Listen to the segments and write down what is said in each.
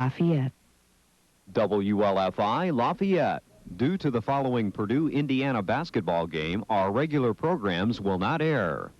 Lafayette. WLFI Lafayette. Due to the following Purdue-Indiana basketball game, our regular programs will not air.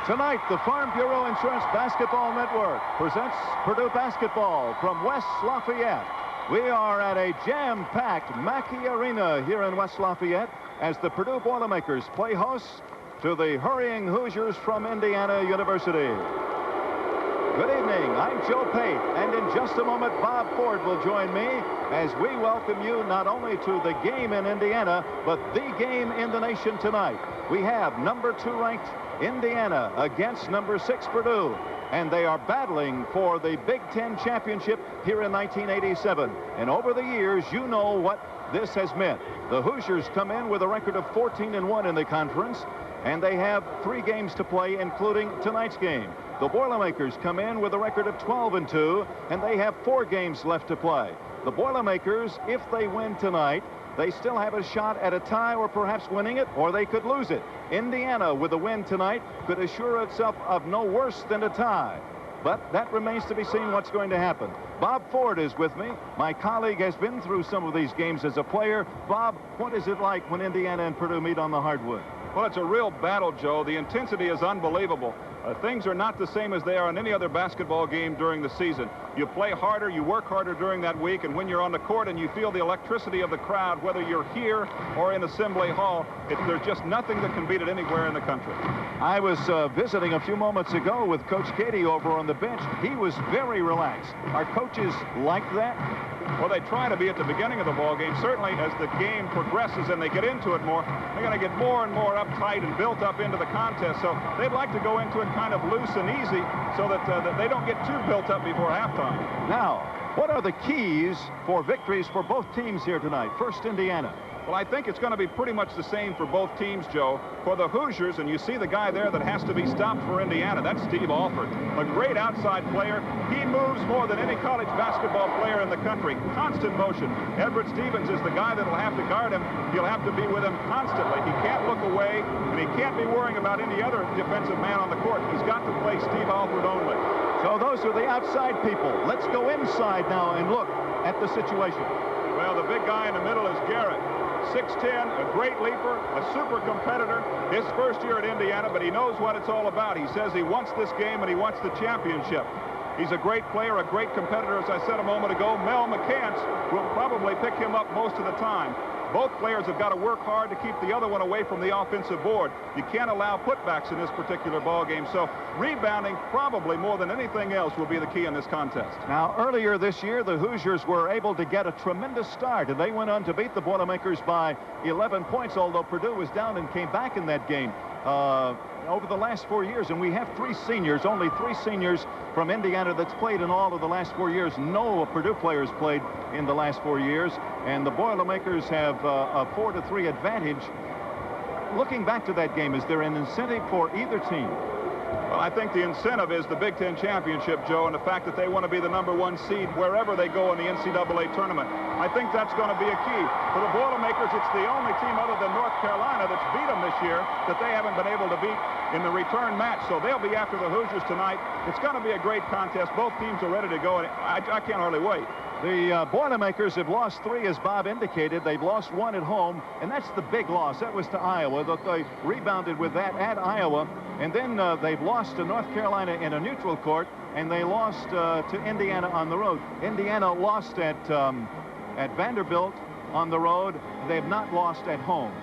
Tonight, the Farm Bureau Insurance Basketball Network presents Purdue basketball from West Lafayette. We are at a jam-packed Mackey Arena here in West Lafayette as the Purdue Boilermakers play host to the hurrying Hoosiers from Indiana University. Good evening, I'm Joe Pate, and in just a moment, Bob Ford will join me as we welcome you not only to the game in Indiana, but the game in the nation tonight. We have number 2 ranked Indiana against number 6 Purdue, and they are battling for the Big Ten championship here in 1987. And over the years, you know what this has meant. The Hoosiers come in with a record of 14-1 in the conference, and they have 3 games to play, including tonight's game. The Boilermakers come in with a record of 12-2, and they have 4 games left to play. The Boilermakers, if they win tonight, they still have a shot at a tie or perhaps winning it, or they could lose it. Indiana, with a win tonight, could assure itself of no worse than a tie. But that remains to be seen what's going to happen. Bob Ford is with me. My colleague has been through some of these games as a player. Bob, what is it like when Indiana and Purdue meet on the hardwood? Well, it's a real battle, Joe. The intensity is unbelievable. Things are not the same as they are in any other basketball game during the season. You play harder, you work harder during that week, and when you're on the court and you feel the electricity of the crowd, whether you're here or in Assembly Hall, there's just nothing that can beat it anywhere in the country. I was visiting a few moments ago with Coach Katie over on the bench. He was very relaxed. Are coaches like that? Well, they try to be at the beginning of the ball game. Certainly, as the game progresses and they get into it more, they're going to get more and more uptight and built up into the contest. So they'd like to go into it kind of loose and easy so that they don't get too built up before halftime. Now, what are the keys for victories for both teams here tonight? First, Indiana. Well, I think it's going to be pretty much the same for both teams, Joe. For the Hoosiers, and you see the guy there that has to be stopped for Indiana, that's Steve Alford, a great outside player. He moves more than any college basketball player in the country. Constant motion. Everett Stevens is the guy that'll have to guard him. He'll have to be with him constantly. He can't look away, and he can't be worrying about any other defensive man on the court. He's got to play Steve Alford only. So those are the outside people. Let's go inside now and look at the situation. Well, the big guy in the middle is Garrett. 6'10", a great leaper, a super competitor. His first year at Indiana, but he knows what it's all about. He says he wants this game and he wants the championship. He's a great player, a great competitor. As I said a moment ago, Mel McCants will probably pick him up most of the time. Both players have got to work hard to keep the other one away from the offensive board. You can't allow putbacks in this particular ball game. So rebounding, probably more than anything else, will be the key in this contest. Now, earlier this year, the Hoosiers were able to get a tremendous start, and they went on to beat the Boilermakers by 11 points, although Purdue was down and came back in that game. Over the last 4 years, and we have 3 seniors, only 3 seniors from Indiana that's played in all of the last 4 years. No Purdue players played in the last 4 years, and the Boilermakers have a 4-3 advantage. Looking back to that game, is there an incentive for either team? Well, I think the incentive is the Big Ten championship, Joe, and the fact that they want to be the #1 seed wherever they go in the NCAA tournament. I think that's going to be a key. For the Boilermakers, it's the only team other than North Carolina that's beat them this year that they haven't been able to beat in the return match. So they'll be after the Hoosiers tonight. It's going to be a great contest. Both teams are ready to go, and I can't hardly wait. The Boilermakers have lost 3, as Bob indicated. They've lost 1 at home, and that's the big loss. That was to Iowa. They rebounded with that at Iowa, and then they've lost to North Carolina in a neutral court, and they lost to Indiana on the road. Indiana lost at at Vanderbilt on the road. They have not lost at home.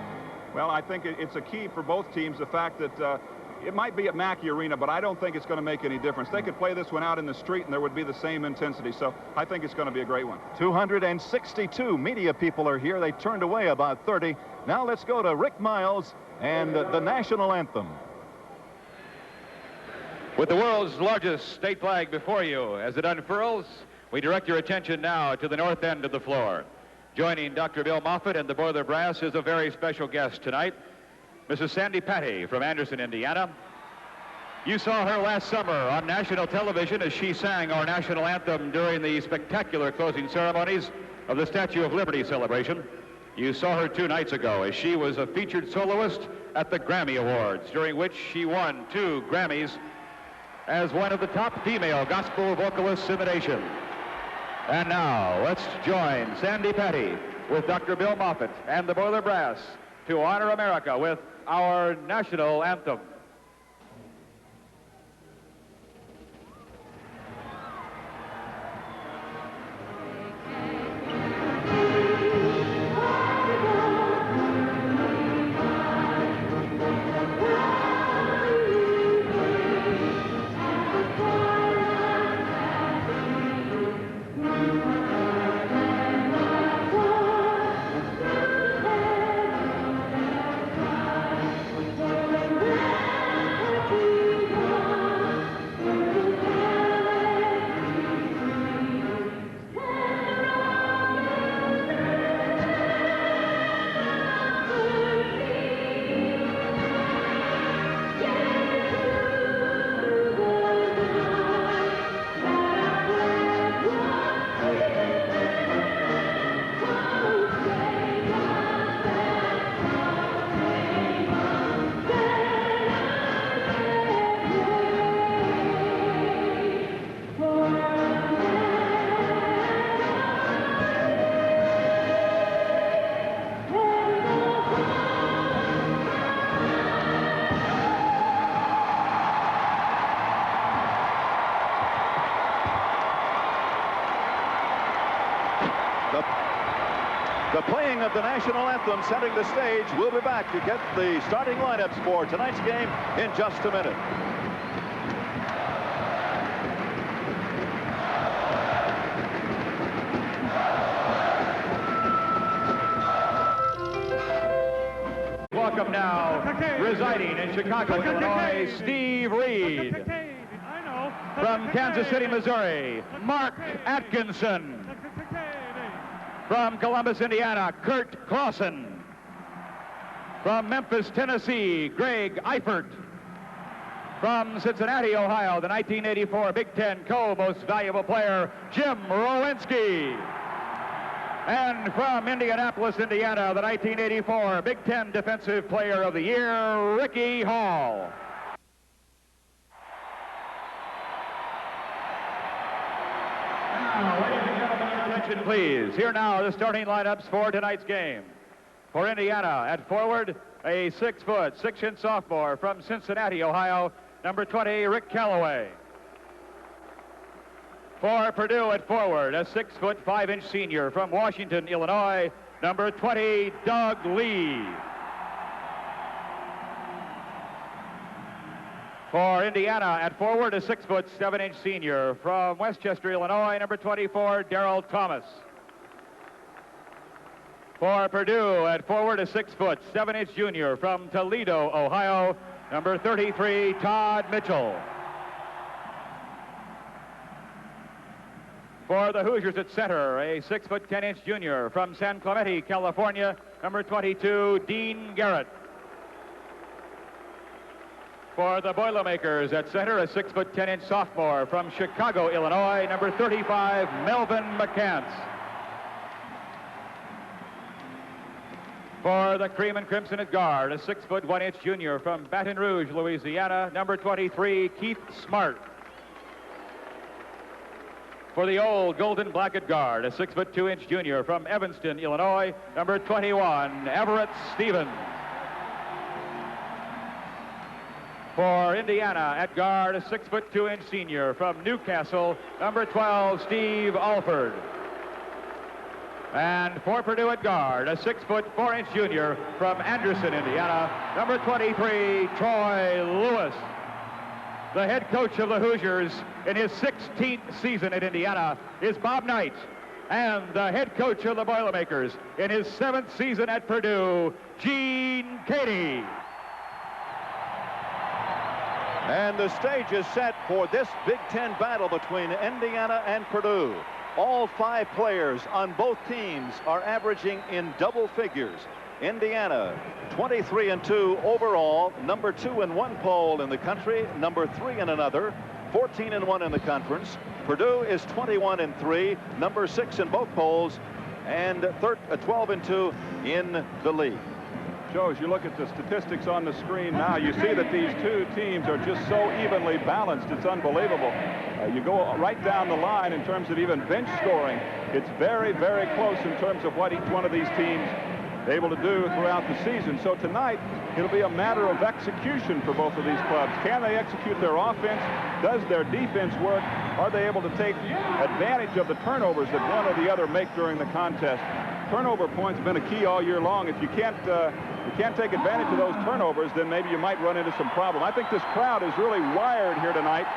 Well, I think it's a key for both teams, the fact that it might be at Mackey Arena, but I don't think it's going to make any difference. They could play this one out in the street, and there would be the same intensity. So I think it's going to be a great one. 262 media people are here. They turned away about 30. Now let's go to Rick Miles and the national anthem. With the world's largest state flag before you as it unfurls, we direct your attention now to the north end of the floor. Joining Dr. Bill Moffitt and the Boiler Brass is a very special guest tonight, Mrs. Sandy Patty from Anderson, Indiana. You saw her last summer on national television as she sang our national anthem during the spectacular closing ceremonies of the Statue of Liberty celebration. You saw her 2 nights ago as she was a featured soloist at the Grammy Awards, during which she won 2 Grammys as one of the top female gospel vocalists in the nation. And now, let's join Sandy Patty with Dr. Bill Moffitt and the Boiler Brass to honor America with our national anthem. The playing of the national anthem setting the stage. We'll be back to get the starting lineups for tonight's game in just a minute. Welcome now, residing in Chicago, Illinois, Steve Reed. From Kansas City, Missouri, Mark Atkinson. From Columbus, Indiana, Kurt Clausen. From Memphis, Tennessee, Greg Eifert. From Cincinnati, Ohio, the 1984 Big Ten Co-Most Valuable Player, Jim Rowinski. And from Indianapolis, Indiana, the 1984 Big Ten Defensive Player of the Year, Ricky Hall. Now, ladies and gentlemen, attention please. Here now are the starting lineups for tonight's game. For Indiana, at forward, a 6-foot, 6-inch sophomore from Cincinnati, Ohio, number 20, Rick Calloway. For Purdue at forward, a 6-foot, 5-inch senior from Washington, Illinois, number 20, Doug Lee. For Indiana at forward, a 6-foot, 7-inch senior from Westchester, Illinois, number 24, Darrell Thomas. For Purdue at forward, a 6-foot, 7-inch junior from Toledo, Ohio, number 33, Todd Mitchell. For the Hoosiers at center, a 6-foot, 10-inch junior from San Clemente, California, number 22, Dean Garrett. For the Boilermakers at center, a 6-foot, 10-inch sophomore from Chicago, Illinois, number 35, Melvin McCants. For the Cream and Crimson at guard, a 6-foot, 1-inch junior from Baton Rouge, Louisiana, number 23, Keith Smart. For the old Golden Black at guard, a 6-foot, 2-inch junior from Evanston, Illinois, number 21, Everett Stevens. For Indiana at guard, a 6-foot, 2-inch senior from Newcastle, number 12, Steve Alford. And for Purdue at guard, a 6-foot 4-inch junior from Anderson, Indiana, number 23, Troy Lewis. The head coach of the Hoosiers in his 16th season at Indiana is Bob Knight. And the head coach of the Boilermakers in his 7th season at Purdue, Gene Cady. And the stage is set for this Big Ten battle between Indiana and Purdue. All 5 players on both teams are averaging in double figures. Indiana 23-2 overall, number 2 in one poll in the country, number 3 in another, 14-1 in the conference. Purdue is 21-3, number 6 in both polls, and 12-2 in the league. Joe, as you look at the statistics on the screen now, you see that these two teams are just so evenly balanced. It's unbelievable. You go right down the line in terms of even bench scoring. It's very, very close in terms of what each one of these teams is able to do throughout the season. So tonight, it'll be a matter of execution for both of these clubs. Can they execute their offense? Does their defense work? Are they able to take advantage of the turnovers that one or the other make during the contest? Turnover points have been a key all year long. If you can't take advantage of those turnovers, then maybe you might run into some problem. I think this crowd is really wired here tonight.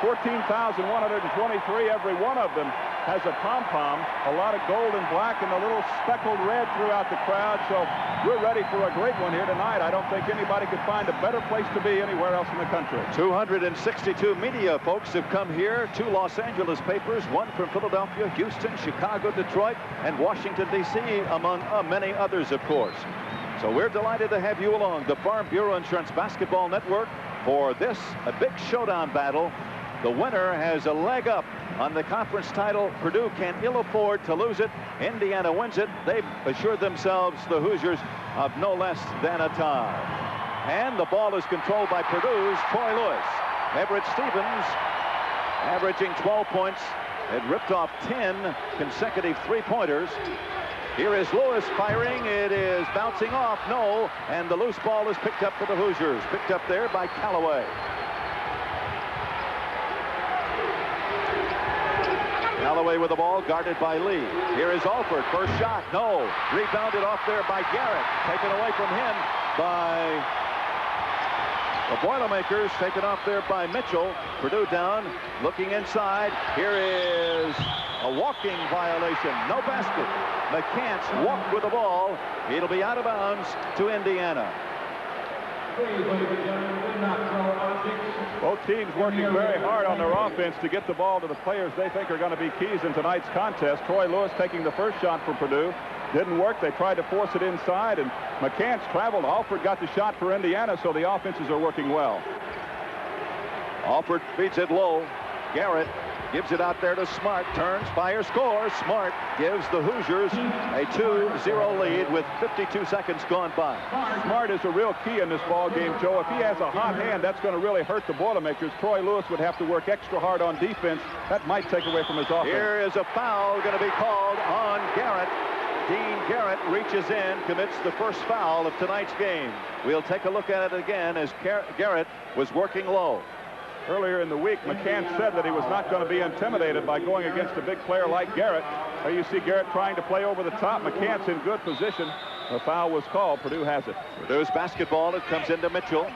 14,123, every one of them has a pom-pom, a lot of gold and black and a little speckled red throughout the crowd. So we're ready for a great one here tonight. I don't think anybody could find a better place to be anywhere else in the country. 262 media folks have come here. 2 Los Angeles papers, 1 from Philadelphia, Houston, Chicago, Detroit, and Washington, D.C., among many others, of course. So we're delighted to have you along the Farm Bureau Insurance Basketball Network for this, a big showdown battle. The winner has a leg up on the conference title. Purdue can ill afford to lose it. Indiana wins it. They've assured themselves, the Hoosiers, of no less than a tie. And the ball is controlled by Purdue's Troy Lewis. Everett Stevens, averaging 12 points, had ripped off 10 consecutive three-pointers. Here is Lewis firing. It is bouncing off. No. And the loose ball is picked up for the Hoosiers. Picked up there by Callaway. Callaway with the ball, guarded by Lee. Here is Alford. First shot. No. Rebounded off there by Garrett. Taken away from him by the Boilermakers. Taken off there by Mitchell. Purdue down. Looking inside. Here is a walking violation. No basket. McCants walked with the ball. It'll be out of bounds to Indiana. Both teams working very hard on their offense to get the ball to the players they think are going to be keys in tonight's contest. Troy Lewis taking the first shot for Purdue. Didn't work. They tried to force it inside, and McCants traveled. Alford got the shot for Indiana, so the offenses are working well. Alford feeds it low. Garrett gives it out there to Smart. Turns, fires, scores. Smart gives the Hoosiers a 2-0 lead with 52 seconds gone by. Smart is a real key in this ball game, Joe. If he has a hot hand, that's going to really hurt the Boilermakers. Troy Lewis would have to work extra hard on defense. That might take away from his offense. Here is a foul going to be called on Garrett. Dean Garrett reaches in, commits the first foul of tonight's game. We'll take a look at it again as Garrett was working low. Earlier in the week, McCants said that he was not going to be intimidated by going against a big player like Garrett. There you see Garrett trying to play over the top. McCants in good position. The foul was called. Purdue has it. Purdue's basketball. It comes into Mitchell.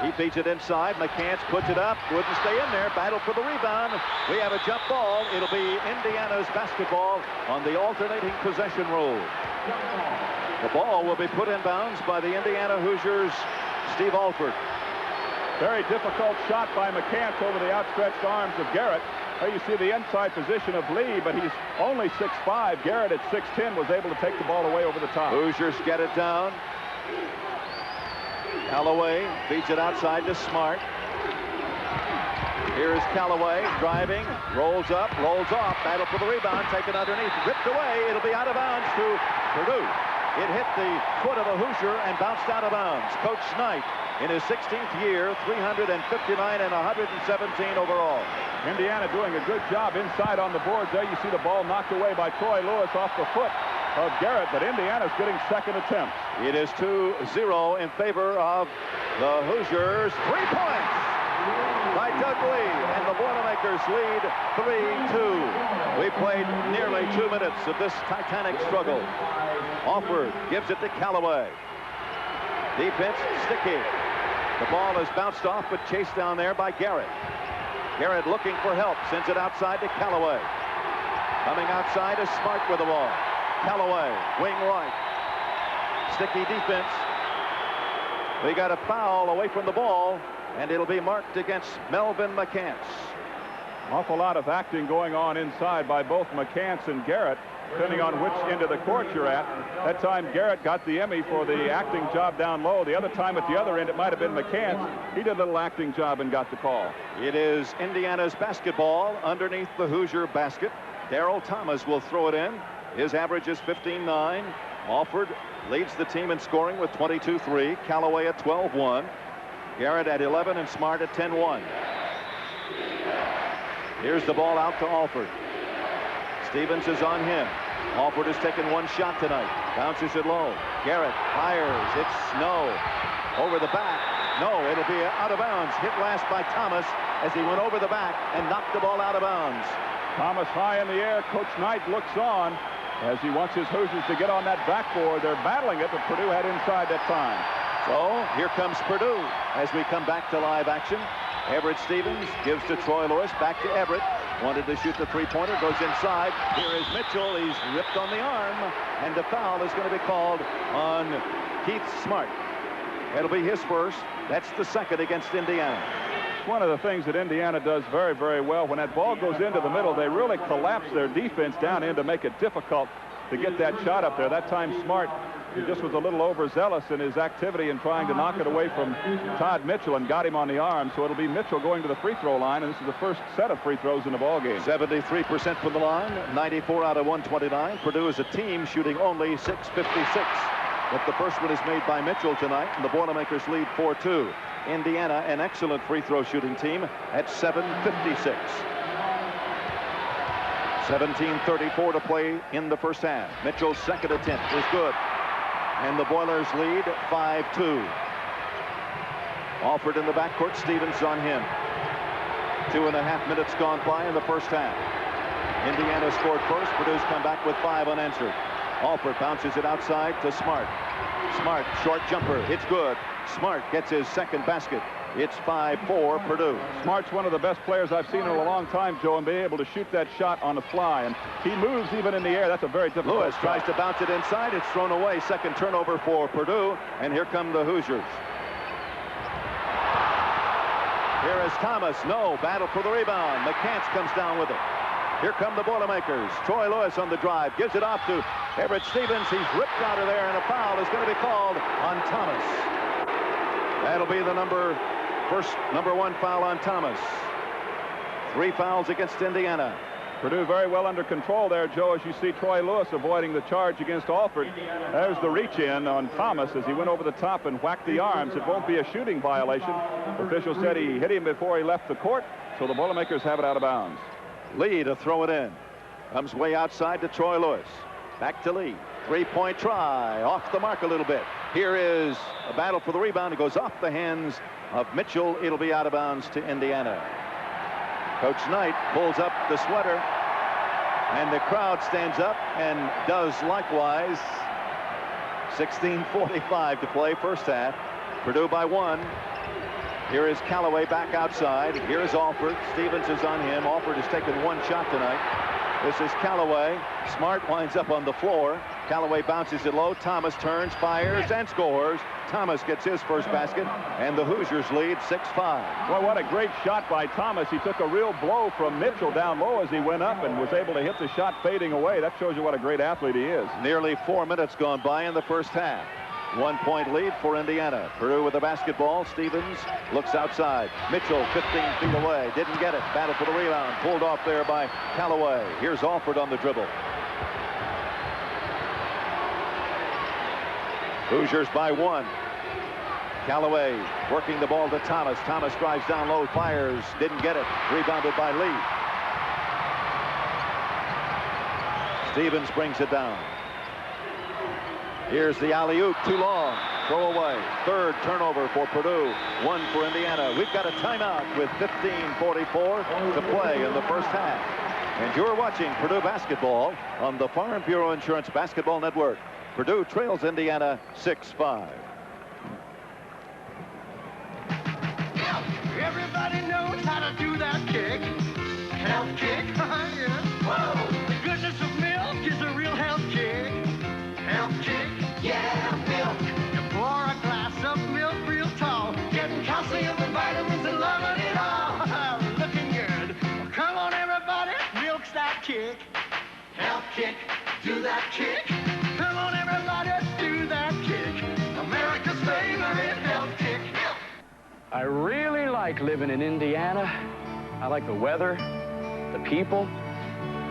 He feeds it inside. McCants puts it up. Wouldn't stay in there. Battle for the rebound. We have a jump ball. It'll be Indiana's basketball on the alternating possession rule. The ball will be put in bounds by the Indiana Hoosiers' Steve Alford. Very difficult shot by McCants over the outstretched arms of Garrett. There you see the inside position of Lee, but he's only 6'5". Garrett at 6'10" was able to take the ball away over the top. Hoosiers get it down. Callaway feeds it outside to Smart. Here's Callaway driving, rolls up, rolls off, battle for the rebound, taken underneath, ripped away. It'll be out of bounds to Purdue. It hit the foot of a Hoosier and bounced out of bounds. Coach Knight, in his 16th year, 359 and 117 overall. Indiana doing a good job inside on the boards. There you see the ball knocked away by Troy Lewis off the foot of Garrett, but Indiana's getting second attempts. It is 2-0 in favor of the Hoosiers. 3 points. by Doug Lee, and the Boilermakers lead 3-2. We played nearly 2 minutes of this titanic struggle. Alford gives it to Callaway. Defense sticky. The ball is bounced off, but chased down there by Garrett. Garrett looking for help, sends it outside to Callaway. Coming outside is Smart with the ball. Callaway, wing right. Sticky defense. We got a foul away from the ball, and it'll be marked against Melvin McCants. Awful lot of acting going on inside by both McCants and Garrett, depending on which end of the court you're at. That time Garrett got the Emmy for the acting job down low. The other time at the other end it might have been McCants. He did a little acting job and got the call. It is Indiana's basketball underneath the Hoosier basket. Darryl Thomas will throw it in. His average is 15-9. Alford leads the team in scoring with 22-3. Callaway at 12-1. Garrett at 11 and Smart at 10-1. Here's the ball out to Alford. Stevens is on him. Alford has taken one shot tonight. Bounces it low. Garrett fires. It's Snow. Over the back. No, it'll be out of bounds. Hit last by Thomas as he went over the back and knocked the ball out of bounds. Thomas high in the air. Coach Knight looks on as he wants his Hoosiers to get on that backboard. They're battling it, but Purdue had inside that time. So here comes Purdue as we come back to live action. Everett Stevens gives to Troy Lewis. Back to Everett. Wanted to shoot the three-pointer. Goes inside. Here is Mitchell. He's ripped on the arm. And the foul is going to be called on Keith Smart. It'll be his first. That's the second against Indiana. One of the things that Indiana does very, very well, when that ball goes into the middle, they really collapse their defense down in to make it difficult to get that shot up there. That time Smart, he just was a little overzealous in his activity in trying to knock it away from Todd Mitchell and got him on the arm. So it'll be Mitchell going to the free throw line, and this is the first set of free throws in the ball game. 73% from the line, 94 out of 129. Purdue is a team shooting only 656. But the first one is made by Mitchell tonight, and the Boilermakers lead 4-2. Indiana, an excellent free throw shooting team at 756. 17:34 to play in the first half. Mitchell's second attempt is good. And the Boilers lead 5-2. Alford in the backcourt. Stevens on him. 2.5 minutes gone by in the first half. Indiana scored first. Purdue's come back with 5 unanswered. Alford bounces it outside to Smart. Smart, short jumper. It's good. Smart gets his second basket. It's 5-4 Purdue. Smart's one of the best players I've seen in a long time, Joe, and being able to shoot that shot on the fly. And he moves even in the air. That's a very difficult Lewis shot. tries to bounce it inside. It's thrown away. Second turnover for Purdue. And here come the Hoosiers. Here is Thomas. No. Battle for the rebound. McCants comes down with it. Here come the Boilermakers. Troy Lewis on the drive. Gives it off to Everett Stevens. He's ripped out of there, and a foul is going to be called on Thomas. That'll be the number 1 foul on Thomas. 3 fouls against Indiana. Purdue very well under control there, Joe, as you see Troy Lewis avoiding the charge against Alford. There's the reach-in on Thomas as he went over the top and whacked the arms. It won't be a shooting violation. Officials said he hit him before he left the court, so the Boilermakers have it out of bounds. Lee to throw it in. Comes way outside to Troy Lewis. Back to Lee. Three-point try. Off the mark a little bit. Here is a battle for the rebound. It goes off the hands of Mitchell. It'll be out of bounds to Indiana. Coach Knight pulls up the sweater, and the crowd stands up and does likewise. 16:45 to play, first half. Purdue by 1. Here is Callaway back outside. Here is Alford. Stevens is on him. Alford has taken 1 shot tonight. This is Callaway. Smart winds up on the floor. Callaway bounces it low. Thomas turns, fires, and scores. Thomas gets his first basket, and the Hoosiers lead 6-5. Well, what a great shot by Thomas. He took a real blow from Mitchell down low as he went up and was able to hit the shot fading away. That shows you what a great athlete he is. Nearly 4 minutes gone by in the first half. 1-point lead for Indiana. Purdue with the basketball. Stevens looks outside. Mitchell 15 feet away. Didn't get it. Battle for the rebound. Pulled off there by Callaway. Here's Alford on the dribble. Hoosiers by 1. Callaway working the ball to Thomas. Thomas drives down low, fires. Didn't get it. Rebounded by Lee. Stevens brings it down. Here's the alley-oop, too long. throw away. Third turnover for Purdue, 1 for Indiana. We've got a timeout with 15:44 to play in the first half. And you're watching Purdue basketball on the Farm Bureau Insurance Basketball Network. Purdue trails Indiana 6-5. Everybody knows how to do that kick. Health kick. Yeah. Whoa! The goodness of milk is a real health kick. Health kick. Yeah, milk. You pour a glass of milk real tall, getting calcium and vitamins and loving it all. Looking good. Well, come on, everybody, milk's that kick. Health kick. Do that kick. Come on, everybody, do that kick. America's favorite health kick. I really like living in Indiana. I like the weather, the people.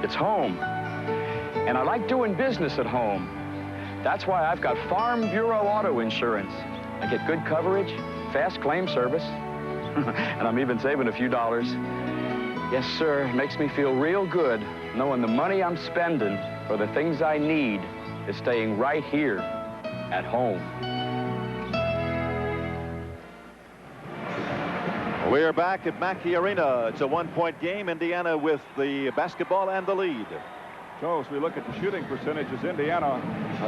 It's home. And I like doing business at home. That's why I've got Farm Bureau Auto Insurance. I get good coverage, fast claim service, and I'm even saving a few dollars. Yes, sir, it makes me feel real good knowing the money I'm spending for the things I need is staying right here at home. We're back at Mackey Arena. It's a 1-point game. Indiana with the basketball and the lead. So as we look at the shooting percentages, Indiana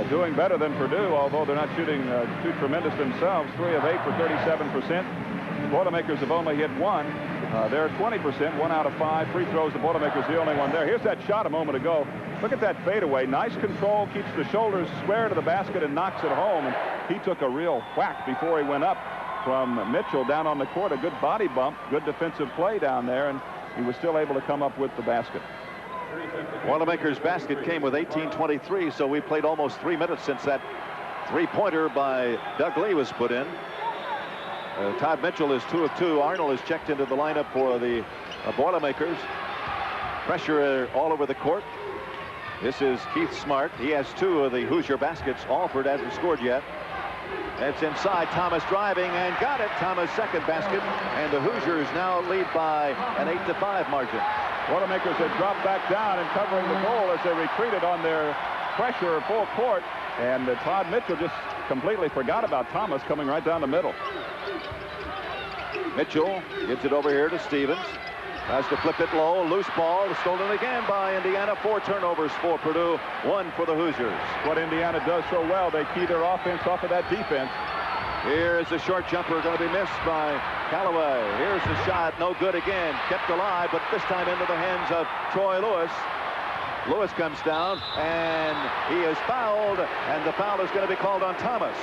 doing better than Purdue, although they're not shooting too tremendous themselves. 3 of 8 for 37%. The Boilermakers have only hit 1. They're 20%, 1 out of 5. Free throws, the Boilermakers the only one there. Here's that shot a moment ago. Look at that fadeaway. Nice control, keeps the shoulders square to the basket and knocks it home. And he took a real whack before he went up from Mitchell down on the court. A good body bump, good defensive play down there, and he was still able to come up with the basket. Boilermakers basket came with 18:23, so we played almost 3 minutes since that three-pointer by Doug Lee was put in. Todd Mitchell is 2 of 2. Arnold is checked into the lineup for the Boilermakers. Pressure all over the court. This is Keith Smart. He has 2 of the Hoosier baskets. Alford hasn't scored yet. It's inside. Thomas driving and got it. Thomas' second basket, and the Hoosiers now lead by an 8-5 margin. Boilermakers had dropped back down and covering the goal as they retreated on their pressure full court, and Todd Mitchell just completely forgot about Thomas coming right down the middle. Mitchell gives it over here to Stevens. Tries to flip it low. Loose ball. Stolen again by Indiana. 4 turnovers for Purdue. 1 for the Hoosiers. What Indiana does so well, they key their offense off of that defense. Here is the short jumper going to be missed by Callaway. Here's the shot. No good again. Kept alive, but this time into the hands of Troy Lewis. Lewis comes down, and he is fouled, and the foul is going to be called on Thomas.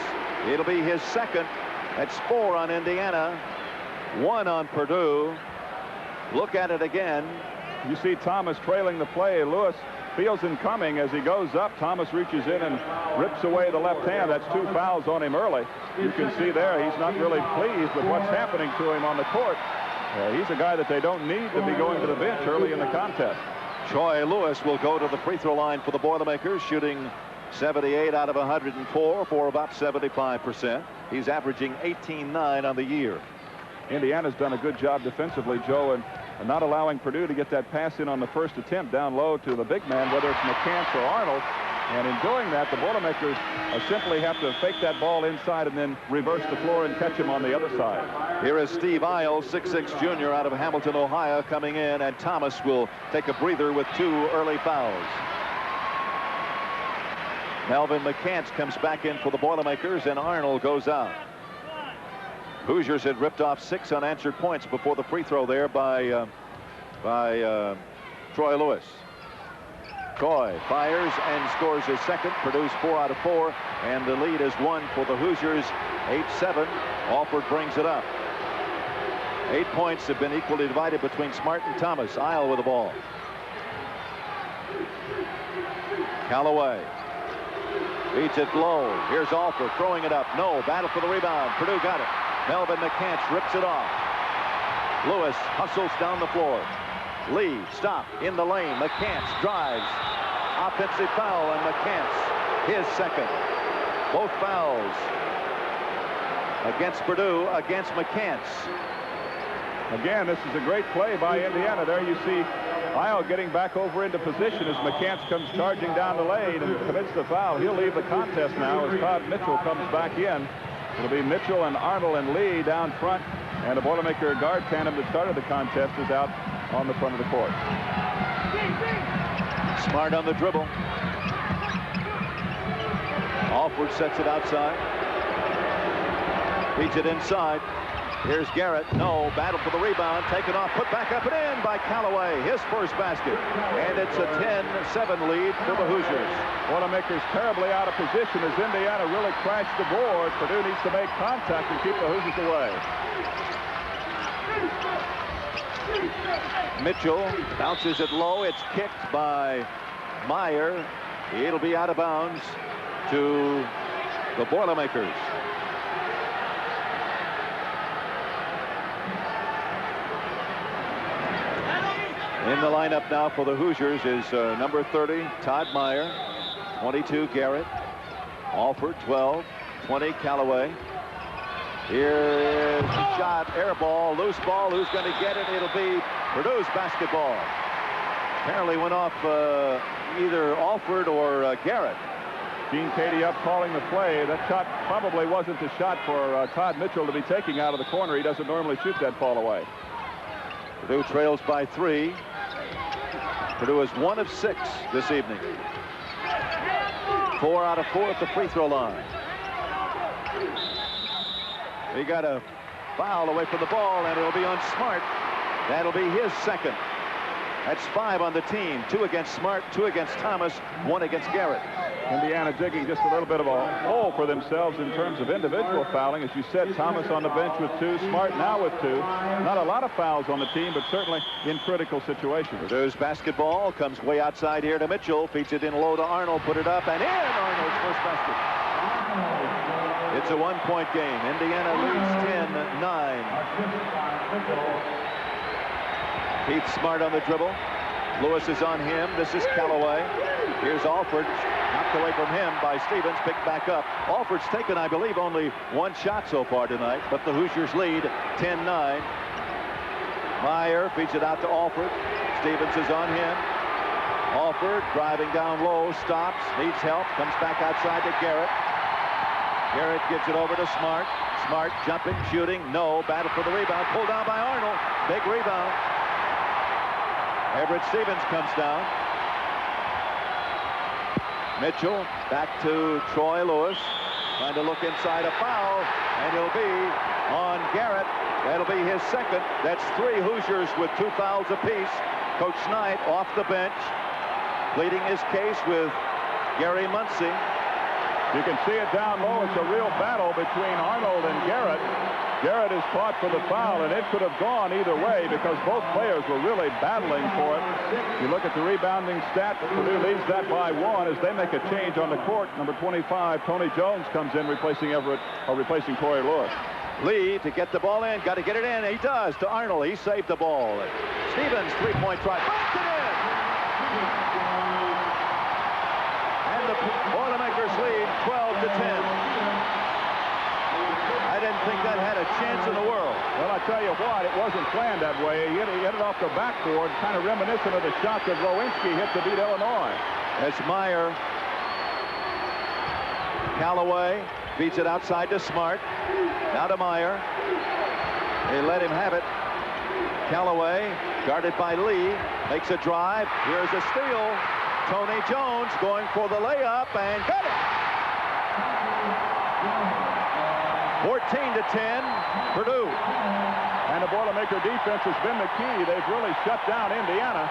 It'll be his second. That's 4 on Indiana. 1 on Purdue. Look at it again. You see Thomas trailing the play. Lewis feels him coming as he goes up. Thomas reaches in and rips away the left hand. That's 2 fouls on him early. You can see there he's not really pleased with what's happening to him on the court. He's a guy that they don't need to be going to the bench early in the contest. Troy Lewis will go to the free throw line for the Boilermakers, shooting 78 out of 104 for about 75%. He's averaging 18-9 on the year. Indiana's done a good job defensively, Joe, and not allowing Purdue to get that pass in on the first attempt down low to the big man, whether it's McCants or Arnold. And in doing that, the Boilermakers simply have to fake that ball inside and then reverse the floor and catch him on the other side. Here is Steve Isles, 6'6" junior out of Hamilton, Ohio, coming in, and Thomas will take a breather with 2 early fouls. Melvin McCants comes back in for the Boilermakers, and Arnold goes out. Hoosiers had ripped off 6 unanswered points before the free throw there by Troy Lewis. Coy fires and scores his second. Purdue's 4 out of 4, and the lead is 1 for the Hoosiers, 8-7. Alford brings it up. 8 points have been equally divided between Smart and Thomas. Isle with the ball. Callaway beats it low. Here's Alford throwing it up. No, battle for the rebound. Purdue got it. Melvin McCants rips it off. Lewis hustles down the floor. Lee, stop in the lane. McCants drives. Offensive foul, and McCants, his second. Both fouls against Purdue, against McCants. Again, this is a great play by Indiana. There you see Isle getting back over into position as McCants comes charging down the lane and commits the foul. He'll leave the contest now as Todd Mitchell comes back in. It'll be Mitchell and Arnold and Lee down front. And the Boilermaker guard tandem that started the contest is out on the front of the court. Smart on the dribble. Alford sets it outside. Beats it inside. Here's Garrett. No. Battle for the rebound. Taken off. Put back up and in by Callaway. His first basket. And it's a 10-7 lead for the Hoosiers. Boilermakers terribly out of position as Indiana really crashed the board. Purdue needs to make contact and keep the Hoosiers away. Mitchell bounces it low. It's kicked by Meyer. It'll be out of bounds to the Boilermakers. In the lineup now for the Hoosiers is number 30, Todd Meyer, 22, Garrett, Alford, 12, 20, Callaway. Here is the shot, air ball, loose ball. Who's going to get it? It'll be Purdue's basketball. Apparently went off either Alford or Garrett. Gene Cady up calling the play. That shot probably wasn't the shot for Todd Mitchell to be taking out of the corner. He doesn't normally shoot that ball away. Purdue trails by 3. Purdue is 1 of 6 this evening. 4 out of 4 at the free throw line. He got a foul away from the ball, and it'll be on Smart. That'll be his second. That's 5 on the team. 2 against Smart, 2 against Thomas, 1 against Garrett. Indiana digging just a little bit of a hole for themselves in terms of individual fouling. As you said, Thomas on the bench with 2, Smart now with 2. Not a lot of fouls on the team, but certainly in critical situations. Purdue's basketball comes way outside here to Mitchell. Feeds it in low to Arnold. Put it up and in. Arnold's first basket. It's a 1-point game. Indiana leads 10-9. Keith Smart on the dribble. Lewis is on him. This is Callaway. Here's Alford. Knocked away from him by Stevens. Picked back up. Alford's taken, I believe, only 1 shot so far tonight, but the Hoosiers lead 10-9. Meyer feeds it out to Alford. Stevens is on him. Alford driving down low. Stops. Needs help. Comes back outside to Garrett. Garrett gives it over to Smart. Smart jumping, shooting. No. Battle for the rebound. Pulled down by Arnold. Big rebound. Everett Stevens comes down. Mitchell back to Troy Lewis. Trying to look inside, a foul, and it'll be on Garrett. That'll be his second. That's 3 Hoosiers with 2 fouls apiece. Coach Knight off the bench, pleading his case with Gary Muncy. You can see it down low. It's a real battle between Arnold and Garrett. Garrett is caught for the foul, and it could have gone either way because both players were really battling for it. You look at the rebounding stat. Purdue leads that by 1 as they make a change on the court. Number 25, Tony Jones, comes in replacing Corey Lewis. Lee to get the ball in. Got to get it in. He does to Arnold. He saved the ball. Stevens, 3-point try. Bumped it in. And the Boilermakers lead 12-10. I didn't think that had a chance in the world. Well, I tell you what, it wasn't planned that way. He hit it off the backboard, kind of reminiscent of the shot that Lewinsky hit to beat Illinois. That's Meyer. Callaway beats it outside to Smart. Now to Meyer. They let him have it. Callaway, guarded by Lee, makes a drive. Here's a steal. Tony Jones going for the layup and got it. 14-10, Purdue. And the Boilermaker defense has been the key. They've really shut down Indiana.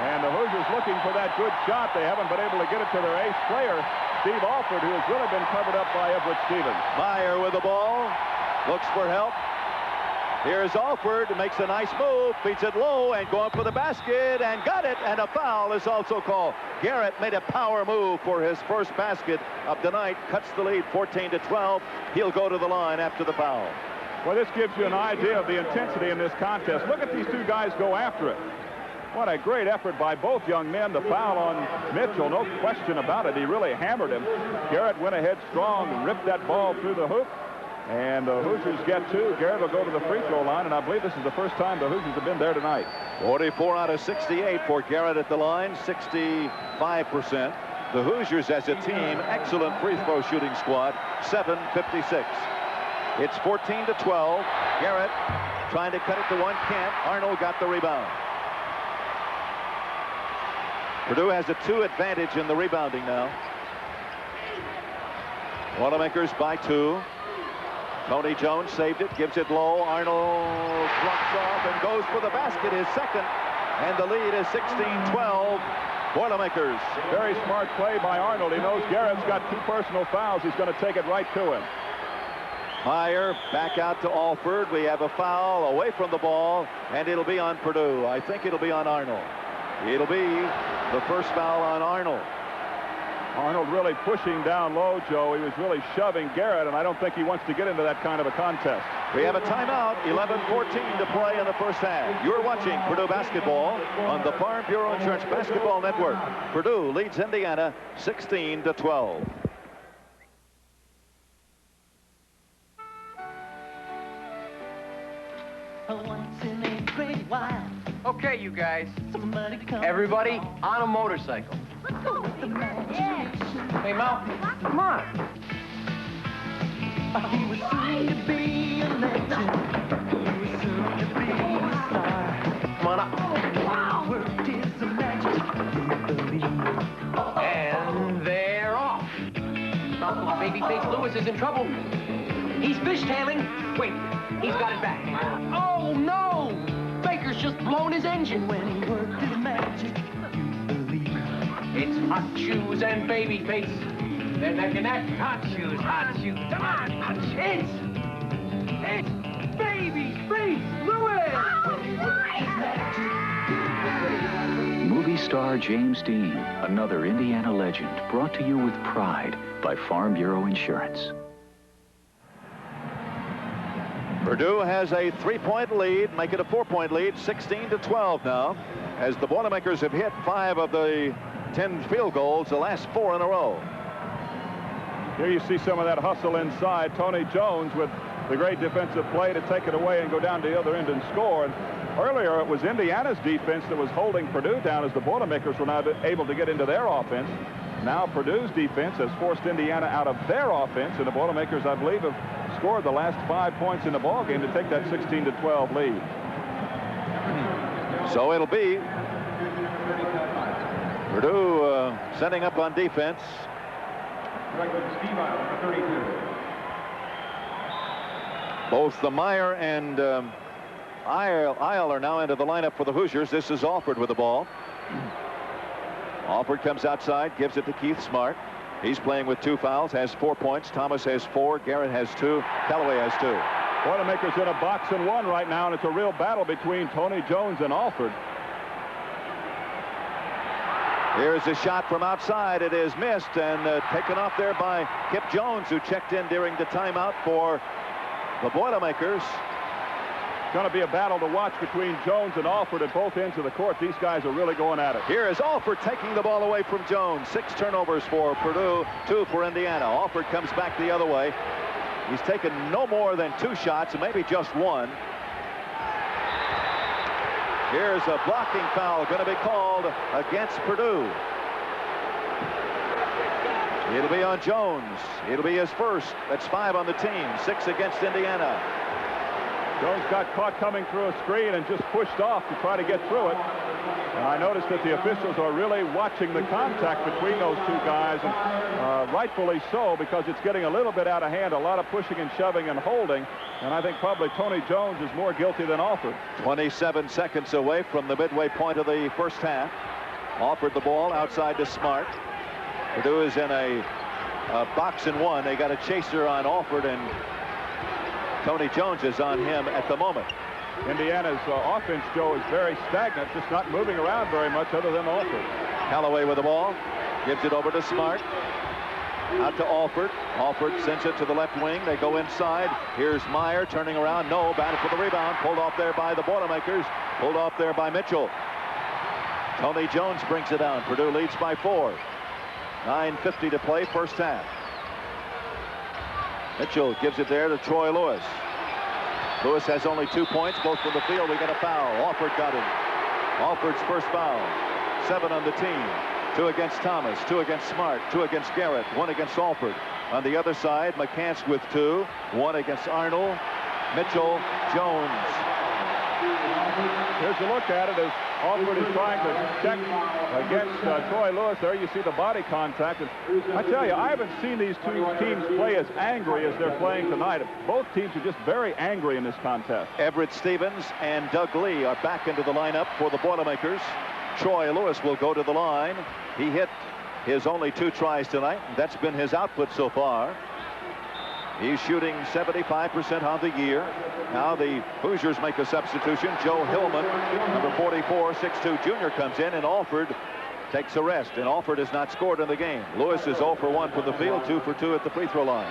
And the Hoosiers looking for that good shot. They haven't been able to get it to their ace player, Steve Alford, who has really been covered up by Everett Stevens. Meyer with the ball. Looks for help. Here's Alford, makes a nice move, feeds it low and going for the basket and got it, and a foul is also called. Garrett made a power move for his first basket of the night, cuts the lead 14-12. He'll go to the line after the foul. Well, this gives you an idea of the intensity in this contest. Look at these 2 guys go after it. What a great effort by both young men. The foul on Mitchell, no question about it. He really hammered him. Garrett went ahead strong, ripped that ball through the hoop. And the Hoosiers get 2. Garrett will go to the free throw line, and I believe this is the first time the Hoosiers have been there tonight. 44 out of 68 for Garrett at the line, 65%. The Hoosiers as a team, excellent free throw shooting squad, 7-56. It's 14-12. Garrett trying to cut it to one. Can't. Arnold got the rebound. Purdue has a 2 advantage in the rebounding now. Boilermakers by 2. Tony Jones saved it, gives it low. Arnold blocks off and goes for the basket, his second. And the lead is 16-12. Boilermakers. Very smart play by Arnold. He knows Garrett's got 2 personal fouls. He's going to take it right to him. Meyer back out to Alford. We have a foul away from the ball, and it'll be on Purdue. I think it'll be on Arnold. It'll be the first foul on Arnold. Arnold really pushing down low, Joe. He was really shoving Garrett, and I don't think he wants to get into that kind of a contest. We have a timeout, 11:14 to play in the first half. You're watching Purdue basketball on the Farm Bureau Insurance Basketball Network. Purdue leads Indiana 16-12. Once in a great while, Okay, you guys. somebody comes Everybody on a motorcycle. with the imagination. Hey, Mal, come on. He was soon to be a legend. He was soon to be a star. Come on up. Worked his magic, he believed. And they're off. Uncle Babyface Lewis is in trouble. He's fishtailing. Wait, he's got it back. Oh, no! Baker's just blown his engine. When he worked his magic, you believe. It's Hot Shoes and Babyface. They're neck and neck. Hot Shoes, come on, Hot Shoes. It's Babyface Lewis! Movie star James Dean, another Indiana legend, brought to you with pride by Farm Bureau Insurance. Purdue has a 3-point lead, make it a 4-point lead, 16-12 now, as the Boilermakers have hit 5 of the 10 field goals, the last 4 in a row. Here you see some of that hustle inside. Tony Jones with the great defensive play to take it away and go down to the other end and score. And earlier it was Indiana's defense that was holding Purdue down as the Boilermakers were not able to get into their offense. Now Purdue's defense has forced Indiana out of their offense, and the Boilermakers, I believe, have scored the last 5 points in the ballgame to take that 16-12 lead. So it'll be Purdue setting up on defense. Both the Meyer and Isle are now into the lineup for the Hoosiers. This is Alford with the ball. Alford comes outside, gives it to Keith Smart. He's playing with 2 fouls, has 4 points. Thomas has 4. Garrett has 2. Callaway has 2. Boilermakers in a box and 1 right now, and it's a real battle between Tony Jones and Alford. Here's a shot from outside. It is missed and taken off there by Kip Jones, who checked in during the timeout for the Boilermakers. It's going to be a battle to watch between Jones and Alford at both ends of the court. These guys are really going at it. Here is Alford taking the ball away from Jones. 6 turnovers for Purdue, 2 for Indiana. Alford comes back the other way. He's taken no more than 2 shots, maybe just 1. Here's a blocking foul going to be called against Purdue. It'll be on Jones. It'll be his first. That's 5 on the team. 6 against Indiana. Jones got caught coming through a screen and just pushed off to try to get through it. And I noticed that the officials are really watching the contact between those 2 guys, and rightfully so, because it's getting a little bit out of hand, a lot of pushing and shoving and holding. And I think probably Tony Jones is more guilty than Alford. 27 seconds away from the midway point of the first half. Alford the ball outside to Smart. Purdue is in a box and 1. They got a chaser on Alford, and Tony Jones is on him at the moment. Indiana's offense, Joe, is very stagnant, just not moving around very much other than Alford. Callaway with the ball, gives it over to Smart. Out to Alford. Alford sends it to the left wing. They go inside. Here's Meyer turning around. No, battle for the rebound. Pulled off there by the Boilermakers. Pulled off there by Mitchell. Tony Jones brings it down. Purdue leads by 4. 9:50 to play, first half. Mitchell gives it there to Troy Lewis. Lewis has only 2 points, both from the field. We got a foul. Alford got him. Alford's first foul. 7 on the team. 2 against Thomas, 2 against Smart, 2 against Garrett, 1 against Alford. On the other side, McCants with 2. 1 against Arnold, Mitchell, Jones. Here's a look at it as Alford is trying to check against Troy Lewis. There you see the body contact. And I tell you, I haven't seen these two teams play as angry as they're playing tonight. Both teams are just very angry in this contest. Everett Stevens and Doug Lee are back into the lineup for the Boilermakers. Troy Lewis will go to the line. He hit his only 2 tries tonight. That's been his output so far. He's shooting 75% on the year. Now the Hoosiers make a substitution. Joe Hillman, number 44, 6'2 junior, comes in, and Alford takes a rest. And Alford has not scored in the game. Lewis is 0 for 1 from the field, 2 for 2 at the free throw line.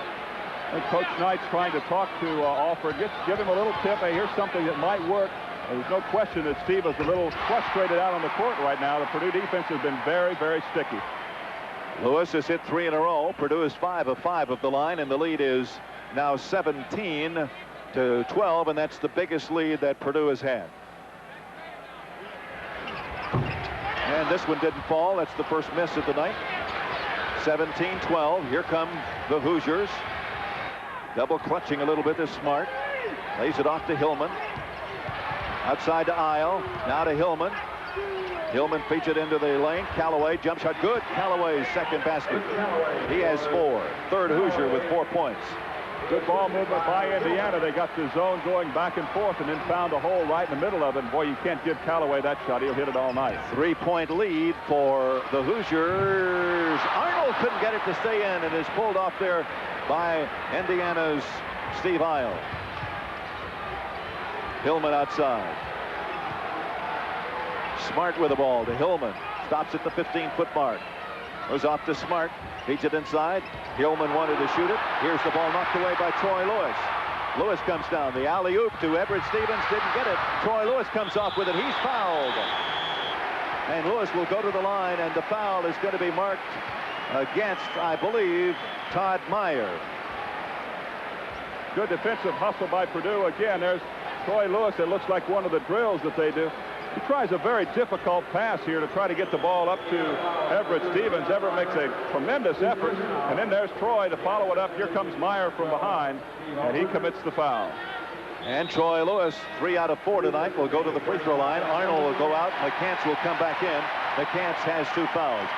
And Coach Knight's trying to talk to Alford. Give him a little tip. Hey, here's something that might work. There's no question that Steve is a little frustrated out on the court right now. The Purdue defense has been very, very sticky. Lewis has hit 3 in a row. Purdue is 5 of 5 of the line, and the lead is now 17 to 12, and that's the biggest lead that Purdue has had. And this one didn't fall. That's the first miss of the night. 17-12. Here come the Hoosiers. Double clutching a little bit is Smart. Lays it off to Hillman. Outside to Isle. Now to Hillman. Hillman feeds it into the lane. Callaway, jump shot, good. Callaway's second basket. He has 4. Third Hoosier with 4 points. Good ball movement by Indiana. They got the zone going back and forth and then found a hole right in the middle of it. And boy, you can't give Callaway that shot. He'll hit it all night. 3-point lead for the Hoosiers. Arnold couldn't get it to stay in and is pulled off there by Indiana's Steve Isle. Hillman outside. Smart with the ball to Hillman. Stops at the 15-foot mark. Goes off to Smart. Feeds it inside. Hillman wanted to shoot it. Here's the ball knocked away by Troy Lewis. Lewis comes down. The alley-oop to Everett Stevens. Didn't get it. Troy Lewis comes off with it. He's fouled. And Lewis will go to the line, and the foul is going to be marked against, I believe, Todd Meyer. Good defensive hustle by Purdue. Again, there's Troy Lewis. It looks like one of the drills that they do. He tries a very difficult pass here to try to get the ball up to Everett Stevens. Everett makes a tremendous effort, and then there's Troy to follow it up. Here comes Meyer from behind, and he commits the foul. And Troy Lewis, 3 out of 4 tonight, will go to the free throw line. Arnold will go out. McCants will come back in. McCants has 2 fouls.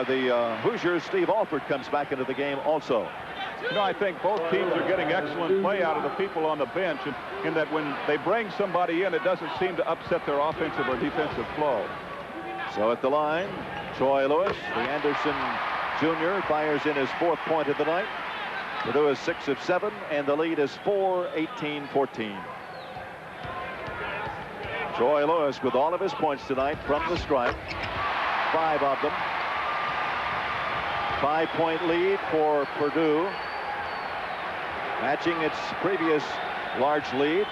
The Hoosiers, Steve Alford, comes back into the game also. You know, I think both teams are getting excellent play out of the people on the bench, and in that when they bring somebody in, it doesn't seem to upset their offensive or defensive flow. So at the line, Troy Lewis, the Anderson Jr., fires in his 4th point of the night. Purdue is 6 of 7, and the lead is 18-14. Troy Lewis with all of his points tonight from the stripe, 5 of them. 5-point lead for Purdue, matching its previous large lead.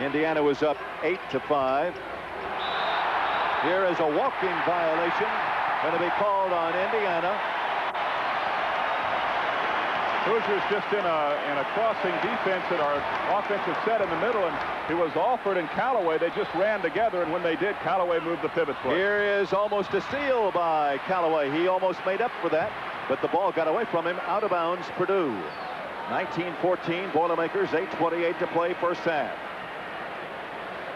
Indiana was up 8-5. Here is a walking violation going to be called on Indiana. Hoosiers just in a crossing defense at our offensive set in the middle, and it was Alford and Callaway. They just ran together, and when they did, Callaway moved the pivot play. Here is almost a steal by Callaway. He almost made up for that, but the ball got away from him. Out of bounds, Purdue. 19-14, Boilermakers, 8:28 to play, first half.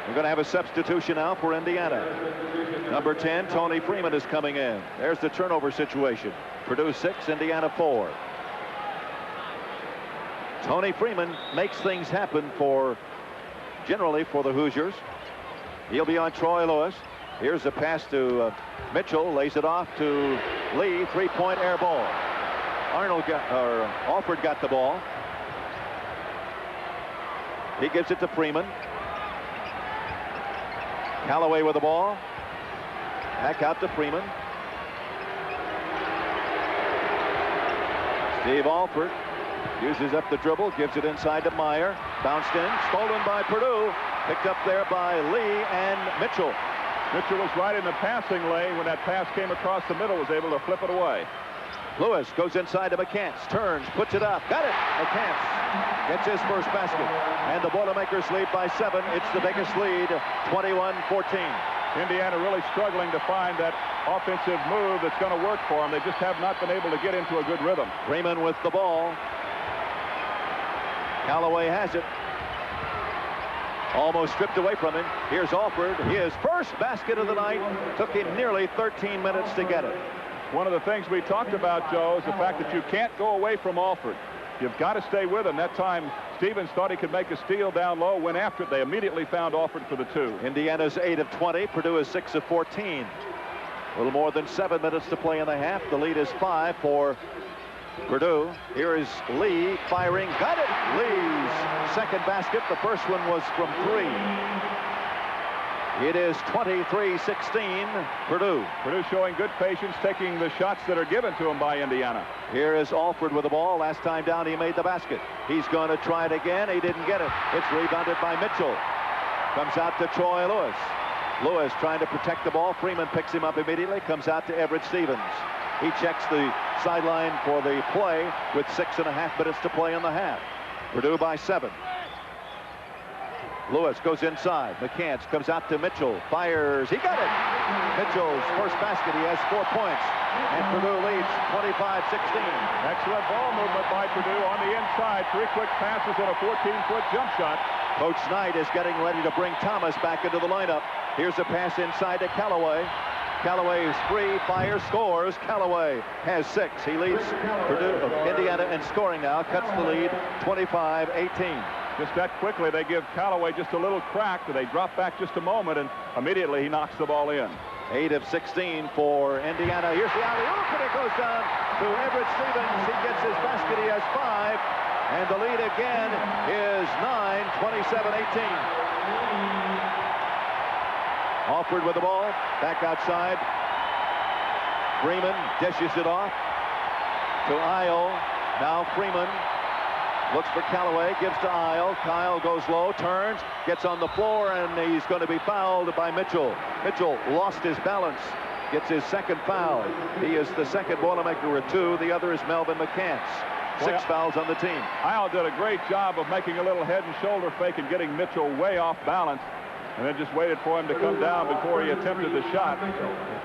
We're going to have a substitution now for Indiana. Number 10, Tony Freeman, is coming in. There's the turnover situation. Purdue 6, Indiana 4. Tony Freeman makes things happen generally for the Hoosiers. He'll be on Troy Lewis. Here's a pass to Mitchell, lays it off to Lee, 3-point air ball. Alford got the ball. He gives it to Freeman. Callaway with the ball. Back out to Freeman. Steve Alford uses up the dribble, gives it inside to Meyer. Bounced in, stolen by Purdue. Picked up there by Lee and Mitchell. Mitchell was right in the passing lane when that pass came across the middle, was able to flip it away. Lewis goes inside to McCants, turns, puts it up, got it! McCants gets his first basket. And the Boilermakers lead by 7. It's the biggest lead, 21-14. Indiana really struggling to find that offensive move that's going to work for them. They just have not been able to get into a good rhythm. Freeman with the ball. Callaway has it. Almost stripped away from him. Here's Alford. His first basket of the night. Took him nearly 13 minutes to get it. One of the things we talked about, Joe, is the fact that you can't go away from Alford. You've got to stay with him. That time, Stevens thought he could make a steal down low, went after it. They immediately found Alford for the 2. Indiana's 8 of 20. Purdue is 6 of 14. A little more than 7 minutes to play in the half. The lead is 5 for Purdue. Here is Lee firing. Got it. Lee's second basket. The first one was from 3. It is 23-16 Purdue. Purdue showing good patience, taking the shots that are given to him by Indiana. Here is Alford with the ball. Last time down, he made the basket. He's going to try it again. He didn't get it. It's rebounded by Mitchell. Comes out to Troy Lewis. Lewis trying to protect the ball. Freeman picks him up immediately. Comes out to Everett Stevens. He checks the sideline for the play with 6.5 minutes to play in the half. Purdue by 7. Lewis goes inside. McCants comes out to Mitchell. Fires. He got it. Mitchell's first basket. He has 4 points. And Purdue leads 25-16. Excellent ball movement by Purdue on the inside. 3 quick passes and a 14-foot jump shot. Coach Knight is getting ready to bring Thomas back into the lineup. Here's a pass inside to Callaway. Callaway is free, fires, scores. Callaway has 6. He leads Indiana in scoring now. Cuts the lead 25-18. Just that quickly, they give Callaway just a little crack. They drop back just a moment, and immediately he knocks the ball in. 8 of 16 for Indiana. Here's the alley-oop, and it goes down to Everett Stevens. He gets his basket. He has 5. And the lead again is 9, 27-18. Alford with the ball, back outside. Freeman dishes it off to Isle. Now Freeman looks for Callaway, gives to Isle. Kyle goes low, turns, gets on the floor, and he's going to be fouled by Mitchell. Mitchell lost his balance, gets his second foul. He is the second Boilermaker with 2. The other is Melvin McCants. 6 fouls on the team. Isle did a great job of making a little head and shoulder fake and getting Mitchell way off balance, and then just waited for him to come down before he attempted the shot.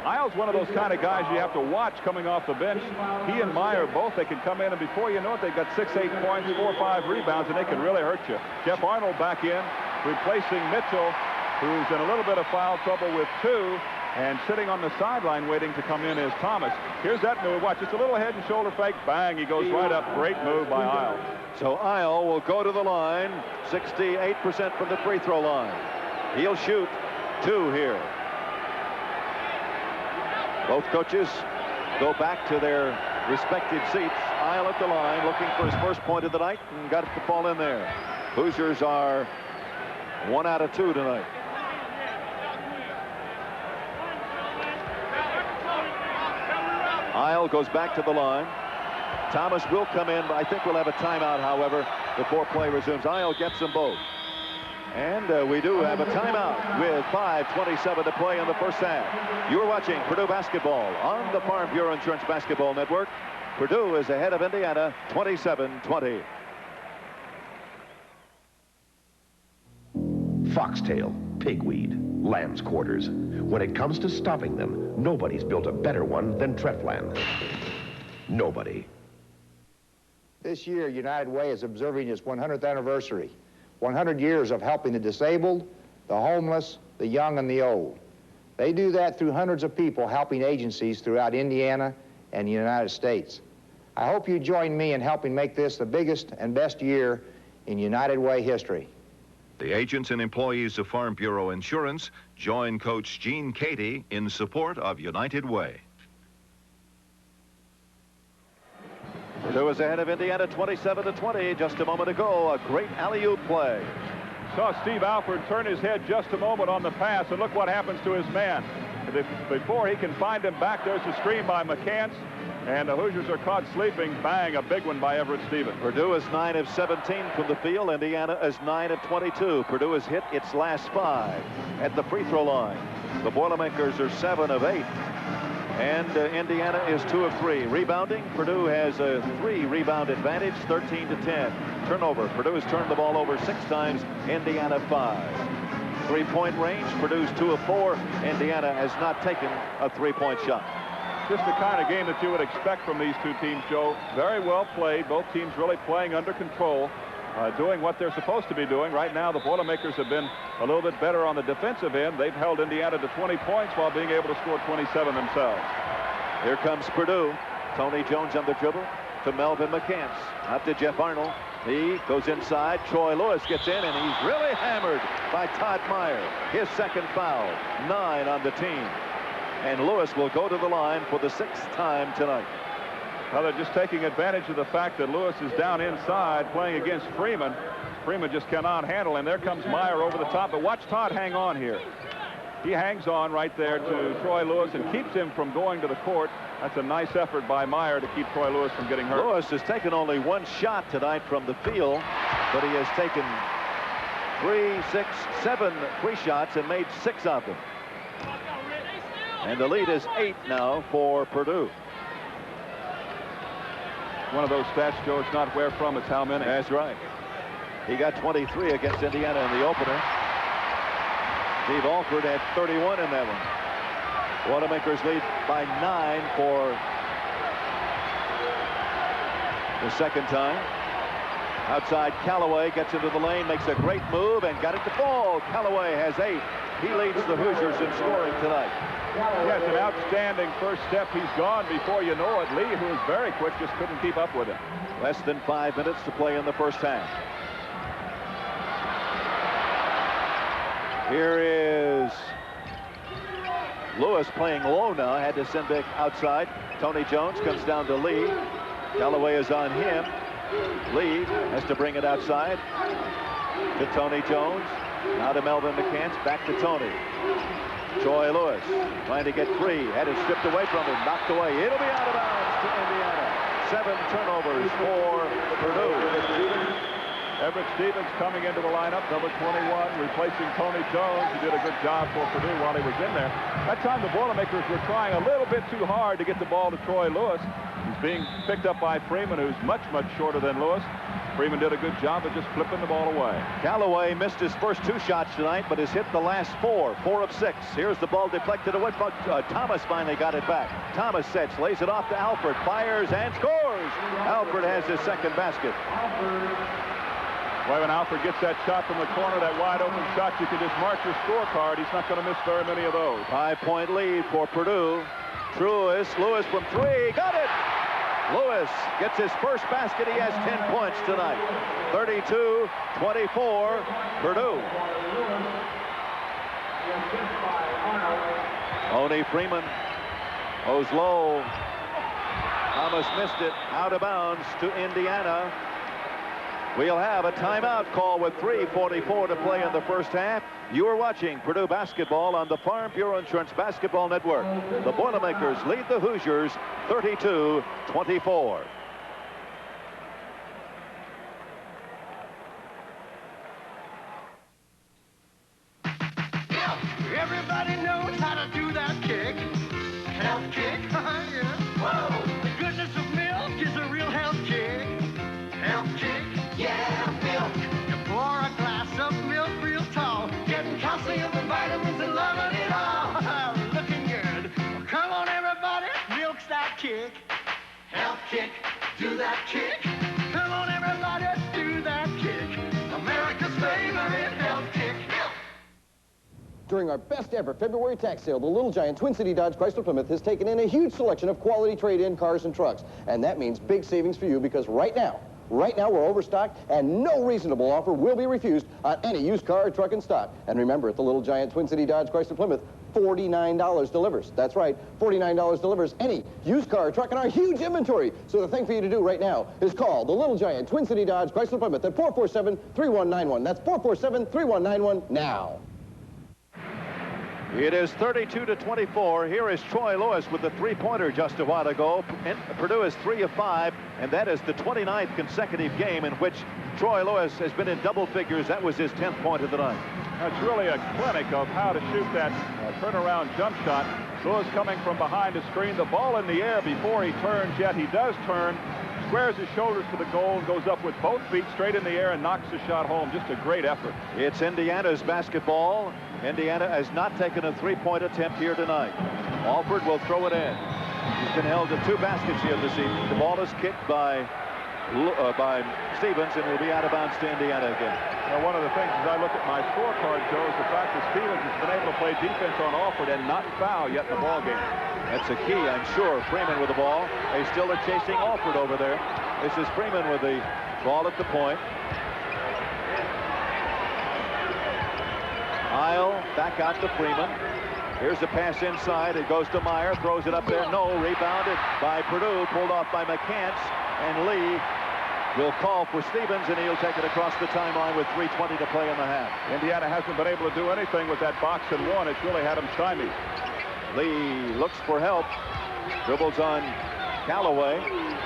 Isle's one of those kind of guys you have to watch coming off the bench. He and Meyer both, they can come in, and before you know it, they've got 6, 8 points, 4 or 5 rebounds, and they can really hurt you. Jeff Arnold back in, replacing Mitchell, who's in a little bit of foul trouble with 2, and sitting on the sideline waiting to come in is Thomas. Here's that move. Watch, just a little head and shoulder fake. Bang, he goes right up. Great move by Isle. So Isle will go to the line, 68% from the free throw line. He'll shoot 2 here. Both coaches go back to their respective seats. Isle at the line, looking for his first point of the night, and got it to fall in there. Hoosiers are 1 out of 2 tonight. Isle goes back to the line. Thomas will come in, but I think we'll have a timeout, however, before play resumes. Isle gets them both. And we do have a timeout with 5:27 to play in the first half. You're watching Purdue basketball on the Farm Bureau Insurance Basketball Network. Purdue is ahead of Indiana 27-20. Foxtail, pigweed, lamb's quarters. When it comes to stopping them, nobody's built a better one than Treflan. Nobody. This year, United Way is observing its 100th anniversary. 100 years of helping the disabled, the homeless, the young, and the old. They do that through hundreds of people helping agencies throughout Indiana and the United States. I hope you join me in helping make this the biggest and best year in United Way history. The agents and employees of Farm Bureau Insurance join Coach Gene Cady in support of United Way. Purdue is ahead of Indiana 27-20. Just a moment ago, a great alley-oop play. Saw Steve Alford turn his head just a moment on the pass, and look what happens to his man. Before he can find him back, there's a screen by McCants, and the Hoosiers are caught sleeping. Bang, a big one by Everett Stevens. Purdue is 9 of 17 from the field. Indiana is 9 of 22. Purdue has hit its last 5 at the free throw line. The Boilermakers are 7 of 8. And Indiana is 2 of 3. Rebounding, Purdue has a 3-rebound advantage, 13-10. Turnover, Purdue has turned the ball over 6 times, Indiana 5. three-point range. Purdue's 2 of 4. Indiana has not taken a three-point shot. Just the kind of game that you would expect from these two teams, Joe. Very well played. Both teams really playing under control, doing what they're supposed to be doing. Right now, the Boilermakers have been a little bit better on the defensive end. They've held Indiana to 20 points while being able to score 27 themselves. Here comes Purdue. Tony Jones on the dribble to Melvin McCants. Out to Jeff Arnold. He goes inside. Troy Lewis gets in, and he's really hammered by Todd Meyer. His second foul. 9 on the team. And Lewis will go to the line for the 6th time tonight. Well, they're just taking advantage of the fact that Lewis is down inside playing against Freeman. Freeman just cannot handle him. There comes Meyer over the top. But watch Todd hang on here. He hangs on right there to Troy Lewis and keeps him from going to the court. That's a nice effort by Meyer to keep Troy Lewis from getting hurt. Lewis has taken only 1 shot tonight from the field, but he has taken 3, 6, 7 free shots and made 6 of them. And the lead is 8 now for Purdue. One of those stats, Joe, it's not where from, it's how many. That's right. He got 23 against Indiana in the opener. Steve Alford had 31 in that one. Boilermakers lead by 9 for the second time. Outside, Callaway gets into the lane, makes a great move, and got it to fall. Callaway has 8. He leads the Hoosiers in scoring tonight. Yes, an outstanding first step. He's gone before you know it. Lee, who is very quick, just couldn't keep up with him. Less than 5 minutes to play in the first half. Here is Lewis playing low now. Had to send back outside. Tony Jones comes down to Lee. Callaway is on him. Lee has to bring it outside to Tony Jones. Now to Melvin McCants. Back to Tony. Troy Lewis trying to get free. Had it stripped away from him. Knocked away. It'll be out of bounds to Indiana. 7 turnovers for Purdue. Everett Stevens coming into the lineup, number 21, replacing Tony Jones, who did a good job for Purdue while he was in there. That time the Boilermakers were trying a little bit too hard to get the ball to Troy Lewis. He's being picked up by Freeman, who's much, much shorter than Lewis. Freeman did a good job of just flipping the ball away. Callaway missed his first 2 shots tonight, but has hit the last 4 of 6. Here's the ball deflected away. Thomas finally got it back. Thomas sets, lays it off to Alford, fires and scores. Alford has his second basket. Well, when Alford gets that shot from the corner, that wide-open shot, you can just mark your scorecard. He's not going to miss very many of those. 5-point lead for Purdue. Lewis from 3. Got it! Lewis gets his first basket. He has 10 points tonight. 32-24, Purdue. Tony Freeman goes low. Thomas missed it. Out of bounds to Indiana. We'll have a timeout call with 3:44 to play in the first half. You are watching Purdue basketball on the Farm Bureau Insurance Basketball Network. The Boilermakers lead the Hoosiers 32-24. Everybody knows how to do that kick. Health kick. Yeah. Whoa! The goodness of milk is a real health kick. Health kick. Yeah, milk. You pour a glass of milk real tall, getting calcium and vitamins and loving it all. Looking good. Well, come on, everybody, milk's that kick. Health kick, do that kick. Come on, everybody, do that kick. America's favorite health kick. Milk. During our best ever February tax sale, the Little Giant Twin City Dodge Chrysler Plymouth has taken in a huge selection of quality trade-in cars and trucks. And that means big savings for you because right now we're overstocked and no reasonable offer will be refused on any used car or truck in stock. And remember, at the Little Giant Twin City Dodge Chrysler Plymouth, $49 delivers. That's right, $49 delivers any used car or truck in our huge inventory. So the thing for you to do right now is call the Little Giant Twin City Dodge Chrysler Plymouth at 447-3191. That's 447-3191 now. It is 32-24. Here is Troy Lewis with the three-pointer just a while ago. And Purdue is 3 of 5, and that is the 29th consecutive game in which Troy Lewis has been in double figures. That was his 10th point of the night. That's really a clinic of how to shoot that turnaround jump shot. Lewis coming from behind the screen, the ball in the air before he turns, yet he does turn, squares his shoulders to the goal, goes up with both feet straight in the air and knocks the shot home. Just a great effort. It's Indiana's basketball. Indiana has not taken a three-point attempt here tonight. Alford will throw it in. He's been held to 2 baskets here this evening. The ball is kicked by Stevens, and will be out of bounds to Indiana again. Now, one of the things as I look at my scorecard, Joe, is the fact that Stevens has been able to play defense on Alford and not foul yet in the ball game. That's a key, I'm sure. Freeman with the ball. They still are chasing Alford over there. This is Freeman with the ball at the point. Isle back out to Freeman. Here's the pass inside. It goes to Meyer. Throws it up there. No. Rebounded by Purdue. Pulled off by McCants. And Lee will call for Stevens, and he'll take it across the timeline with 3:20 to play in the half. Indiana hasn't been able to do anything with that box and one. It's really had them stymied. Lee looks for help. Dribbles on Callaway.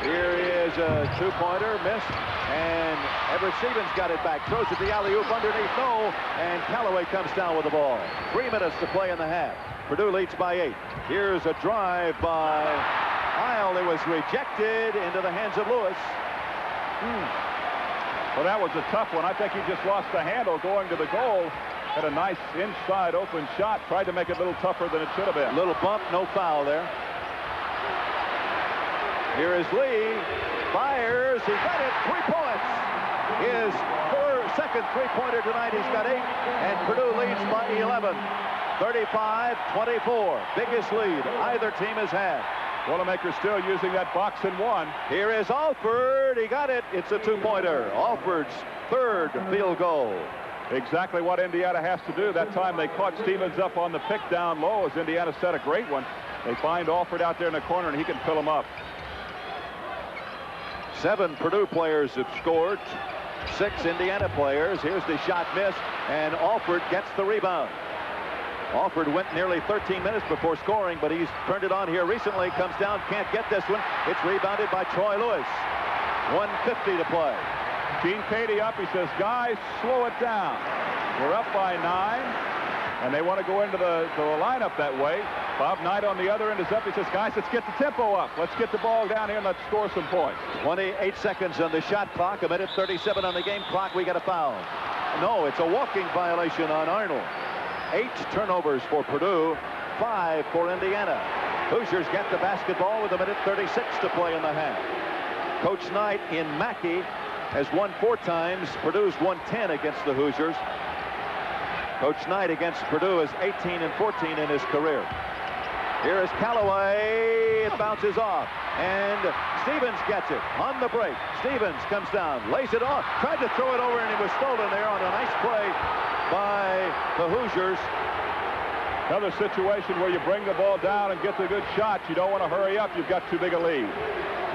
Here is a two-pointer. Missed. And Everett Stevens got it back. Throws it the alley-oop underneath. No. And Callaway comes down with the ball. 3 minutes to play in the half. Purdue leads by 8. Here's a drive by Isle. It was rejected into the hands of Lewis. Well, that was a tough one. I think he just lost the handle going to the goal. Had a nice inside open shot. Tried to make it a little tougher than it should have been. Little bump, no foul there. Here is Lee. Fires. He got it. 3 points. His second three-pointer tonight. He's got 8. And Purdue leads by 11. 35-24. Biggest lead either team has had. Boilermakers still using that box and one. Here is Alford. He got it. It's a two-pointer. Alford's 3rd field goal. Exactly what Indiana has to do. That time they caught Stevens up on the pick down low as Indiana set a great one. They find Alford out there in the corner, and he can fill him up. 7 Purdue players have scored. 6 Indiana players. Here's the shot missed, and Alford gets the rebound. Alford went nearly 13 minutes before scoring, but he's turned it on here recently. Comes down, can't get this one. It's rebounded by Troy Lewis. 1:50 to play. Gene Cady up. He says, guys, slow it down. We're up by 9, and they want to go into the lineup that way. Bob Knight on the other end is up. He says, guys, let's get the tempo up. Let's get the ball down here and let's score some points. 28 seconds on the shot clock. 1:37 on the game clock. We got a foul. No, it's a walking violation on Arnold. 8 turnovers for Purdue, 5 for Indiana. Hoosiers get the basketball with 1:36 to play in the half. Coach Knight in Mackey has won 4 times. Purdue's won 10 against the Hoosiers. Coach Knight against Purdue is 18-14 in his career. Here is Callaway. It bounces off. And Stevens gets it on the break. Stevens comes down, lays it off, tried to throw it over, and it was stolen there on a nice play by the Hoosiers. Another situation where you bring the ball down and get the good shot. You don't want to hurry up. You've got too big a lead.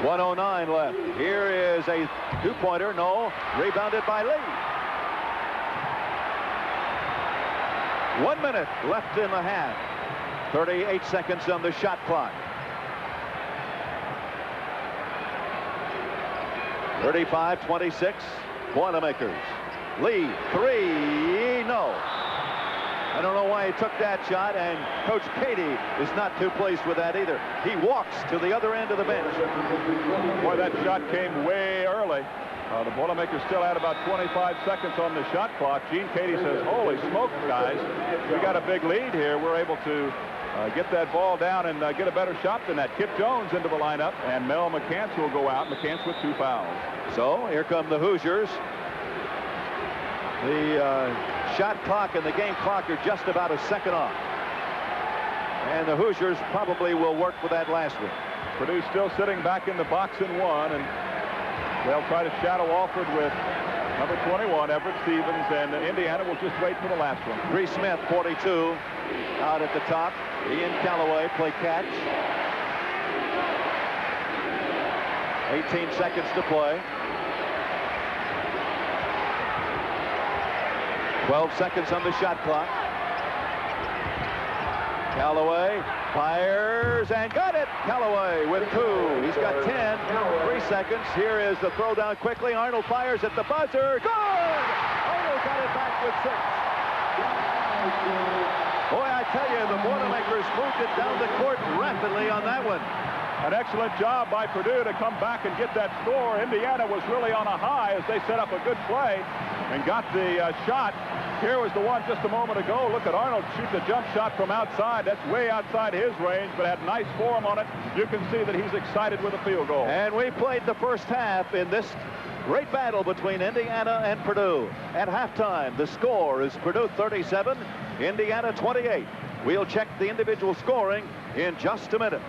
1:09 left. Here is a two-pointer. No. Rebounded by Lee. 1 minute left in the half. 38 seconds on the shot clock. 35-26. Boilermakers. Lee, 3. No. I don't know why he took that shot, and Coach Cady is not too pleased with that either. He walks to the other end of the bench. Boy, that shot came way early. The Boilermakers still had about 25 seconds on the shot clock. Gene Cady says, holy smokes, guys. We got a big lead here. We're able to get that ball down and get a better shot than that. Kip Jones into the lineup, and Mel McCants will go out. McCants with 2 fouls. So here come the Hoosiers. The shot clock and the game clock are just about a second off. And the Hoosiers probably will work with that last one. Purdue still sitting back in the box and one, and they'll try to shadow Alford with number 21, Everett Stevens, and Indiana will just wait for the last one. Bree Smith, 42, out at the top. Ian Callaway play catch. 18 seconds to play. 12 seconds on the shot clock. Callaway fires and got it. Callaway with 2. He's got 10. 3 seconds. Here is the throw down quickly. Arnold fires at the buzzer. Good! Arnold got it back with 6. Boy, I tell you, the Boilermakers moved it down the court rapidly on that one. An excellent job by Purdue to come back and get that score. Indiana was really on a high as they set up a good play and got the shot. Here was the one just a moment ago. Look at Arnold shoot the jump shot from outside. That's way outside his range, but had nice form on it. You can see that he's excited with a field goal. And we played the first half in this great battle between Indiana and Purdue. At halftime, the score is Purdue 37, Indiana 28. We'll check the individual scoring in just a minute.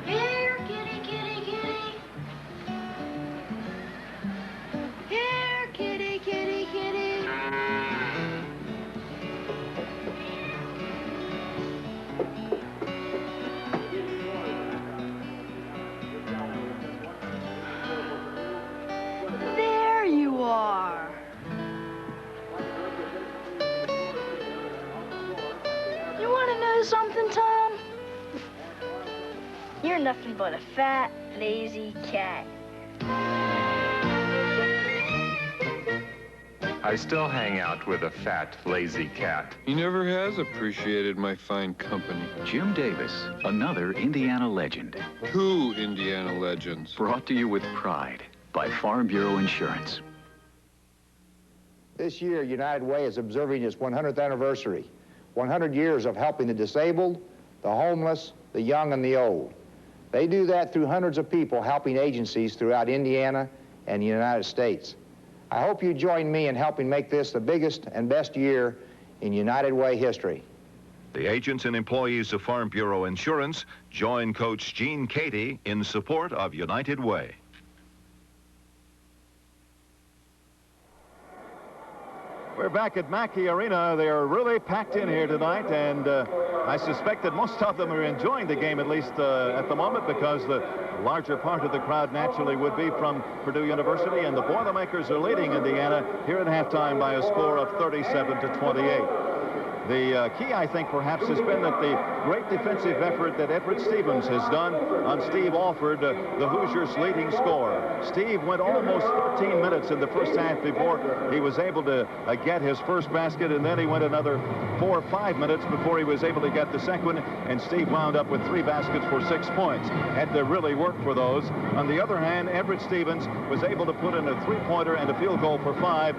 Here, kitty, kitty, kitty. Here, kitty, kitty, kitty. There you are. You want to know something, Tom? You're nothing but a fat, lazy cat. I still hang out with a fat, lazy cat. He never has appreciated my fine company. Jim Davis, another Indiana legend. 2 Indiana legends. Brought to you with pride by Farm Bureau Insurance. This year, United Way is observing its 100th anniversary. 100 years of helping the disabled, the homeless, the young, and the old. They do that through hundreds of people helping agencies throughout Indiana and the United States. I hope you join me in helping make this the biggest and best year in United Way history. The agents and employees of Farm Bureau Insurance join Coach Gene Katie in support of United Way. We're back at Mackey Arena. They are really packed in here tonight, and I suspect that most of them are enjoying the game, at least at the moment, because the larger part of the crowd naturally would be from Purdue University, and the Boilermakers are leading Indiana here at halftime by a score of 37-28. The key, I think, perhaps, has been that the great defensive effort that Everett Stevens has done on Steve Alford, the Hoosiers' leading scorer. Steve went almost 13 minutes in the first half before he was able to get his first basket, and then he went another 4 or 5 minutes before he was able to get the second, and Steve wound up with 3 baskets for 6 points. Had to really work for those. On the other hand, Everett Stevens was able to put in a 3-pointer and a field goal for 5.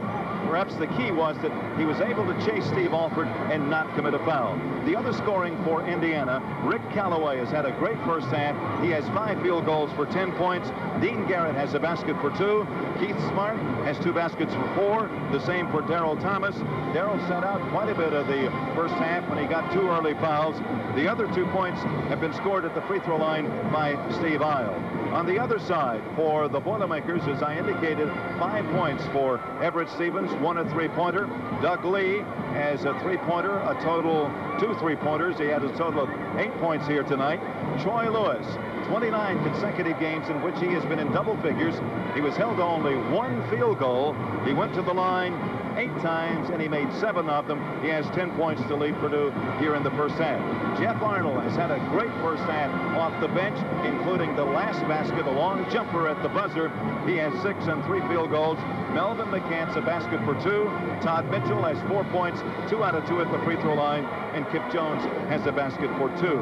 Perhaps the key was that he was able to chase Steve Alford and not commit a foul. The other scoring for Indiana, Rick Calloway has had a great first half. He has 5 field goals for 10 points. Dean Garrett has a basket for 2. Keith Smart has 2 baskets for 4. The same for Darrell Thomas. Darrell sat out quite a bit of the first half when he got 2 early fouls. The other 2 points have been scored at the free throw line by Steve Isle. On the other side, for the Boilermakers, as I indicated, 5 points for Everett Stevens, 1 a 3-pointer. Doug Lee has a 3-pointer, a total 2 3-pointers. He had a total of 8 points here tonight. Troy Lewis, 29 consecutive games in which he has been in double figures. He was held to only 1 field goal. He went to the line 8 times, and he made 7 of them. He has 10 points to lead Purdue here in the first half. Jeff Arnold has had a great first half off the bench, including the last basket, a long jumper at the buzzer. He has 6 and 3 field goals. Melvin McCants a basket for 2. Todd Mitchell has 4 points, 2 out of 2 at the free throw line, and Kip Jones has a basket for 2.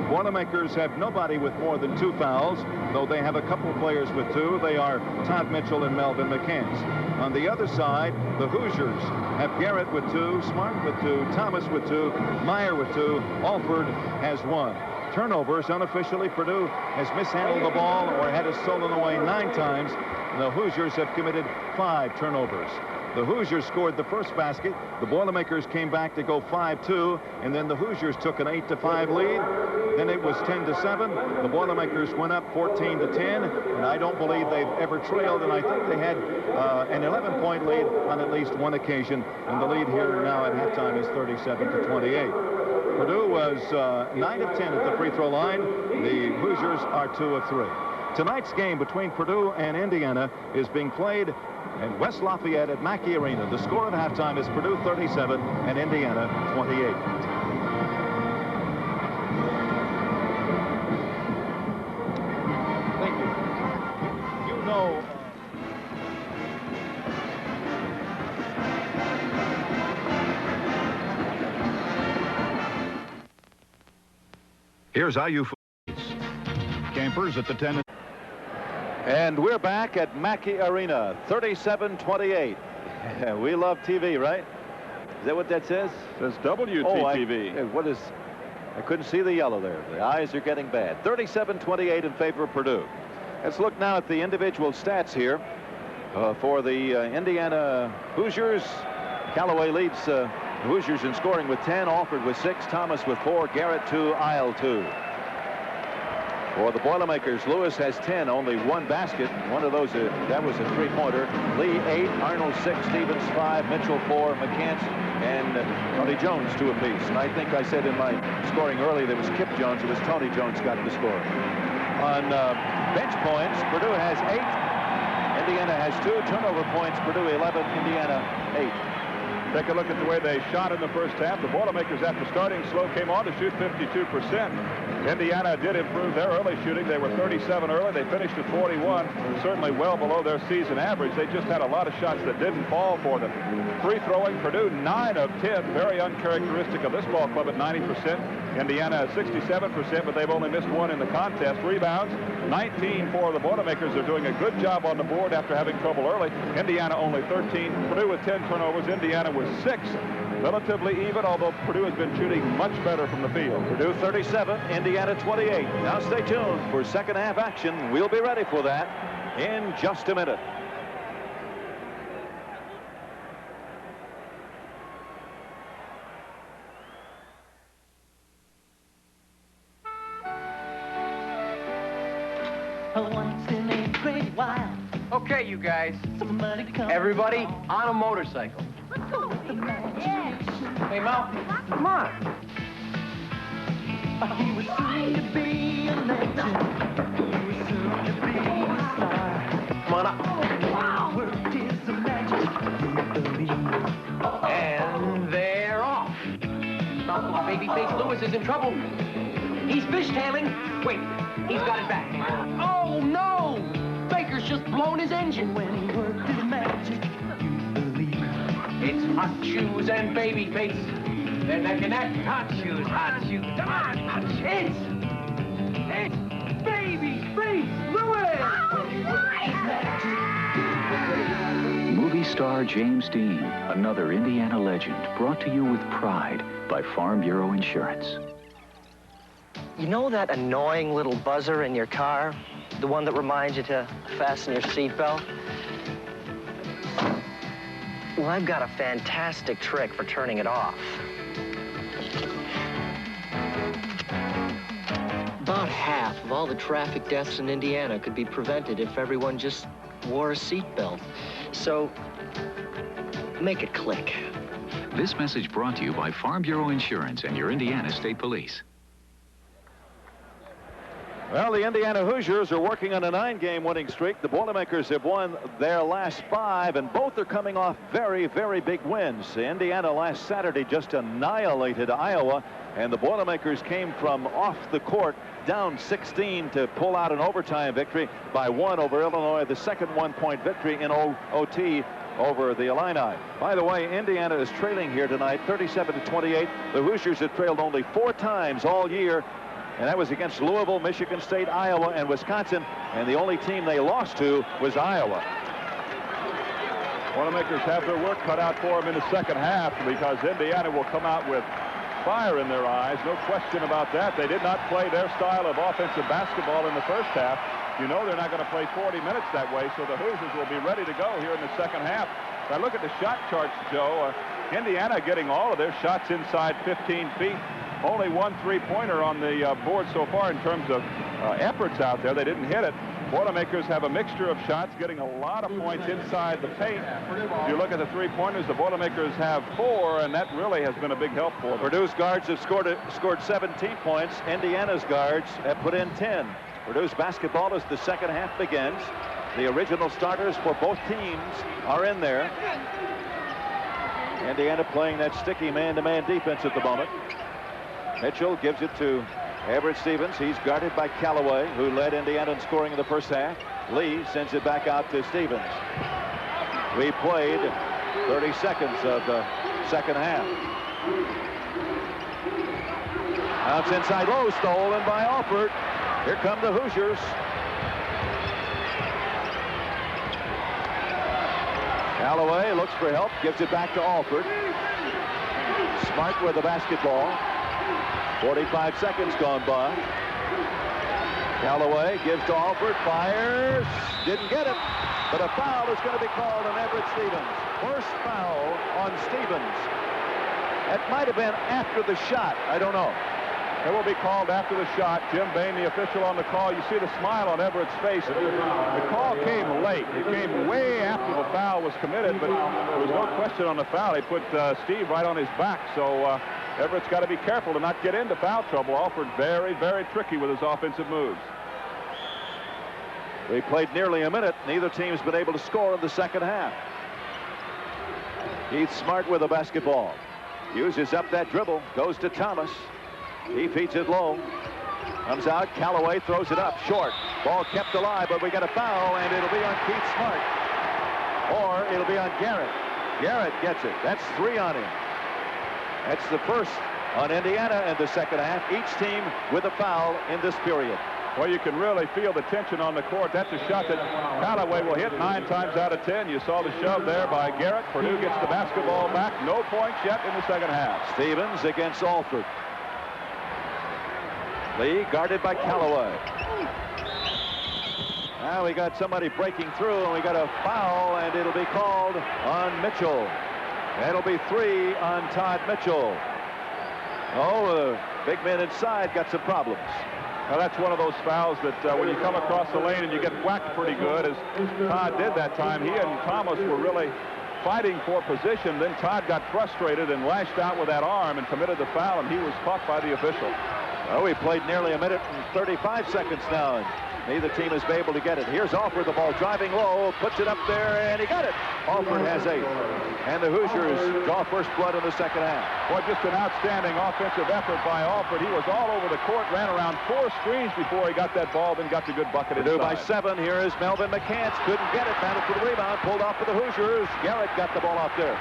Boilermakers have nobody with more than 2 fouls, though they have a couple players with 2. They are Todd Mitchell and Melvin McCants. On the other side, the Hoosiers have Garrett with 2, Smart with 2, Thomas with 2, Meyer with 2, Alford has 1. Turnovers, unofficially, Purdue has mishandled the ball or had it stolen away 9 times. The Hoosiers have committed 5 turnovers. The Hoosiers scored the first basket. The Boilermakers came back to go 5-2, and then the Hoosiers took an 8-5 lead. Then it was 10-7. The Boilermakers went up 14-10, and I don't believe they've ever trailed, and I think they had an 11-point lead on at least 1 occasion, and the lead here now at halftime is 37-28. Purdue was 9 of 10 at the free throw line. The Hoosiers are 2 of 3. Tonight's game between Purdue and Indiana is being played in West Lafayette at Mackey Arena. The score at halftime is Purdue 37 and Indiana 28. Thank you. You know Here's IU. Campers at the 10. And we're back at Mackey Arena, 37-28. We love TV, right? Is that what that says? It says WTTV. What is... I couldn't see the yellow there. The eyes are getting bad. 37-28 in favor of Purdue. Let's look now at the individual stats here for the Indiana Hoosiers. Callaway leads the Hoosiers in scoring with 10, Alford with 6, Thomas with 4, Garrett 2, Isle 2. For the Boilermakers, Lewis has 10, only 1 basket. One of those, that was a 3-pointer. Lee 8, Arnold 6, Stevens 5, Mitchell 4, McCants and Tony Jones 2 apiece. And I think I said in my scoring early there was Kip Jones. It was Tony Jones got the score. On bench points, Purdue has 8. Indiana has 2 turnover points. Purdue 11, Indiana 8. Take a look at the way they shot in the first half. The Boilermakers, after starting slow, came on to shoot 52%. Indiana did improve their early shooting. They were 37 early. They finished at 41, certainly well below their season average. They just had a lot of shots that didn't fall for them. Free throwing, Purdue 9 of 10, very uncharacteristic of this ball club at 90%. Indiana at 67%, but they've only missed 1 in the contest. Rebounds, 19 for the Boilermakers. They're doing a good job on the board after having trouble early. Indiana only 13. Purdue with 10 turnovers. Indiana with 6. Relatively even, although Purdue has been shooting much better from the field. Purdue 37, Indiana 28. Now stay tuned for second half action. We'll be ready for that in just a minute. Okay, you guys. Everybody on a motorcycle. Hey, Mal, come on. He was soon to be a legend. He was soon to be a star. Come on up. Wow. Worked his magic. And they're off. Babyface Lewis is in trouble. He's fishtailing. Wait, he's got it back. Oh, no! Baker's just blown his engine. When he worked his magic, you believe. It's hot shoes and babyface. They're neck and neck. Hot shoes, hot shoes. Come on, hot shoes. It's Babyface Lewis. Movie star James Dean, another Indiana legend, brought to you with pride by Farm Bureau Insurance. You know that annoying little buzzer in your car? The one that reminds you to fasten your seatbelt? Well, I've got a fantastic trick for turning it off. About half of all the traffic deaths in Indiana could be prevented if everyone just wore a seatbelt. So, make it click. This message brought to you by Farm Bureau Insurance and your Indiana State Police. Well, the Indiana Hoosiers are working on a 9-game winning streak. The Boilermakers have won their last 5, and both are coming off very, very big wins. Indiana last Saturday just annihilated Iowa, and the Boilermakers came from off the court down 16 to pull out an overtime victory by 1 over Illinois, the second 1-point victory in OT over the Illini. By the way, Indiana is trailing here tonight, 37-28. The Hoosiers have trailed only 4 times all year, and that was against Louisville, Michigan State, Iowa, and Wisconsin. And the only team they lost to was Iowa. Boilermakers have their work cut out for them in the second half because Indiana will come out with fire in their eyes. No question about that. They did not play their style of offensive basketball in the first half. You know they're not going to play 40 minutes that way, so the Hoosiers will be ready to go here in the second half. If I look at the shot charts, Joe, Indiana getting all of their shots inside 15 feet. Only 1 3-pointer on the board so far in terms of efforts out there. They didn't hit it. Boilermakers have a mixture of shots, getting a lot of points inside the paint. If you look at the 3-pointers, the Boilermakers have 4, and that really has been a big help for them. Purdue's guards have scored 17 points. Indiana's guards have put in 10. Purdue's basketball as the second half begins. The original starters for both teams are in there. Indiana playing that sticky man-to-man defense at the moment. Mitchell gives it to Everett Stevens. He's guarded by Callaway, who led Indiana in scoring in the first half. Lee sends it back out to Stevens. We played 30 seconds of the second half. Now it's inside low, stolen by Alford. Here come the Hoosiers. Callaway looks for help, gives it back to Alford. Smart with the basketball. 45 seconds gone by. Callaway gives to Alford, fires, didn't get it, but a foul is going to be called on Everett Stevens. First foul on Stevens. That might have been after the shot, I don't know. It will be called after the shot. Jim Bain, the official on the call. You see the smile on Everett's face. The call came late. It came way after the foul was committed, but there was no question on the foul. He put Steve right on his back, so Everett's got to be careful to not get into foul trouble. Alford very, very tricky with his offensive moves. We played nearly a minute. Neither team's been able to score in the second half. Heath Smart with the basketball. Uses up that dribble, goes to Thomas. He feeds it low. Comes out, Callaway throws it up, short. Ball kept alive, but we got a foul, and it'll be on Keith Smart. Or it'll be on Garrett. Garrett gets it. That's 3 on him. That's the first on Indiana in the second half. Each team with a foul in this period. Well, you can really feel the tension on the court. That's a shot that Callaway will hit 9 times out of 10. You saw the shove there by Garrett. Purdue gets the basketball back. No points yet in the second half. Stevens against Alford. Lee guarded by Callaway. Now we got somebody breaking through, and we got a foul, and it'll be called on Mitchell. That'll be 3 on Todd Mitchell. Oh, the big man inside got some problems. Now that's one of those fouls that when you come across the lane and you get whacked pretty good, as Todd did that time. He and Thomas were really fighting for position. Then Todd got frustrated and lashed out with that arm and committed the foul, and he was caught by the official. Well, we played nearly a minute and 35 seconds now, and neither team has been able to get it. Here's Alford, the ball driving low, puts it up there, and he got it. Alford has 8. And the Hoosiers draw first blood in the second half. Boy, just an outstanding offensive effort by Alford. He was all over the court, ran around 4 screens before he got that ball, then got the good bucket inside. Purdue by 7. Here is Melvin McCants. Couldn't get it. Battled for the rebound. Pulled off for the Hoosiers. Garrett got the ball out there.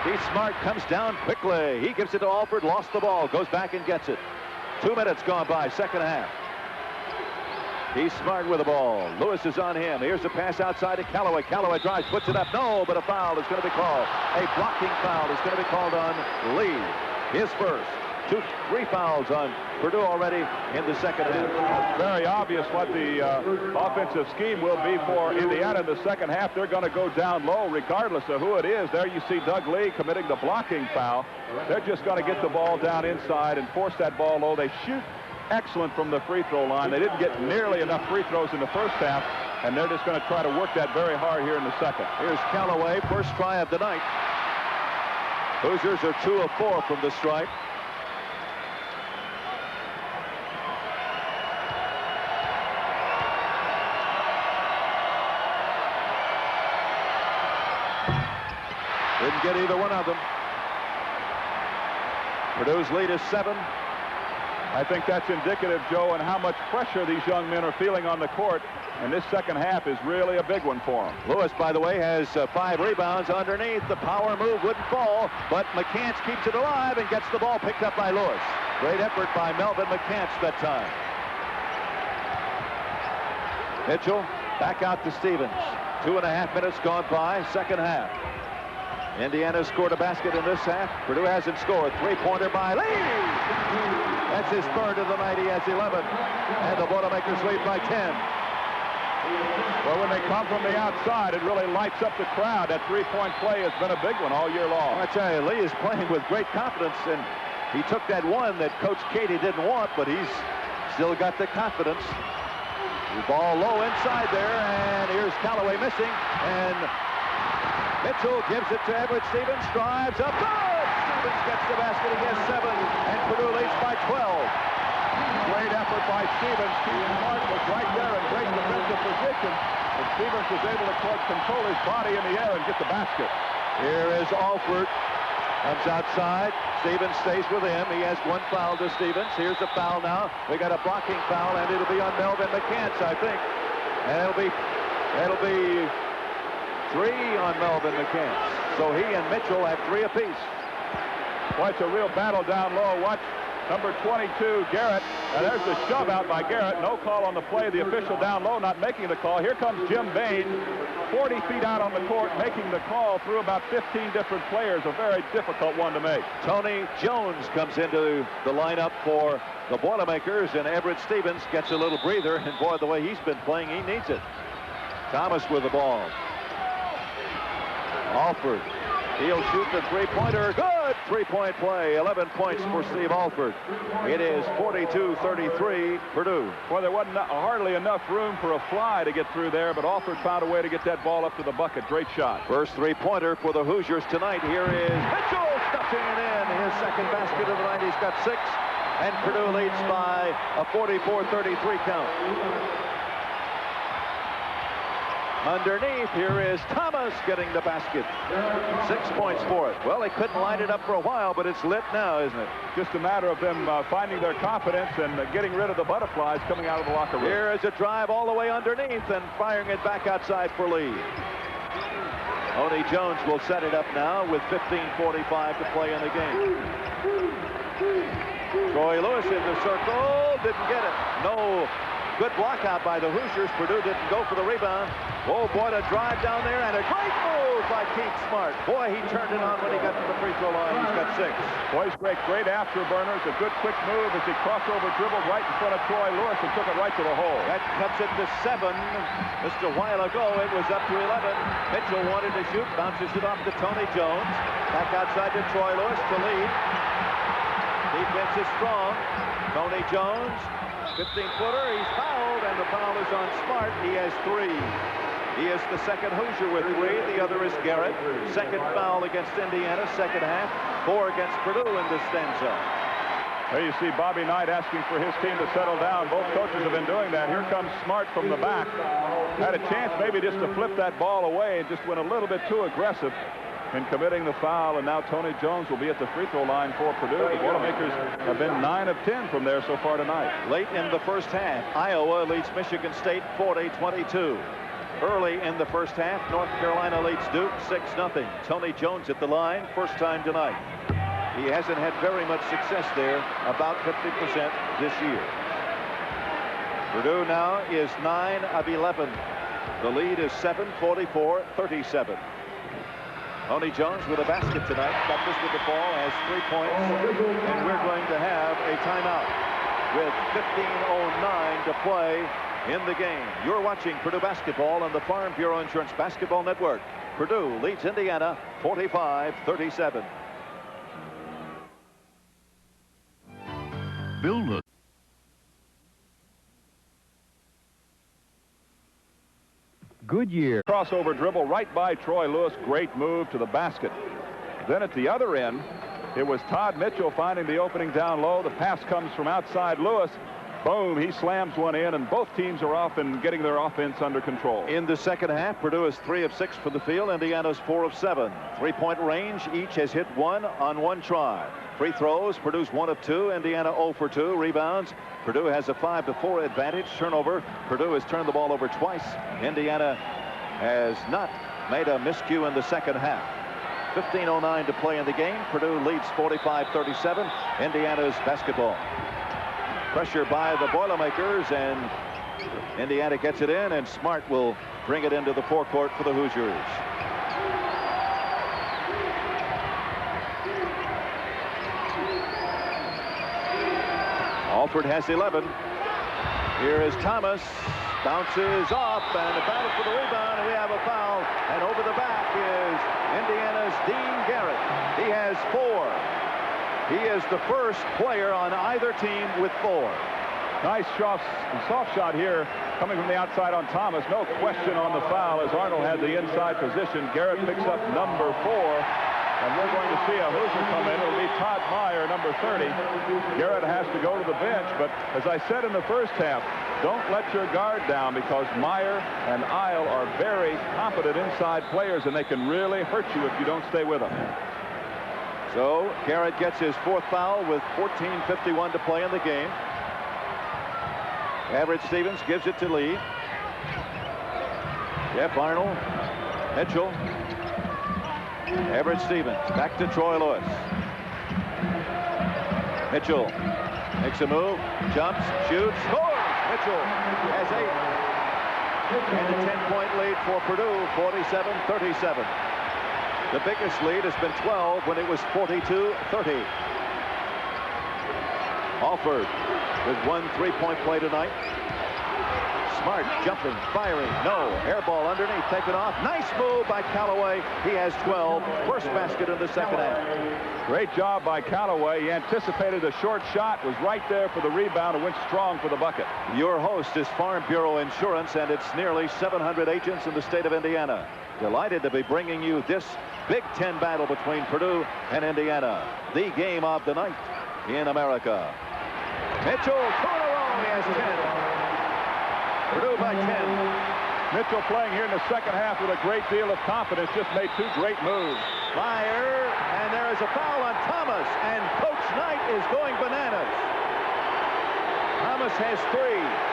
Keith Smart comes down quickly. He gives it to Alford. Lost the ball. Goes back and gets it. 2 minutes gone by. Second half. He's Smart with the ball. Lewis is on him. Here's a pass outside to Callaway. Callaway drives, puts it up. No, but a foul is going to be called. A blocking foul is going to be called on Lee. His first. 3 fouls on Purdue already in the second half. It's very obvious what the offensive scheme will be for Indiana in the second half. They're going to go down low regardless of who it is. There you see Doug Lee committing the blocking foul. They're just going to get the ball down inside and force that ball low. They shoot excellent from the free throw line. They didn't get nearly enough free throws in the first half, and they're just going to try to work that very hard here in the second. Here's Callaway, first try of the night. Hoosiers are 2 of 4 from the stripe. Didn't get either one of them. Purdue's lead is 7. I think that's indicative, Joe, on how much pressure these young men are feeling on the court. And this second half is really a big one for them. Lewis, by the way, has 5 rebounds underneath. The power move wouldn't fall, but McCants keeps it alive and gets the ball picked up by Lewis. Great effort by Melvin McCants that time. Mitchell back out to Stevens. 2.5 minutes gone by, second half. Indiana scored a basket in this half. Purdue hasn't scored. 3-pointer by Lee. That's his third of the night. He has 11. And the Boilermakers lead by 10. Well, when they come from the outside, it really lights up the crowd. That 3-point play has been a big one all year long. I tell you, Lee is playing with great confidence, and he took that one that Coach Katie didn't want, but he's still got the confidence. The ball low inside there, and here's Callaway missing, and Mitchell gives it to Everett Stevens, drives up, good! Stevens gets the basket, he has 7, and Purdue leads by 12. Great effort by Stevens. Keith Smart was right there in great defensive position, and Stevens was able to control his body in the air and get the basket. Here is Alford, comes outside, Stevens stays with him, he has 1 foul to Stevens. Here's the foul now, we got a blocking foul, and it'll be on Melvin McCants, I think, and it'll be 3 on Melvin McCants. So he and Mitchell have 3 apiece. Boy, it's a real battle down low. Watch number 22, Garrett. And there's the shove out by Garrett. No call on the play. The official down low not making the call. Here comes Jim Bain, 40 feet out on the court, making the call through about 15 different players. A very difficult one to make. Tony Jones comes into the lineup for the Boilermakers, and Everett Stevens gets a little breather. And boy, the way he's been playing, he needs it. Thomas with the ball. Alford. He'll shoot the three-pointer. Good three-point play. 11 points for Steve Alford. It is 42-33 Purdue. Well, there wasn't hardly enough room for a fly to get through there, but Alford found a way to get that ball up to the bucket. Great shot. First three-pointer for the Hoosiers tonight. Here is Mitchell stuffing it in. His second basket of the night. He's got 6, and Purdue leads by a 44-33 count. Underneath, here is Thomas getting the basket. 6 points for it. Well, they couldn't light it up for a while, but it's lit now, isn't it? Just a matter of them finding their confidence and getting rid of the butterflies coming out of the locker room. Here is a drive all the way underneath and firing it back outside for Lee. Tony Jones will set it up now with 15:45 to play in the game. Troy Lewis in the circle. Didn't get it. No. Good block out by the Hoosiers. Purdue didn't go for the rebound. Oh, boy, a drive down there, and a great move by Keith Smart. Boy, he turned it on when he got to the free throw line. He's got 6. Boy, he's great afterburners. A good quick move as he crossover dribbled right in front of Troy Lewis and took it right to the hole. That cuts it to 7. Just a while ago, it was up to 11. Mitchell wanted to shoot, bounces it off to Tony Jones. Back outside to Troy Lewis to lead. Defense is strong. Tony Jones. 15-footer, he's fouled, and the foul is on Smart. He has 3. He is the second Hoosier with 3. The other is Garrett. Second foul against Indiana, second half. 4 against Purdue in this stanza. There you see Bobby Knight asking for his team to settle down. Both coaches have been doing that. Here comes Smart from the back. Had a chance maybe just to flip that ball away and just went a little bit too aggressive in committing the foul, and now Tony Jones will be at the free throw line for Purdue. The Boilermakers have been 9 of 10 from there so far tonight. Late in the first half, Iowa leads Michigan State 40-22. Early in the first half, North Carolina leads Duke 6-0. Tony Jones at the line, first time tonight. He hasn't had very much success there, about 50% this year. Purdue now is 9 of 11. The lead is 7, 44-37. Tony Jones with a basket tonight. Got this with the ball, has 3 points, and we're going to have a timeout with 15:09 to play in the game. You're watching Purdue basketball on the Farm Bureau Insurance Basketball Network. Purdue leads Indiana 45-37. Build a Goodyear. Crossover dribble right by Troy Lewis. Great move to the basket. Then at the other end, it was Todd Mitchell finding the opening down low. The pass comes from outside Lewis. Boom, he slams one in, and both teams are off and getting their offense under control. In the second half, Purdue is 3 of 6 for the field. Indiana's 4 of 7. 3-point range. Each has hit 1 on 1 try. Free throws, Purdue's 1 of 2. Indiana 0 for 2. Rebounds, Purdue has a 5-4 advantage. Turnover, Purdue has turned the ball over twice. Indiana has not made a miscue in the second half. 15:09 to play in the game. Purdue leads 45-37. Indiana's basketball. Pressure by the Boilermakers, and Indiana gets it in, and Smart will bring it into the forecourt for the Hoosiers. Alford has 11. Here is Thomas. Bounces off, and a battle for the rebound, and we have a foul. And over the back is Indiana's Dean Garrett. He has 4. He is the first player on either team with 4. Nice soft shot here coming from the outside on Thomas. No question on the foul as Arnold had the inside position. Garrett picks up number 4. And we're going to see a Hoosier come in. It'll be Todd Meyer, number 30. Garrett has to go to the bench, but as I said in the first half, don't let your guard down because Meyer and Isle are very competent inside players, and they can really hurt you if you don't stay with them. So Garrett gets his 4th foul with 14:51 to play in the game. Everett Stevens gives it to Lee. Jeff Arnold, Mitchell, Everett Stevens back to Troy Lewis. Mitchell makes a move, jumps, shoots, scores. Mitchell has 8. And a 10-point lead for Purdue, 47-37. The biggest lead has been 12 when it was 42-30. Alford with 1 3-point play tonight. Smart jumping, firing, no. Air ball underneath, taken off. Nice move by Callaway. He has 12. First basket in the second half. Great job by Callaway. He anticipated a short shot, was right there for the rebound, and went strong for the bucket. Your host is Farm Bureau Insurance, and it's nearly 700 agents in the state of Indiana. Delighted to be bringing you this Big Ten battle between Purdue and Indiana. The game of the night in America. Mitchell, 2 in a row. He has 10. Purdue by 10. Mitchell playing here in the second half with a great deal of confidence. Just made 2 great moves. Fire, and there is a foul on Thomas, and Coach Knight is going bananas. Thomas has 3,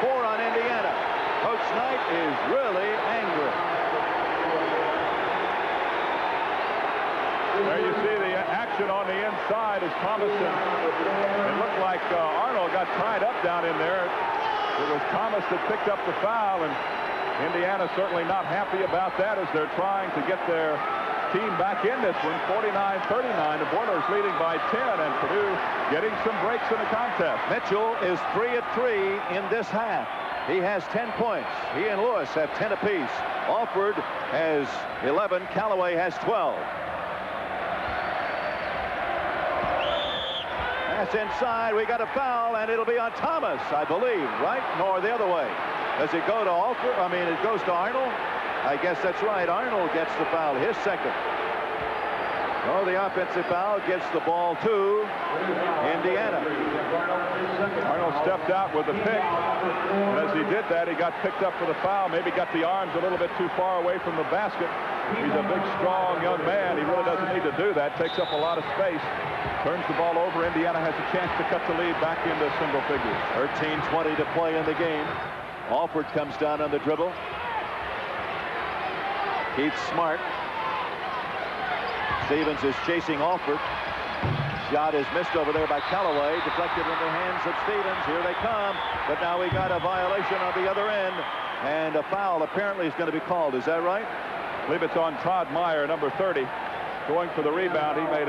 4 on Indiana. Coach Knight is really angry. There you see the action on the inside as Thomas, it looked like Arnold got tied up down in there. It was Thomas that picked up the foul, and Indiana certainly not happy about that as they're trying to get their team back in this one. 49-39. The Boilers leading by 10, and Purdue getting some breaks in the contest. Mitchell is 3 of 3 in this half. He has 10 points. He and Lewis have 10 apiece. Alford has 11. Callaway has 12. That's inside. We got a foul, and it'll be on Thomas, I believe, right? Nor the other way. Does it go to Alford? I mean, it goes to Arnold? I guess that's right. Arnold gets the foul, his second. Oh, the offensive foul gets the ball to Indiana. Arnold stepped out with the pick, and as he did that, he got picked up for the foul. Maybe got the arms a little bit too far away from the basket. He's a big, strong young man. He really doesn't need to do that. Takes up a lot of space. Turns the ball over. Indiana has a chance to cut the lead back into single figures. 13:20 to play in the game. Alford comes down on the dribble. Keith Smart. Stevens is chasing Alford. Shot is missed over there by Callaway. Deflected in the hands of Stevens. Here they come. But now we got a violation on the other end. And a foul apparently is going to be called. Is that right? I believe it's on Todd Meyer, number 30. Going for the rebound. He made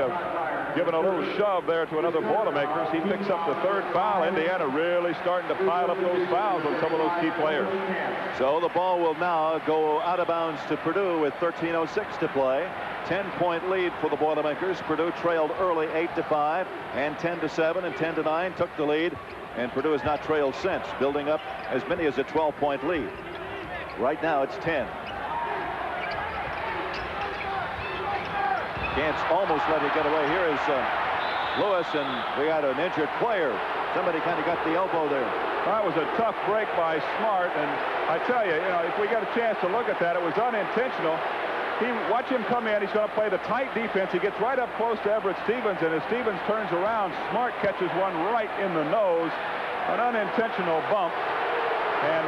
given a little shove there to another Boilermakers. He picks up the 3rd foul. Indiana really starting to pile up those fouls on some of those key players. So the ball will now go out of bounds to Purdue with 13:06 to play. 10-point lead for the Boilermakers. Purdue trailed early 8-5 and 10-7 and 10-9 took the lead, and Purdue has not trailed since, building up as many as a 12-point lead. Right now it's 10. Can't almost let it get away. Here is Lewis, and we got an injured player. Somebody kind of got the elbow there. That was a tough break by Smart, and I tell you, if we get a chance to look at that, it was unintentional. Watch him come in. He's going to play the tight defense. He gets right up close to Everett Stevens, and as Stevens turns around, Smart catches one right in the nose. An unintentional bump, and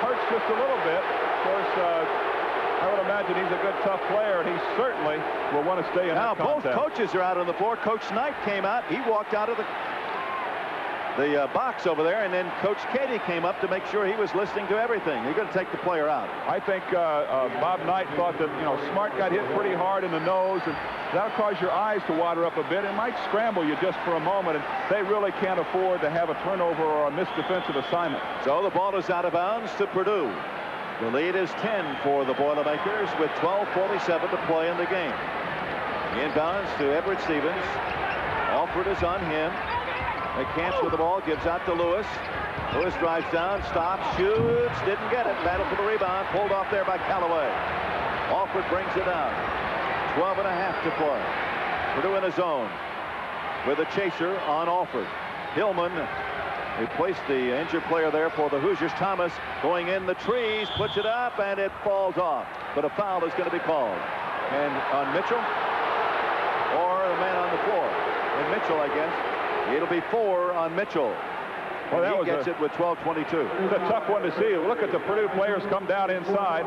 hurts just a little bit. Of course, I would imagine he's a good, tough player, and he certainly will want to stay in that contest. Both coaches are out on the floor. Coach Knight came out. He walked out of the box over there, and then Coach Katie came up to make sure he was listening to everything. You're going to take the player out. I think Bob Knight thought that, Smart got hit pretty hard in the nose, and that'll cause your eyes to water up a bit. It might scramble you just for a moment, and they really can't afford to have a turnover or a missed defensive assignment. So the ball is out of bounds to Purdue. The lead is 10 for the Boilermakers with 12:47 to play in the game. Inbounds to Everett Stevens. Alford is on him. McCants with the ball, gives out to Lewis. Lewis drives down, stops, shoots, didn't get it. Battle for the rebound, pulled off there by Callaway. Alford brings it down. 12.5 to play. Purdue in a zone with a chaser on Alford. Hillman replaced the injured player there for the Hoosiers. Thomas going in the trees, puts it up, and it falls off. But a foul is going to be called. And on Mitchell or the man on the floor. And Mitchell, I guess. It'll be 4 on Mitchell. Well, that he gets it with 12:22. It's a tough one to see. Look at the Purdue players come down inside.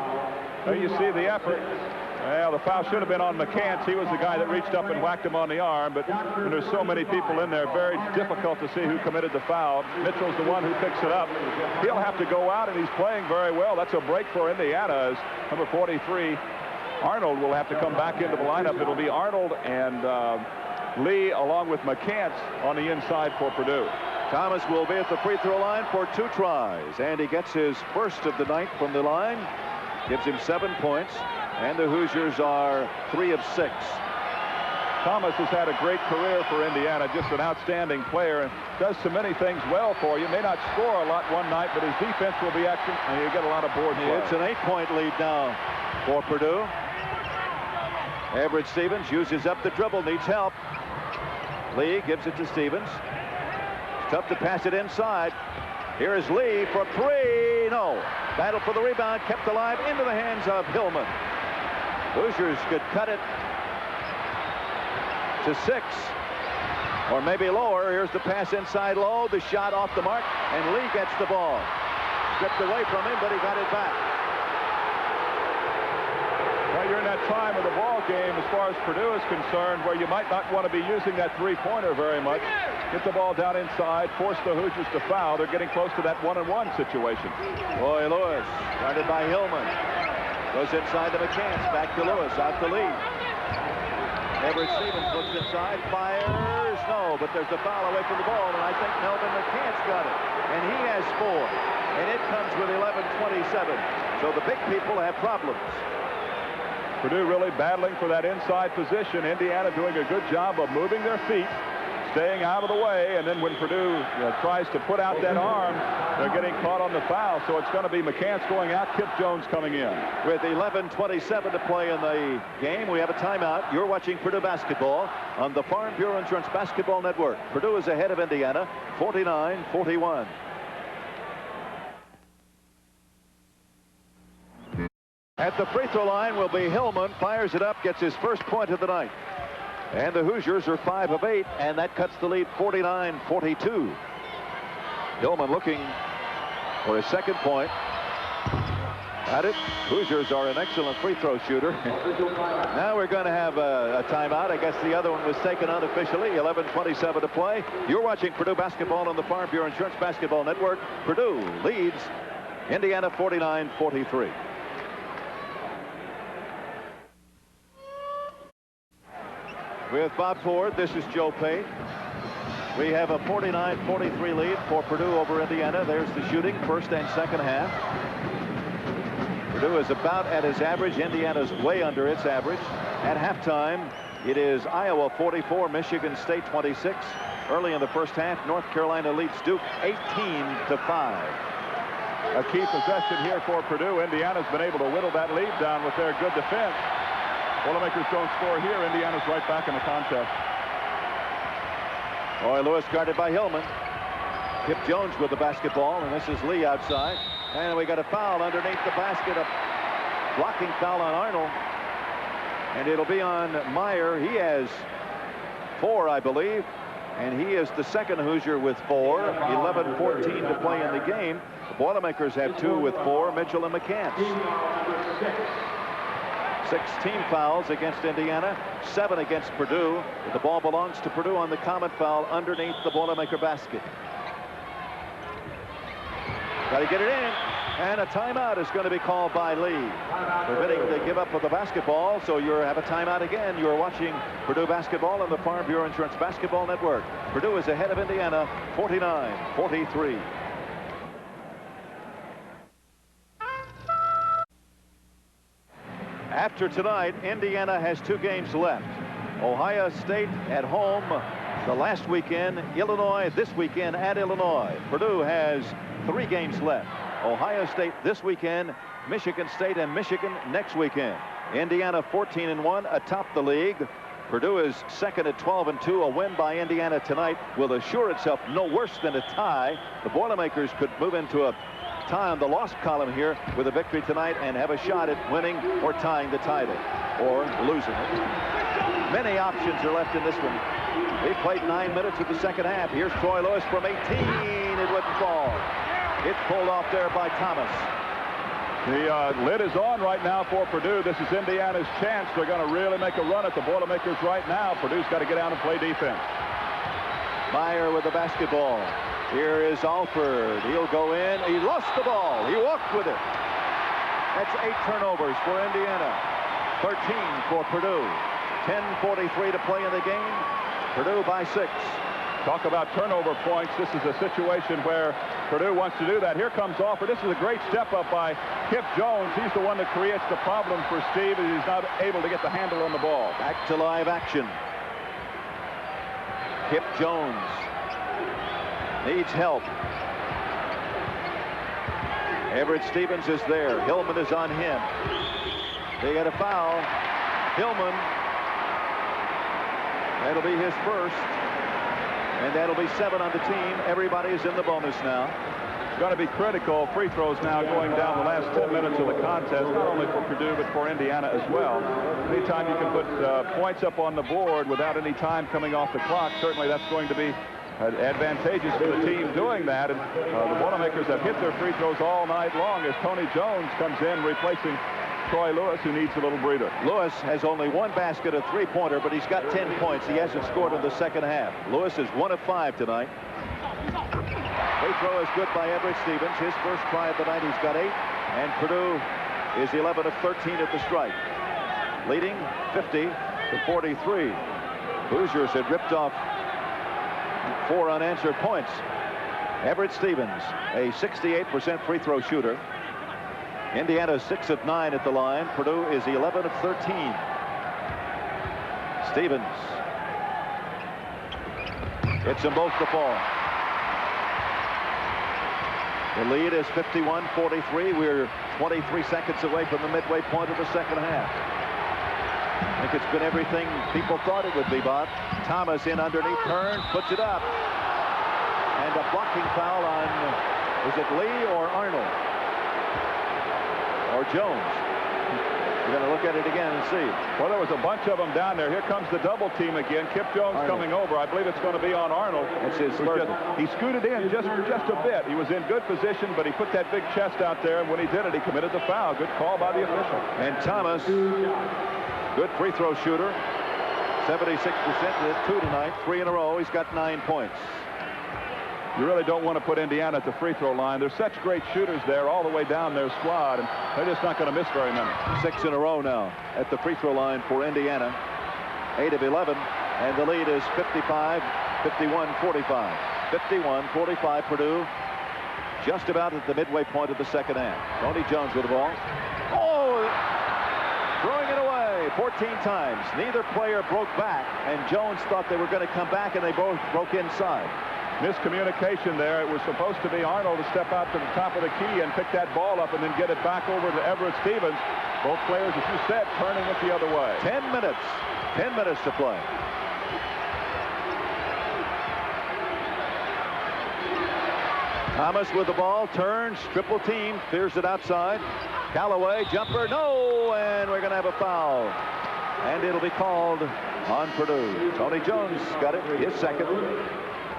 There you see the effort. Well, the foul should have been on McCants. He was the guy that reached up and whacked him on the arm, but when there's so many people in there, very difficult to see who committed the foul. Mitchell's the one who picks it up. He'll have to go out, and he's playing very well. That's a break for Indiana, as number 43, Arnold, will have to come back into the lineup. It'll be Arnold and Lee, along with McCants, on the inside for Purdue. Thomas will be at the free throw line for 2 tries, and he gets his first of the night from the line. Gives him 7 points, and the Hoosiers are 3 of 6. Thomas has had a great career for Indiana, just an outstanding player, and does so many things well for you. May not score a lot one night, but his defense will be excellent, and you get a lot of board play. It's an 8-point lead now for Purdue. Everett Stevens uses up the dribble, needs help. Lee gives it to Stevens. It's tough to pass it inside. Here is Lee for 3. No. Battle for the rebound, kept alive into the hands of Hillman. Hoosiers could cut it to 6, or maybe lower. Here's the pass inside low. The shot off the mark, and Lee gets the ball. Stripped away from him, but he got it back. Well, you're in that time of the ball game, as far as Purdue is concerned, where you might not want to be using that three-pointer very much. Get the ball down inside, force the Hoosiers to foul. They're getting close to that 1-on-1 situation. Roy Lewis, guarded by Hillman. Goes inside to McCants, back to Lewis, out to Lee. Everett Stevens looks inside, fires, no, but there's a foul away from the ball, and I think Melvin McCants got it. And he has 4, and it comes with 11:27. So the big people have problems. Purdue really battling for that inside position. Indiana doing a good job of moving their feet, staying out of the way, and then when Purdue tries to put out that arm, they're getting caught on the foul. So it's going to be McCants going out, Kip Jones coming in. With 11:27 to play in the game, we have a timeout. You're watching Purdue basketball on the Farm Bureau Insurance Basketball Network. Purdue is ahead of Indiana, 49-41. At the free throw line will be Hillman. Fires it up, gets his first point of the night. And the Hoosiers are 5 of 8, and that cuts the lead 49-42. Hillman looking for his second point. Got it. Hoosiers are an excellent free throw shooter. Now we're going to have a timeout. I guess the other one was taken unofficially. 11:27 to play. You're watching Purdue basketball on the Farm Bureau Insurance Basketball Network. Purdue leads Indiana 49-43. With Bob Ford, this is Joe Pate. We have a 49-43 lead for Purdue over Indiana. There's the shooting, first and second half. Purdue is about at his average. Indiana's way under its average. At halftime, it is Iowa 44, Michigan State 26. Early in the first half, North Carolina leads Duke 18-5. A key possession here for Purdue. Indiana's been able to whittle that lead down with their good defense. Boilermakers don't score here. Indiana's right back in the contest. Roy Lewis guarded by Hillman. Kip Jones with the basketball, and this is Lee outside. And we got a foul underneath the basket. A blocking foul on Arnold. And it'll be on Meyer. He has 4, I believe. And he is the second Hoosier with 4. 11:14 to play in the game. The Boilermakers have 2 with 4, Mitchell and McCants. 16 fouls against Indiana, 7 against Purdue. But the ball belongs to Purdue on the common foul underneath the Boilermaker basket. Got to get it in, and a timeout is going to be called by Lee, permitting the give up of the basketball. So you have a timeout again. You're watching Purdue basketball on the Farm Bureau Insurance Basketball Network. Purdue is ahead of Indiana, 49-43. After tonight, Indiana has 2 games left. Ohio State at home the last weekend, Illinois this weekend at Illinois. Purdue has 3 games left. Ohio State this weekend, Michigan State and Michigan next weekend. Indiana 14-1 atop the league. Purdue is second at 12-2. A win by Indiana tonight will assure itself no worse than a tie. The Boilermakers could move into a tie on the loss column here with a victory tonight and have a shot at winning or tying the title or losing it. Many options are left in this one. They played 9 minutes of the second half. Here's Troy Lewis from 18. It wouldn't fall. It's pulled off there by Thomas. The lid is on right now for Purdue. This is Indiana's chance. They're going to really make a run at the Boilermakers right now. Purdue's got to get out and play defense. Meyer with the basketball. Here is Alford. He'll go in. He lost the ball. He walked with it. That's 8 turnovers for Indiana. 13 for Purdue. 10:43 to play in the game. Purdue by 6. Talk about turnover points. This is a situation where Purdue wants to do that. Here comes Alford. This is a great step up by Kip Jones. He's the one that creates the problem for Steve, and he's not able to get the handle on the ball. Back to live action. Kip Jones needs help. Everett Stevens is there. Hillman is on him. They got a foul. Hillman. That'll be his first. And that'll be 7 on the team. Everybody's in the bonus now. It's going to be critical. Free throws now going down the last 10 minutes of the contest, not only for Purdue, but for Indiana as well. Anytime you can put points up on the board without any time coming off the clock, certainly that's going to be advantageous for the team doing that. And the Boilermakers have hit their free throws all night long as Tony Jones comes in replacing Troy Lewis, who needs a little breather. Lewis has only 1 basket, a 3-pointer, but he's got 10 points. He hasn't scored in the second half. Lewis is 1 of 5 tonight. Free throw is good by Everett Stevens. His first try of the night. He's got 8. And Purdue is 11 of 13 at the strike. Leading 50-43. Hoosiers had ripped off 4 unanswered points. Everett Stevens, a 68% free throw shooter. Indiana 6 of 9 at the line. Purdue is 11 of 13. Stevens hits them both the ball. The lead is 51-43. We're 23 seconds away from the midway point of the second half. I think it's been everything people thought it would be, Bob. Thomas in underneath, turns, puts it up. And a blocking foul on, is it Lee or Arnold? Or Jones? We're going to look at it again and see. Well, there was a bunch of them down there. Here comes the double team again. Kip Jones coming over. I believe it's going to be on Arnold. It's his first. He scooted in just a bit. He was in good position, but he put that big chest out there, and when he did it, he committed the foul. Good call by the official. And Thomas, good free throw shooter. 76% with 2 tonight. 3 in a row. He's got 9 points. You really don't want to put Indiana at the free throw line. There's such great shooters there all the way down their squad, and they're just not going to miss very many. 6 in a row now at the free throw line for Indiana. 8 of 11, and the lead is 51-45. 51-45 Purdue, just about at the midway point of the second half. Tony Jones with the ball. Oh, throwing it away 14 times. Neither player broke back, and Jones thought they were going to come back, and they both broke inside. Miscommunication there. It was supposed to be Arnold to step out to the top of the key and pick that ball up and then get it back over to Everett Stevens. Both players, as you said, turning it the other way. 10 minutes. 10 minutes to play. Thomas with the ball, turns, triple team, clears it outside. Callaway, jumper, no, and we're going to have a foul. And it'll be called on Purdue. Tony Jones got it, his second.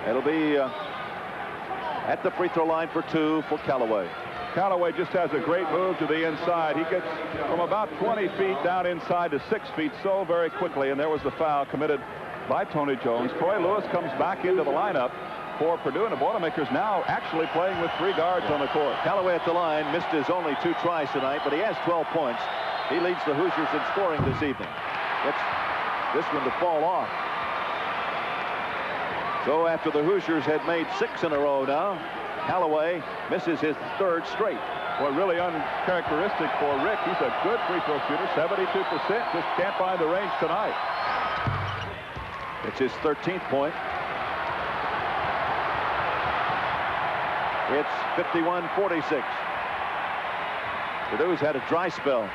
It'll be at the free throw line for 2 for Callaway. Callaway just has a great move to the inside. He gets from about 20 feet down inside to 6 feet so very quickly, and there was the foul committed by Tony Jones. Troy Lewis comes back into the lineup for Purdue, and the Boilermakers now actually playing with 3 guards on the court. Callaway at the line, missed his only 2 tries tonight, but he has 12 points. He leads the Hoosiers in scoring this evening. Gets this one to fall off. So after the Hoosiers had made 6 in a row now, Callaway misses his 3rd straight. Well, really uncharacteristic for Rick. He's a good free throw shooter, 72%. Just can't find the range tonight. It's his 13th point. It's 51-46. Purdue's had a dry spell.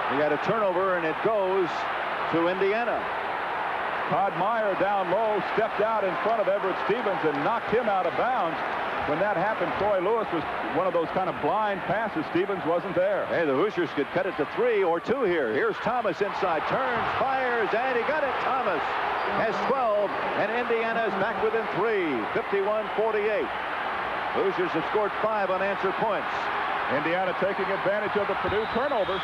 He had a turnover, and it goes to Indiana. Todd Meyer down low, stepped out in front of Everett Stevens and knocked him out of bounds. When that happened, Troy Lewis was one of those kind of blind passes. Stevens wasn't there. Hey, the Hoosiers could cut it to 3 or 2 here. Here's Thomas inside, turns, fires, and he got it. Thomas has 12, and Indiana is back within 3. 51-48. Hoosiers have scored 5 unanswered points. Indiana taking advantage of the Purdue turnovers.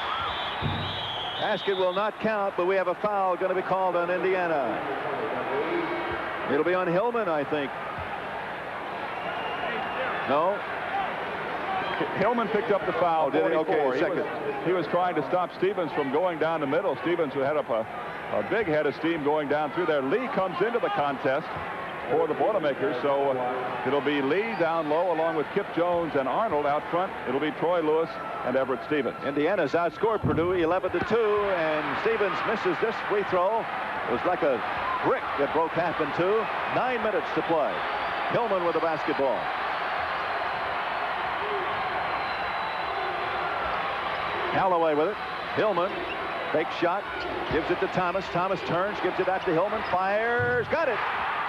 Basket will not count, but we have a foul going to be called on Indiana. It'll be on Hillman, I think. No? Hillman picked up the foul. Oh, did he? Okay, second. He was trying to stop Stevens from going down the middle. Stevens, who had up a big head of steam going down through there. Lee comes into the contest for the Boilermakers, so it'll be Lee down low along with Kip Jones and Arnold out front. It'll be Troy Lewis and Everett Stevens. Indiana's outscored Purdue 11-2, and Stevens misses this free throw. It was like a brick that broke half in two. 9 minutes to play. Hillman with the basketball. Callaway with it. Hillman, fake shot, gives it to Thomas. Thomas turns, gives it out to Hillman, fires, got it.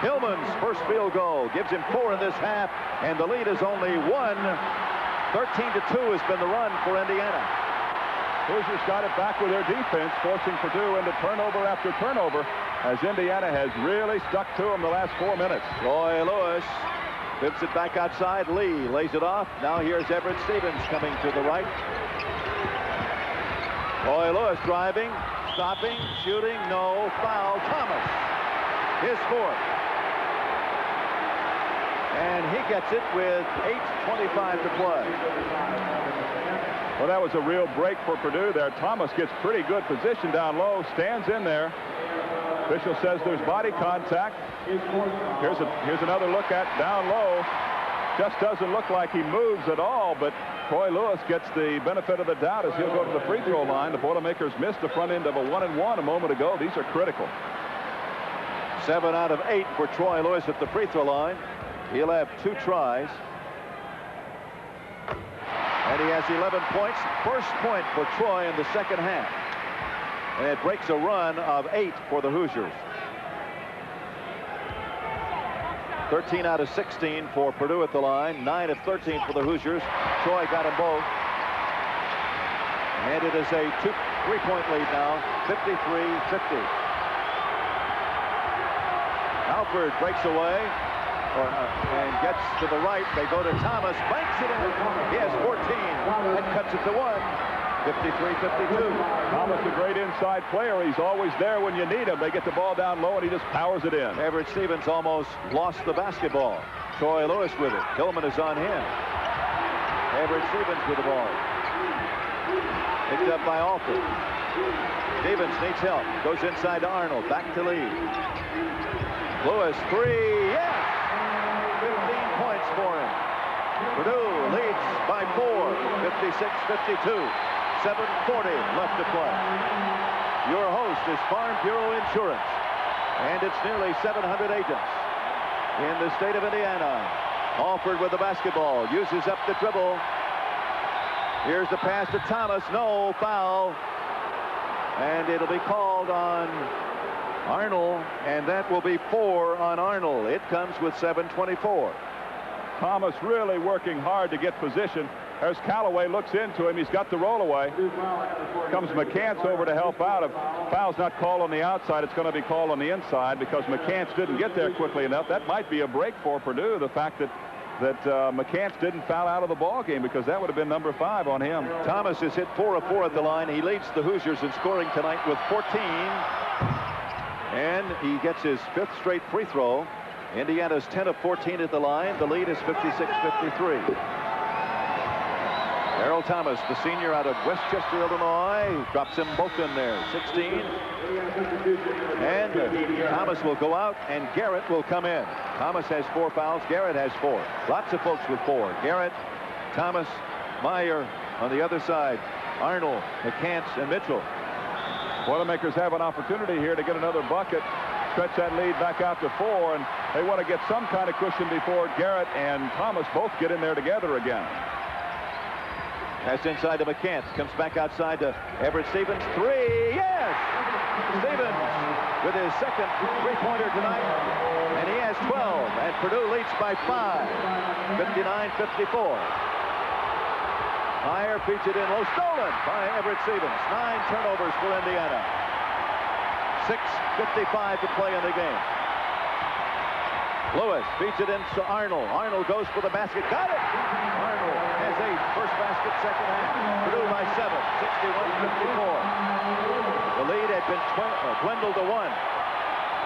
Hillman's first field goal gives him 4 in this half, and the lead is only 1. 13-2 has been the run for Indiana. Hoosiers got it back with their defense, forcing Purdue into turnover after turnover, as Indiana has really stuck to them the last 4 minutes. Troy Lewis flips it back outside. Lee lays it off. Now here's Everett Stevens coming to the right. Troy Lewis driving, stopping, shooting, no, foul. Thomas, his 4th. And he gets it with 8:25 to play. Well, that was a real break for Purdue there. Thomas gets pretty good position down low, stands in there. Official says there's body contact. Here's another look at down low. Just doesn't look like he moves at all, but Troy Lewis gets the benefit of the doubt as he'll go to the free throw line. The Boilermakers missed the front end of a 1-and-1 a moment ago. These are critical. 7 out of 8 for Troy Lewis at the free throw line. He'll have 2 tries. And he has 11 points. First point for Troy in the second half. And it breaks a run of 8 for the Hoosiers. 13 out of 16 for Purdue at the line. 9 of 13 for the Hoosiers. Troy got them both. And it is a 3-point lead now. 53-50. Alford breaks away and gets to the right. They go to Thomas. Banks it in. He has 14 and cuts it to 1. 53-52. Thomas, a great inside player. He's always there when you need him. They get the ball down low, and he just powers it in. Everett Stevens almost lost the basketball. Troy Lewis with it. Hillman is on him. Everett Stevens with the ball. Picked up by Alford. Stevens needs help. Goes inside to Arnold. Back to Lee. Lewis, 3. Yes! 15 points for him. Purdue leads by 4. 56-52. 7:40 left to play. Your host is Farm Bureau Insurance, and it's nearly 700 agents in the state of Indiana. Alford with the basketball, uses up the dribble. Here's the pass to Thomas. No, foul. And it'll be called on Arnold, and that will be 4 on Arnold. It comes with 7:24. Thomas really working hard to get position. There's Callaway, looks into him. He's got the rollaway. Comes McCants over to help out. If foul's not called on the outside, it's going to be called on the inside because McCants didn't get there quickly enough. That might be a break for Purdue, the fact that McCants didn't foul out of the ball game, because that would have been number 5 on him. Thomas has hit 4 of 4 at the line. He leads the Hoosiers in scoring tonight with 14. And he gets his 5th straight free throw. Indiana's 10 of 14 at the line. The lead is 56-53. Errol Thomas, the senior out of Westchester, Illinois, drops them both in there. 16. And Thomas will go out, and Garrett will come in. Thomas has 4 fouls. Garrett has 4. Lots of folks with 4. Garrett, Thomas, Meyer on the other side. Arnold, McCants, and Mitchell. Boilermakers have an opportunity here to get another bucket, stretch that lead back out to 4, and they want to get some kind of cushion before Garrett and Thomas both get in there together again. Pass inside to McCants. Comes back outside to Everett Stevens. 3. Yes! Stevens with his second three-pointer tonight. And he has 12. And Purdue leads by 5. 59-54. Meyer featured in low. Stolen by Everett Stevens. 9 turnovers for Indiana. 6:55 to play in the game. Lewis feeds it into Arnold. Arnold goes for the basket. Got it! Arnold has 8. First basket, second half. Purdue by 7, 61-54. The lead had been dwindled to 1.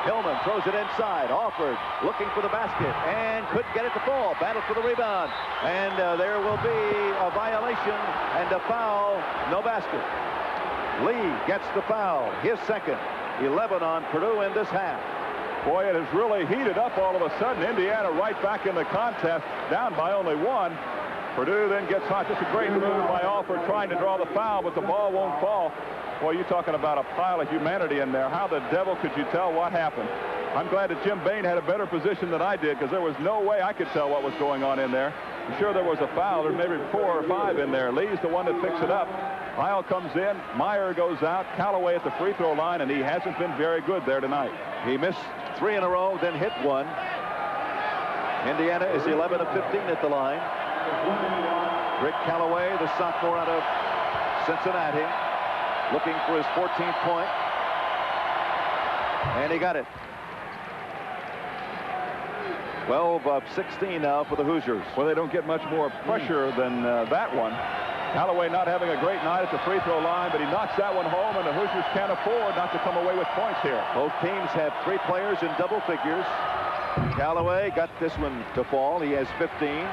Hillman throws it inside. Alford looking for the basket and couldn't get it to fall. Battle for the rebound. And there will be a violation and a foul. No basket. Lee gets the foul. His second. 11 on Purdue in this half. Boy, it has really heated up all of a sudden. Indiana right back in the contest, down by only 1. Purdue then gets hot. Just a great move by Alford trying to draw the foul, but the ball won't fall. Boy, you're talking about a pile of humanity in there. How the devil could you tell what happened? I'm glad that Jim Bain had a better position than I did, because there was no way I could tell what was going on in there. I'm sure there was a foul. There's maybe 4 or 5 in there. Lee's the one that picks it up. Heil comes in. Meyer goes out. Callaway at the free throw line, and he hasn't been very good there tonight. He missed 3 in a row, then hit 1. Indiana is 11 of 15 at the line. Rick Callaway, the sophomore out of Cincinnati, looking for his 14th point. And he got it. 12 of 16 now for the Hoosiers. Well, they don't get much more pressure than that one. Callaway not having a great night at the free throw line, but he knocks that one home, and the Hoosiers can't afford not to come away with points here. Both teams have 3 players in double figures. Callaway got this one to fall. He has 15.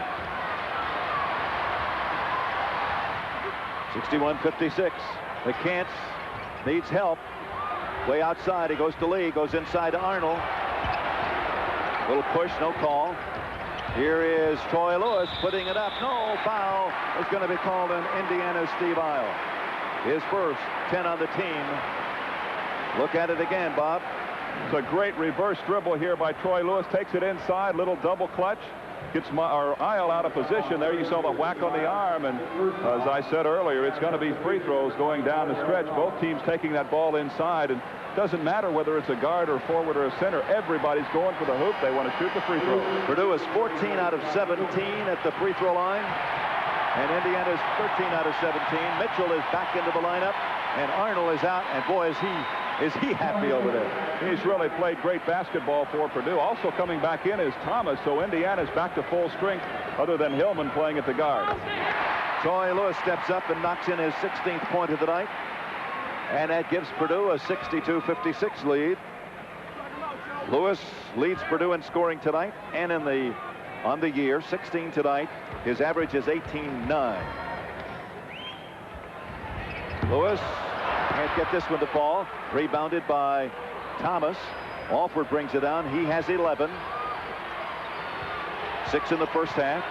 61-56. McCants needs help. Way outside, he goes to Lee, goes inside to Arnold. Little push, no call. Here is Troy Lewis putting it up. No foul is going to be called on Indiana's Steve Isle. His first 10 on the team. Look at it again, Bob. It's a great reverse dribble here by Troy Lewis. Takes it inside, little double clutch. Gets Isle out of position. There you saw the whack on the arm, and as I said earlier, it's going to be free throws going down the stretch. Both teams taking that ball inside, and it doesn't matter whether it's a guard or forward or a center. Everybody's going for the hoop. They want to shoot the free throw. Purdue is 14 out of 17 at the free throw line, and Indiana is 13 out of 17. Mitchell is back into the lineup, and Arnold is out, and boy, is he happy over there. He's really played great basketball for Purdue. Also coming back in is Thomas, so Indiana's back to full strength, other than Hillman playing at the guard. Troy Lewis steps up and knocks in his 16th point of the night, and that gives Purdue a 62-56 lead. Lewis leads Purdue in scoring tonight and on the year, 16 tonight. His average is 18-9. Lewis can't get this one to fall. Rebounded by Thomas. Alford brings it down. He has 11. 6 in the first half.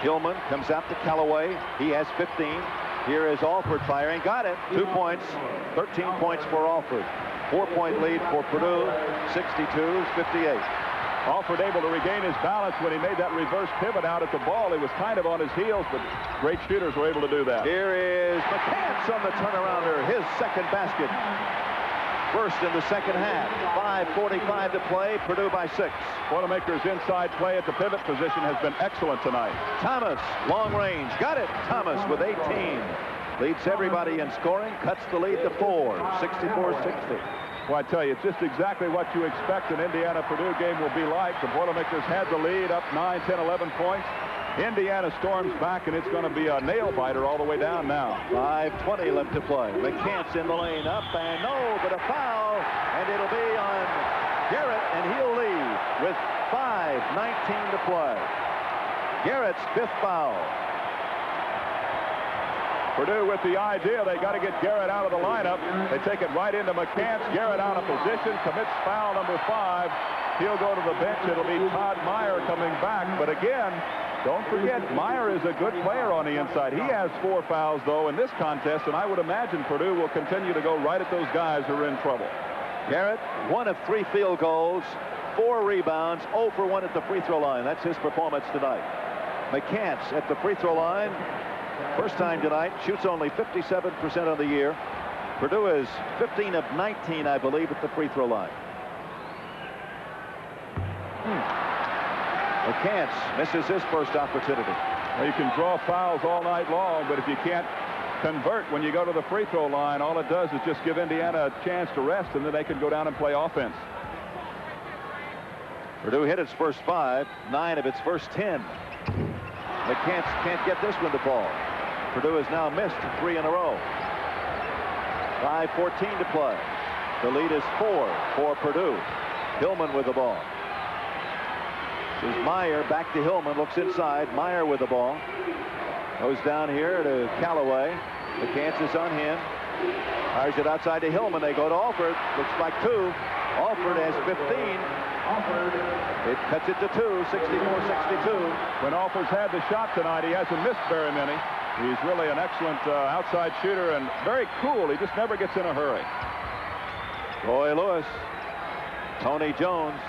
Hillman comes out to Callaway. He has 15. Here is Alford firing. Got it. 2 points. 13 points for Alford. 4-point lead for Purdue. 62-58. Alford able to regain his balance when he made that reverse pivot out at the ball. He was kind of on his heels, but great shooters were able to do that. Here is McCants on the turnarounder. His second basket. First in the second half. 5:45 to play. Purdue by 6. Boilermakers' inside play at the pivot position has been excellent tonight. Thomas, long range. Got it. Thomas with 18. Leads everybody in scoring. Cuts the lead to 4. 64-60. Well, I tell you, it's just exactly what you expect an Indiana-Purdue game will be like. The Boilermakers had the lead up 9, 10, 11 points. Indiana storms back, and it's going to be a nail-biter all the way down now. 5:20 left to play. McCants in the lane, up and no, but a foul, and it'll be on Garrett, and he'll lead with 5:19 to play. Garrett's 5th foul. Purdue with the idea they got to get Garrett out of the lineup. They take it right into McCants. Garrett out of position, commits foul number 5. He'll go to the bench. It'll be Todd Meyer coming back. But again, don't forget, Meyer is a good player on the inside. He has 4 fouls, though, in this contest, and I would imagine Purdue will continue to go right at those guys who are in trouble. Garrett, 1 of 3 field goals, 4 rebounds, 0 for 1 at the free throw line. That's his performance tonight. McCants at the free throw line. First time tonight, shoots only 57% on the year. Purdue is 15 of 19, I believe, at the free throw line. McCants misses his first opportunity. Well, you can draw fouls all night long, but if you can't convert when you go to the free throw line, all it does is just give Indiana a chance to rest, and then they can go down and play offense. Purdue hit its first 5, 9 of its first 10. McCants can't get this one to fall. Purdue has now missed 3 in a row. 5:14 to play. The lead is 4 for Purdue. Hillman with the ball. This is Meyer back to Hillman, looks inside. Meyer with the ball. Goes down here to Callaway. McCants is on him. Fires it outside to Hillman. They go to Alford. Looks like 2. Alford has 15. It cuts it to 2, 64-62. When Alford's had the shot tonight, he hasn't missed very many. He's really an excellent outside shooter and very cool. He just never gets in a hurry. Roy Lewis. Tony Jones.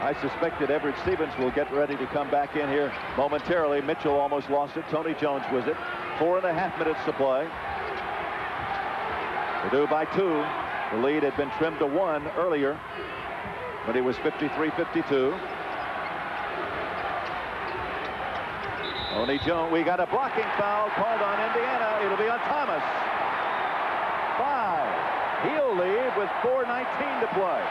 I suspect that Everett Stevens will get ready to come back in here momentarily. Mitchell almost lost it. Tony Jones was it. 4.5 minutes to play. Purdue by 2. The lead had been trimmed to 1 earlier, but it was 53-52. Tony Jones, we got a blocking foul called on Indiana. It'll be on Thomas. 5. He'll leave with 4:19 to play.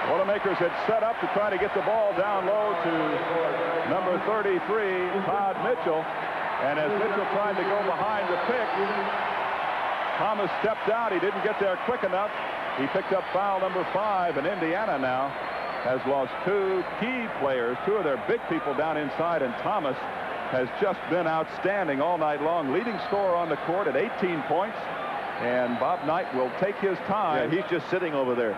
Boilermakers had set up to try to get the ball down low to number 33, Todd Mitchell. And as Mitchell tried to go behind the pick, Thomas stepped out. He didn't get there quick enough. He picked up foul number 5, and Indiana now has lost 2 key players, 2 of their big people down inside, and Thomas has just been outstanding all night long. Leading scorer on the court at 18 points, and Bob Knight will take his time. Yeah, he's just sitting over there.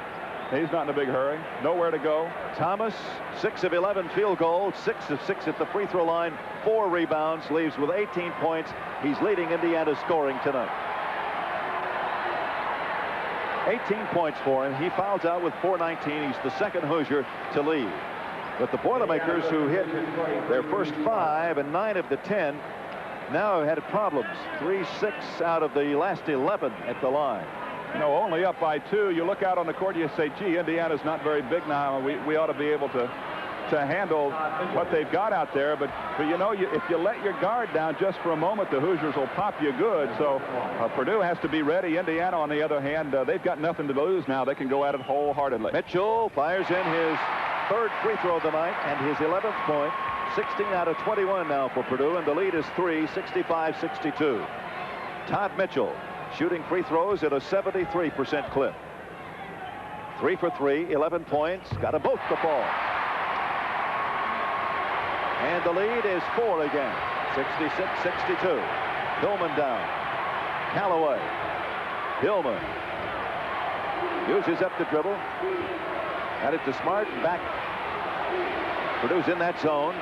He's not in a big hurry. Nowhere to go. Thomas, 6 of 11 field goals, 6 of 6 at the free throw line, 4 rebounds, leaves with 18 points. He's leading Indiana's scoring tonight. 18 points for him. He fouls out with 4:19. He's the second Hoosier to leave. But the Boilermakers, who hit their first 5 and 9 of the 10, now have had problems. 3-6 out of the last 11 at the line. You know, only up by 2. You look out on the court, you say, gee, Indiana's not very big now. We ought to be able to handle what they've got out there. But you know, if you let your guard down just for a moment, the Hoosiers will pop you good. So Purdue has to be ready. Indiana, on the other hand, they've got nothing to lose now. They can go at it wholeheartedly. Mitchell fires in his 3rd free throw of the night and his 11th point. 16 out of 21 now for Purdue, and the lead is 3, 65-62. Todd Mitchell shooting free throws at a 73% clip. 3 for 3, 11 points. Got them both to fall. And the lead is 4 again. 66-62. Hillman down. Callaway. Hillman uses up the dribble. Got it to Smart. Back. Purdue's in that zone.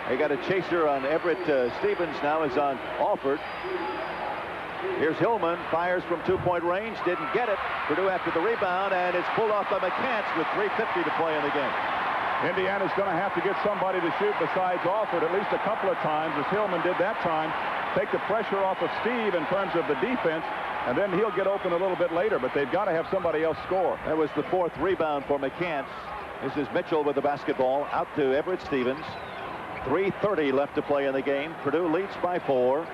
They got a chaser on Everett. Stevens now is on Alford. Here's Hillman, fires from 2-point range, didn't get it. Purdue after the rebound, and it's pulled off by McCants with 3:50 to play in the game. Indiana's going to have to get somebody to shoot besides Alford at least a couple of times, as Hillman did that time. Take the pressure off of Steve in terms of the defense, and then he'll get open a little bit later, but they've got to have somebody else score. That was the 4th rebound for McCants. This is Mitchell with the basketball out to Everett Stevens. 3:30 left to play in the game. Purdue leads by 4.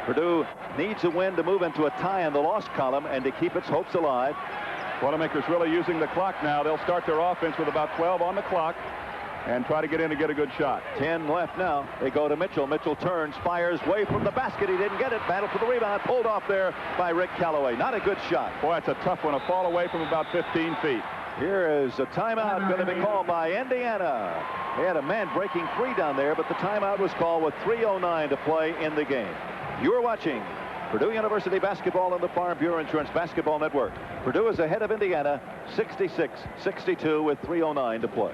Purdue needs a win to move into a tie in the loss column and to keep its hopes alive. Boilermakers really using the clock now. They'll start their offense with about 12 on the clock and try to get in and get a good shot. 10 left now. They go to Mitchell. Mitchell turns, fires way from the basket. He didn't get it. Battle for the rebound. Pulled off there by Rick Callaway. Not a good shot. Boy, that's a tough one. A fall away from about 15 feet. Here is a timeout going to be called by Indiana. They had a man breaking free down there, but the timeout was called with 3:09 to play in the game. You're watching Purdue University basketball on the Farm Bureau Insurance Basketball Network. Purdue is ahead of Indiana 66-62 with 3:09 to play.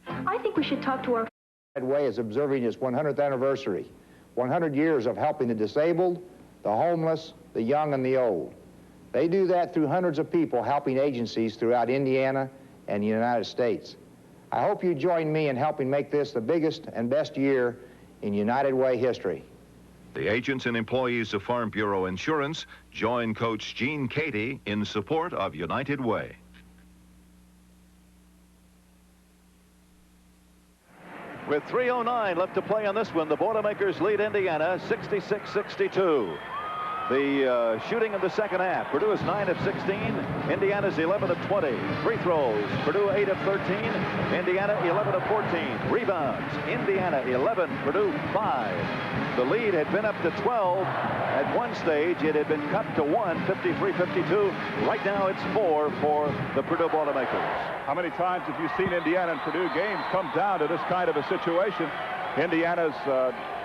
I think we should talk to our Way is observing its 100th anniversary. 100 years of helping the disabled, the homeless, the young, and the old. They do that through hundreds of people helping agencies throughout Indiana and the United States. I hope you join me in helping make this the biggest and best year in United Way history. The agents and employees of Farm Bureau Insurance join Coach Gene Katie in support of United Way. With 3:09 left to play on this one, the Boilermakers lead Indiana 66-62. the shooting in the second half. Purdue is 9 of 16. Indiana's 11 of 20. Free throws. Purdue 8 of 13. Indiana 11 of 14. Rebounds. Indiana 11. Purdue 5. The lead had been up to 12 at one stage. It had been cut to 1, 53-52. Right now it's 4 for the Purdue Boilermakers. How many times have you seen Indiana and Purdue games come down to this kind of a situation? Indiana's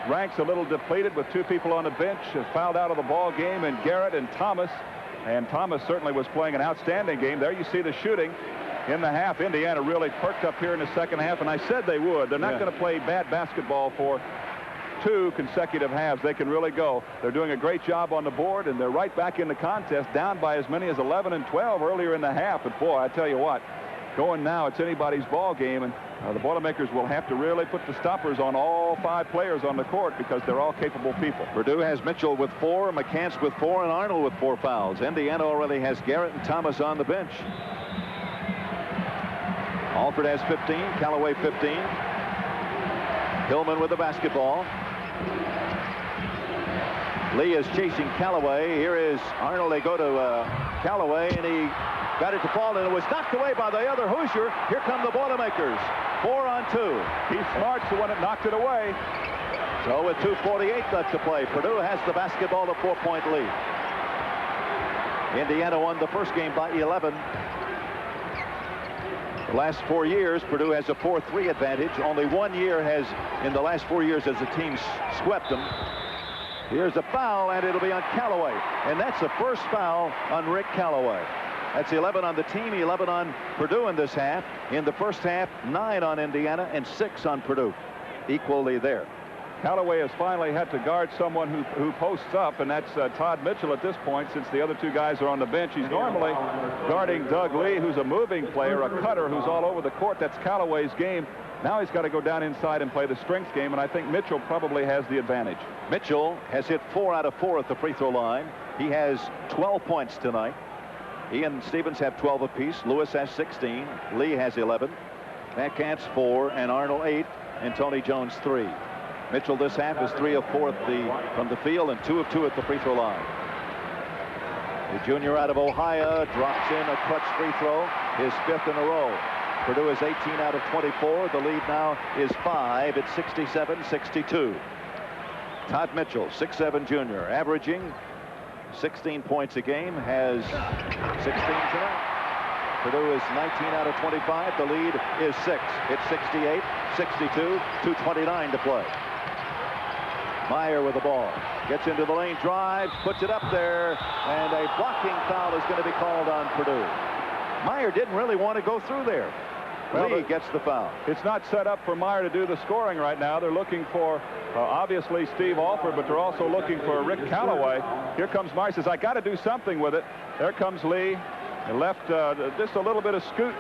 ranks a little depleted with 2 people on the bench, fouled out of the ball game, and Garrett and Thomas. And Thomas certainly was playing an outstanding game. There you see the shooting in the half. Indiana really perked up here in the second half, and I said they would. They're not going to play bad basketball for 2 consecutive halves. They can really go. They're doing a great job on the board, and they're right back in the contest, down by as many as 11 and 12 earlier in the half. But boy, I tell you what, going now, it's anybody's ball game, and the Boilermakers will have to really put the stoppers on all 5 players on the court because they're all capable people. Purdue has Mitchell with 4, McCants with 4, and Arnold with 4 fouls. Indiana already has Garrett and Thomas on the bench. Alford has 15, Callaway 15. Hillman with the basketball. Lee is chasing Callaway. Here is Arnold. They go to Callaway, and he got it to fall, and it was knocked away by the other Hoosier. Here come the Boilermakers. 4 on 2. Heath Smart's the one that knocked it away. So with 2:48 left to play, Purdue has the basketball, a 4-point lead. Indiana won the first game by 11. The last 4 years, Purdue has a 4-3 advantage. Only 1 year has, in the last 4 years, as the team swept them. Here's a foul, and it'll be on Callaway. And that's the first foul on Rick Callaway. That's 11 on the team, 11 on Purdue in this half. In the first half, 9 on Indiana and 6 on Purdue. Equally there. Callaway has finally had to guard someone who posts up, and that's Todd Mitchell at this point, since the other 2 guys are on the bench. He's normally guarding Doug Lee, who's a moving player, a cutter who's all over the court. That's Callaway's game. Now he's got to go down inside and play the strength game, and I think Mitchell probably has the advantage. Mitchell has hit 4 out of 4 at the free throw line. He has 12 points tonight. He and Stevens have 12 apiece. Lewis has 16. Lee has 11. McCants 4, and Arnold 8, and Tony Jones 3. Mitchell this half is 3 of 4 from the field and 2 of 2 at the free throw line. The junior out of Ohio drops in a clutch free throw, his 5th in a row. Purdue is 18 out of 24. The lead now is 5 at 67-62. Todd Mitchell, 6'7" junior, averaging 16 points a game, has 16 tonight. Purdue is 19 out of 25. The lead is 6. It's 68-62, 2:29 to play. Meyer with the ball. Gets into the lane, drives, puts it up there, and a blocking foul is going to be called on Purdue. Meyer didn't really want to go through there. Well, Lee gets the foul. It's not set up for Meyer to do the scoring right now. They're looking for, obviously, Steve Alford, but they're also looking for Rick Callaway. Here comes Meyer. Says, I got to do something with it. There comes Lee. He left just a little bit of scoot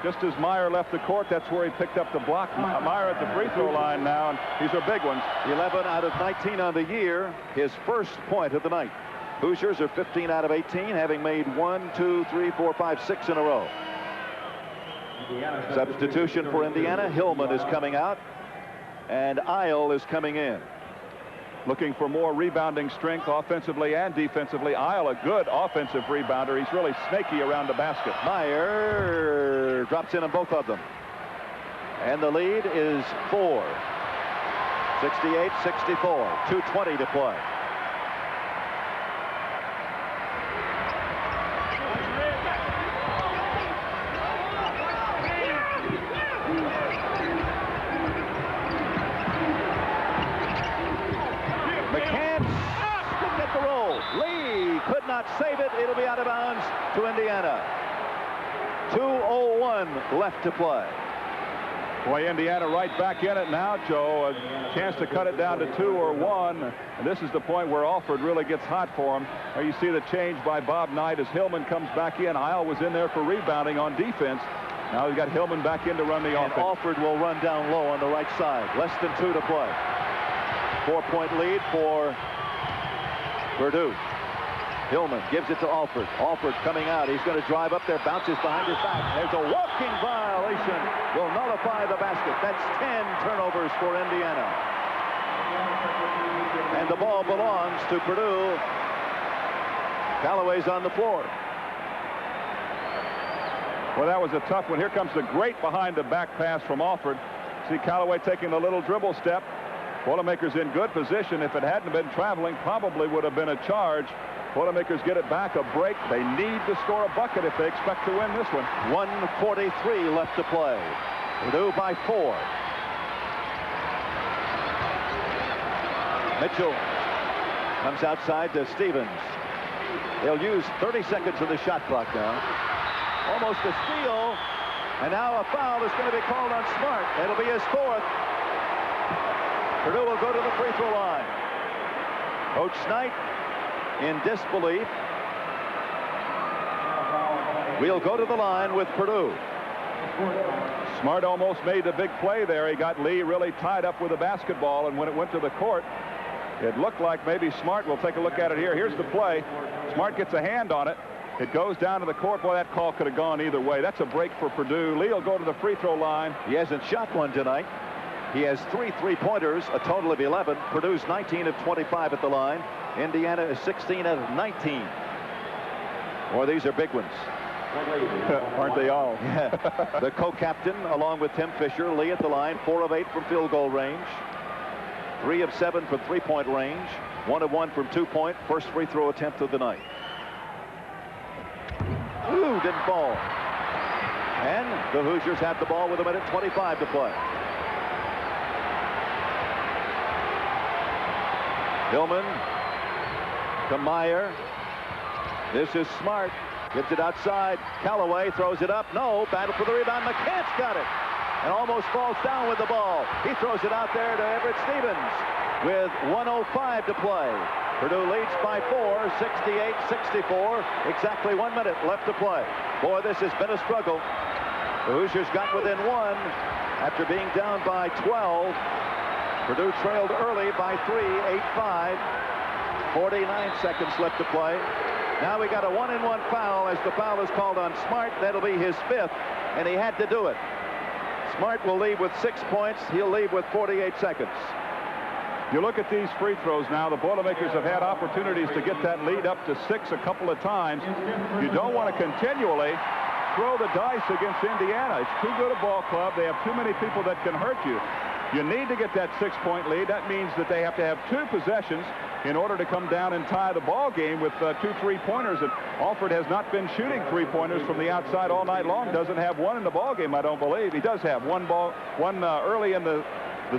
just as Meyer left the court. That's where he picked up the block. Meyer at the free throw line now, and these are big ones. 11 out of 19 on the year. His first point of the night. Hoosiers are 15 out of 18, having made 1, 2, 3, 4, 5, 6 in a row. Substitution for Indiana. Hillman is coming out, and Isle is coming in. Looking for more rebounding strength offensively and defensively. Isle, a good offensive rebounder. He's really snaky around the basket. Meyer drops in on both of them. And the lead is 4. 68-64. 2:20 to play. Could not save it. It'll be out of bounds to Indiana. 2:01 left to play. Boy, Indiana right back in it now, Joe. A chance to cut it down to 2 or 1. And this is the point where Alford really gets hot for him. There you see the change by Bob Knight as Hillman comes back in. Isle was in there for rebounding on defense. Now he's got Hillman back in to run the offense. And Alford will run down low on the right side. Less than 2 to play. 4-point lead for Purdue. Hillman gives it to Alford. Alford coming out. He's going to drive up there, bounces behind his back. There's a walking violation. Will nullify the basket. That's 10 turnovers for Indiana. And the ball belongs to Purdue Callaway's on the floor. Well, that was a tough one. Here comes the great behind-the-back pass from Alford. See Callaway taking a little dribble step. Boilermakers in good position. If it hadn't been traveling, probably would have been a charge. Boilermakers get it back, a break. They need to score a bucket if they expect to win this one. 1:43 left to play. Purdue by 4. Mitchell comes outside to Stevens. They'll use 30 seconds of the shot clock now. Almost a steal. And now a foul is going to be called on Smart. It'll be his 4th. Purdue will go to the free throw line. Coach Knight in disbelief. We'll go to the line with Purdue. Smart almost made the big play there. He got Lee really tied up with the basketball, and when it went to the court, it looked like maybe Smart. We'll take a look at it here. Here's the play. Smart gets a hand on it. It goes down to the court. Boy, that call could have gone either way. That's a break for Purdue. Lee will go to the free throw line. He hasn't shot one tonight. He has 3 3-pointers, a total of 11. Purdue's 19 of 25 at the line. Indiana is 16 out of 19. Boy, these are big ones. Aren't they all? Yeah. The co-captain, along with Tim Fisher. Lee at the line, 4 of 8 from field goal range. 3 of 7 from 3-point range. 1 of 1 from 2-point. First free throw attempt of the night. Ooh, didn't fall. And the Hoosiers have the ball with 1:25 to play. Hillman to Meyer. This is Smart. Gives it outside. Callaway throws it up. No. Battle for the rebound. McCants got it. And almost falls down with the ball. He throws it out there to Everett Stevens with 1:05 to play. Purdue leads by 4, 68-64. Exactly 1 minute left to play. Boy, this has been a struggle. The Hoosiers got within 1 after being down by 12. Purdue trailed early by 3, 8-5. 49 seconds left to play. Now we got a 1-and-1 foul as the foul is called on Smart. That'll be his 5th, and he had to do it. Smart will leave with 6 points. He'll leave with 48 seconds. You look at these free throws now. The Boilermakers have had opportunities to get that lead up to 6 a couple of times. You don't want to continually throw the dice against Indiana. It's too good a ball club. They have too many people that can hurt you. You need to get that 6-point lead. That means that they have to have 2 possessions in order to come down and tie the ball game with 2 3-pointers. And Alford has not been shooting 3-pointers from the outside all night long. Doesn't have one in the ball game, I don't believe. He does have one early in the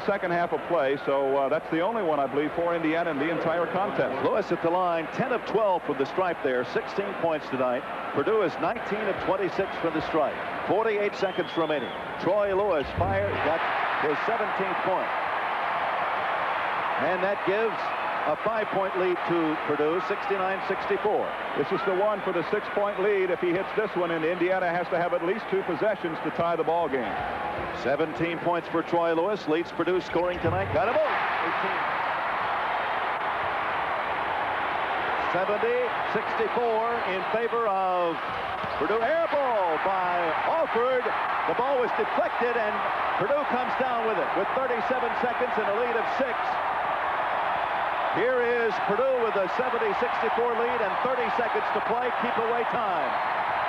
second half of play, so that's the only one, I believe, for Indiana in the entire contest. Lewis at the line, 10 of 12 from the stripe there, 16 points tonight. Purdue is 19 of 26 from the stripe. 48 seconds remaining. Troy Lewis fired, got his 17th point. And that gives a 5-point lead to Purdue, 69-64. This is the one for the 6-point lead. If he hits this one, and Indiana has to have at least 2 possessions to tie the ball game. 17 points for Troy Lewis, leads Purdue scoring tonight. Got him out. 70-64 in favor of Purdue. Air ball by Alford. The ball was deflected, and Purdue comes down with it with 37 seconds and a lead of 6. Here is Purdue with a 70-64 lead and 30 seconds to play. Keep away time.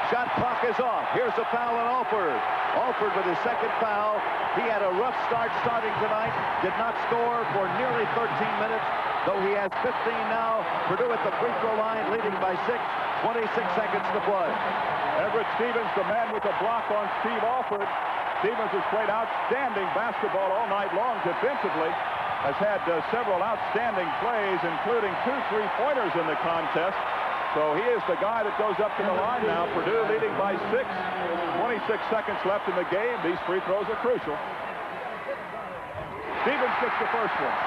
Shot clock is off. Here's a foul on Alford. Alford with his 2nd foul. He had a rough start starting tonight. Did not score for nearly 13 minutes, though he has 15 now. Purdue at the free throw line, leading by 6. 26 seconds to play. Everett Stevens, the man with the block on Steve Alford. Stevens has played outstanding basketball all night long defensively. Has had several outstanding plays, including 2 3-pointers in the contest. So he is the guy that goes up to the line now. Purdue leading by 6. 26 seconds left in the game. These free throws are crucial. Stevens gets the first one.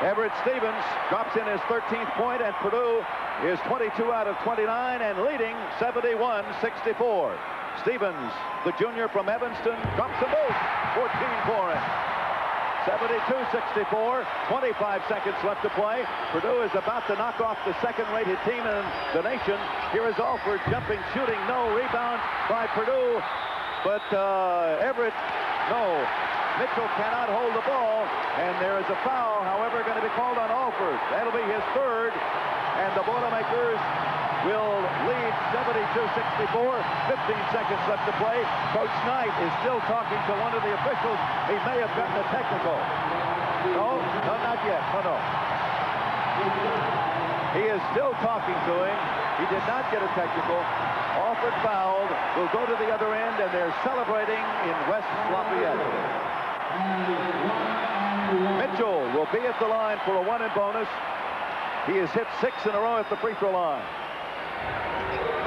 Everett Stevens drops in his 13th point, and Purdue is 22 out of 29 and leading 71-64. Stevens, the junior from Evanston, drops them both. 14 for him. 72-64, 25 seconds left to play. Purdue is about to knock off the second-rated team in the nation. Here is Alford jumping, shooting, no rebound by Purdue. But Everett, no. Mitchell cannot hold the ball, and there is a foul, however, going to be called on Alford. That'll be his third, and the Boilermakers will lead 72-64. 15 seconds left to play. Coach Knight is still talking to one of the officials. He may have gotten a technical. No, not yet. No. He is still talking to him. He did not get a technical. Alford fouled. Will go to the other end, and they're celebrating in West Lafayette. Mitchell will be at the line for a one-in bonus. He has hit 6 in a row at the free throw line.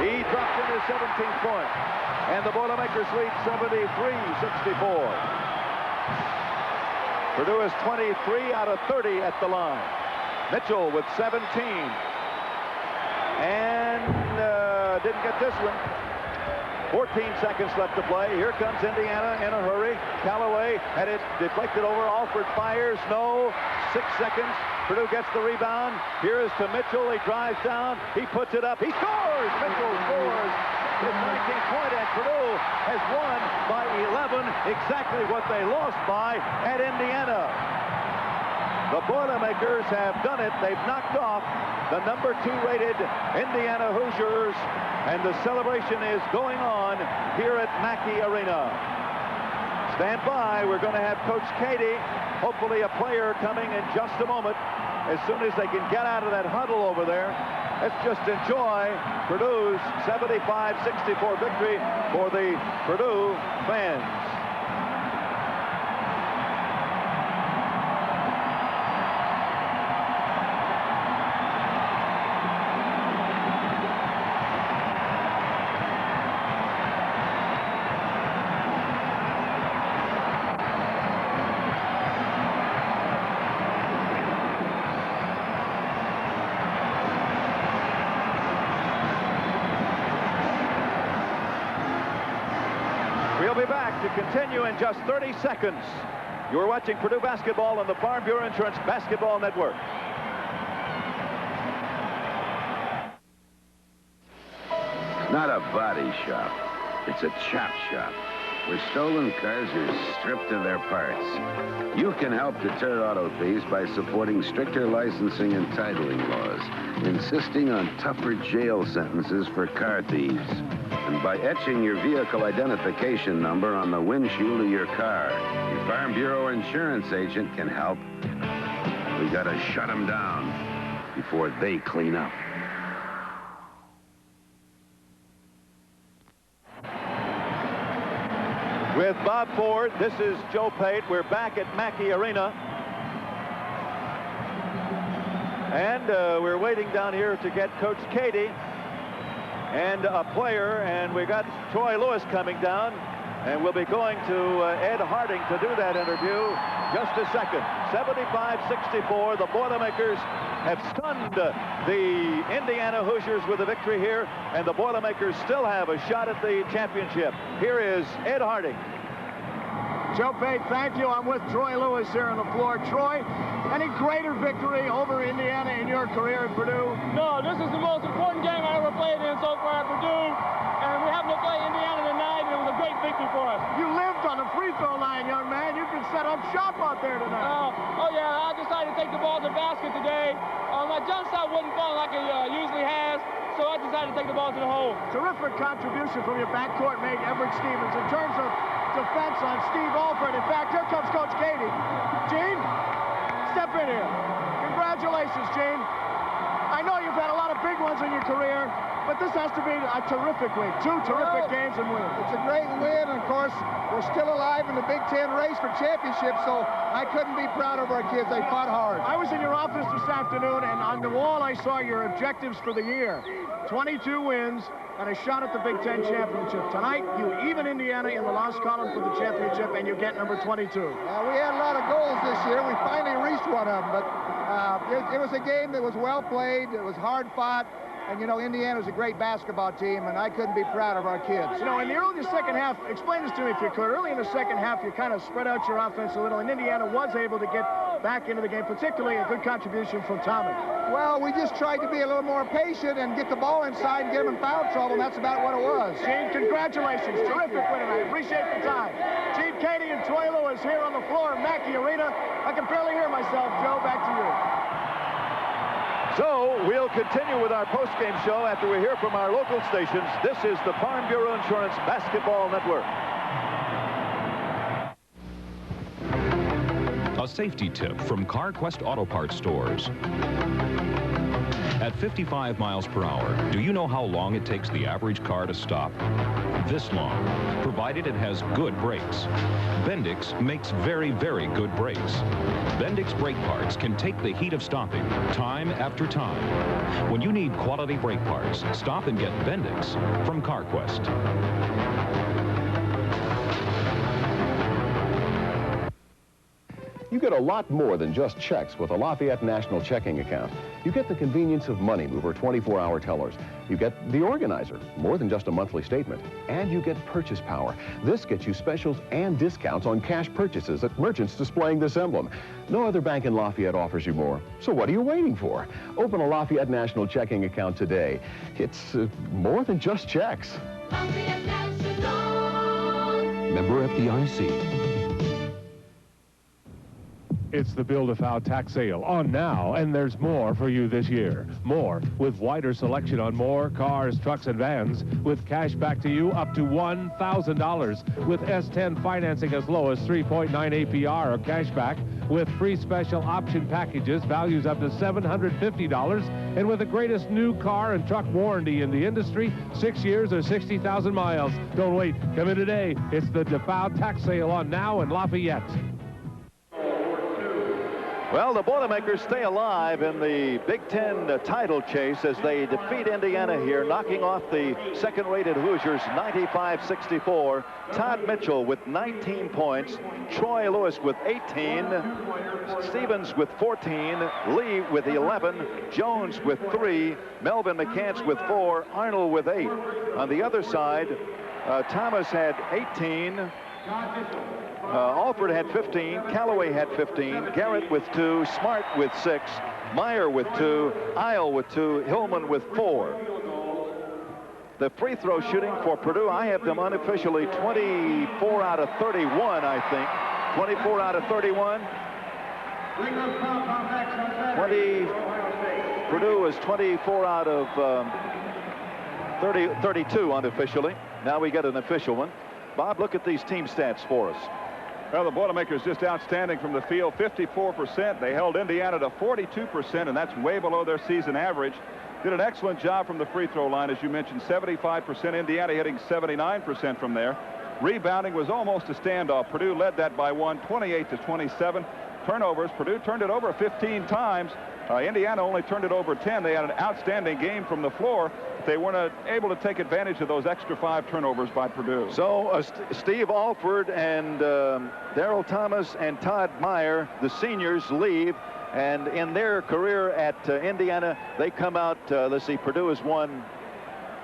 He dropped in his 17th point, and the Boilermakers lead 73-64. Purdue is 23 out of 30 at the line. Mitchell with 17. And didn't get this one. 14 seconds left to play. Here comes Indiana in a hurry. Callaway had it deflected over. Alford fires. No. 6 seconds. Purdue gets the rebound. Here is to Mitchell. He drives down. He puts it up. He scores! Mitchell scores his 19th point, and Purdue has won by 11, exactly what they lost by at Indiana. The Boilermakers have done it. They've knocked off the number 2 rated Indiana Hoosiers, and the celebration is going on here at Mackey Arena. Stand by. We're going to have Coach Katie, hopefully a player coming in just a moment, as soon as they can get out of that huddle over there. Let's just enjoy Purdue's 75-64 victory for the Purdue fans. We'll be back to continue in just 30 seconds. You're watching Purdue basketball on the Farm Bureau Insurance Basketball Network. It's not a body shop. It's a chop shop, where stolen cars are stripped of their parts. You can help deter auto thieves by supporting stricter licensing and titling laws, insisting on tougher jail sentences for car thieves, and by etching your vehicle identification number on the windshield of your car. Your Farm Bureau insurance agent can help. We gotta shut them down before they clean up. With Bob Ford, this is Joe Pate. We're back at Mackey Arena. And we're waiting down here to get Coach Katie and a player. And we got Troy Lewis coming down. And we'll be going to Ed Harding to do that interview. Just a second. 75-64. The Boilermakers have stunned the Indiana Hoosiers with a victory here, and the Boilermakers still have a shot at the championship. Here is Ed Harding. Joe Pate, thank you. I'm with Troy Lewis here on the floor. Troy, any greater victory over Indiana in your career at Purdue? No, this is the most important game I ever played in so far at Purdue, and we happen to play Indiana tonight, and it was a great victory for us. You lived on the free throw line, young man. You can set up shop out there tonight. Oh yeah, I decided to take the ball to the basket today. My jump shot wasn't falling like it usually has, so I decided to take the ball to the hole. Terrific contribution from your backcourt mate, Everett Stevens, in terms of defense on Steve Alford. In fact, here comes Coach Katie. Gene, step in here. Congratulations, Gene. I know you've had a lot of big ones in your career, but this has to be a terrific week. 2 terrific games and wins. It's a great win, and of course, we're still alive in the Big Ten race for championship, so I couldn't be proud of our kids. They fought hard. I was in your office this afternoon, and on the wall I saw your objectives for the year. 22 wins and a shot at the Big Ten championship. Tonight, you even Indiana in the loss column for the championship, and you get number 22. We had a lot of goals this year. We finally reached one of them, but it was a game that was well played. It was hard fought. And, you know, Indiana's a great basketball team, and I couldn't be proud of our kids. You know, in the early second half, explain this to me if you could. Early in the second half, you kind of spread out your offense a little, and Indiana was able to get back into the game, particularly a good contribution from Tommy. Well, we just tried to be a little more patient and get the ball inside and get them in foul trouble, and that's about what it was. Gene, congratulations. Terrific win, and I appreciate the time. Gene Katie and Troy Lewis here on the floor of Mackey Arena. I can barely hear myself, Joe. Back to you. So we'll continue with our post-game show after we hear from our local stations. This is the Farm Bureau Insurance Basketball Network. A safety tip from CarQuest Auto Parts stores. At 55 miles per hour, do you know how long it takes the average car to stop? This long, provided it has good brakes. Bendix makes very, very good brakes. Bendix brake parts can take the heat of stopping time after time. When you need quality brake parts, stop and get Bendix from CarQuest. You get a lot more than just checks with a Lafayette National checking account. You get the convenience of Money Mover 24-hour tellers. You get the organizer, more than just a monthly statement. And you get purchase power. This gets you specials and discounts on cash purchases at merchants displaying this emblem. No other bank in Lafayette offers you more. So what are you waiting for? Open a Lafayette National checking account today. It's more than just checks. Lafayette National. Member FDIC. It's the Build-A-Foul tax sale on now, and there's more for you this year. More with wider selection on more cars, trucks, and vans, with cash back to you up to $1,000, with S10 financing as low as 3.9 APR or cash back, with free special option packages, values up to $750, and with the greatest new car and truck warranty in the industry, 6 years or 60,000 miles. Don't wait. Come in today. It's the DeFow tax sale on now in Lafayette. Well, the Boilermakers stay alive in the Big Ten title chase as they defeat Indiana here, knocking off the second-rated Hoosiers 95-64. Todd Mitchell with 19 points, Troy Lewis with 18, Stevens with 14, Lee with 11, Jones with 3, Melvin McCants with 4, Arnold with 8. On the other side, Thomas had 18. Alford had 15, Callaway had 15, Garrett with 2, Smart with 6, Meyer with 2, Isle with 2, Hillman with 4. The free throw shooting for Purdue, I have them unofficially 24 out of 31, I think. 24 out of 31. 20, Purdue is 24 out of 32 unofficially. Now we get an official one. Bob, look at these team stats for us. Well, the Boilermakers just outstanding from the field, 54%. They held Indiana to 42%, and that's way below their season average. Did an excellent job from the free throw line, as you mentioned, 75%. Indiana hitting 79% from there. Rebounding was almost a standoff. Purdue led that by 1, 28-27. Turnovers, Purdue turned it over 15 times. Indiana only turned it over 10. They had an outstanding game from the floor. They weren't able to take advantage of those extra 5 turnovers by Purdue. So Steve Alford and Darrell Thomas and Todd Meyer, the seniors, leave. And in their career at Indiana, they come out, let's see, Purdue has won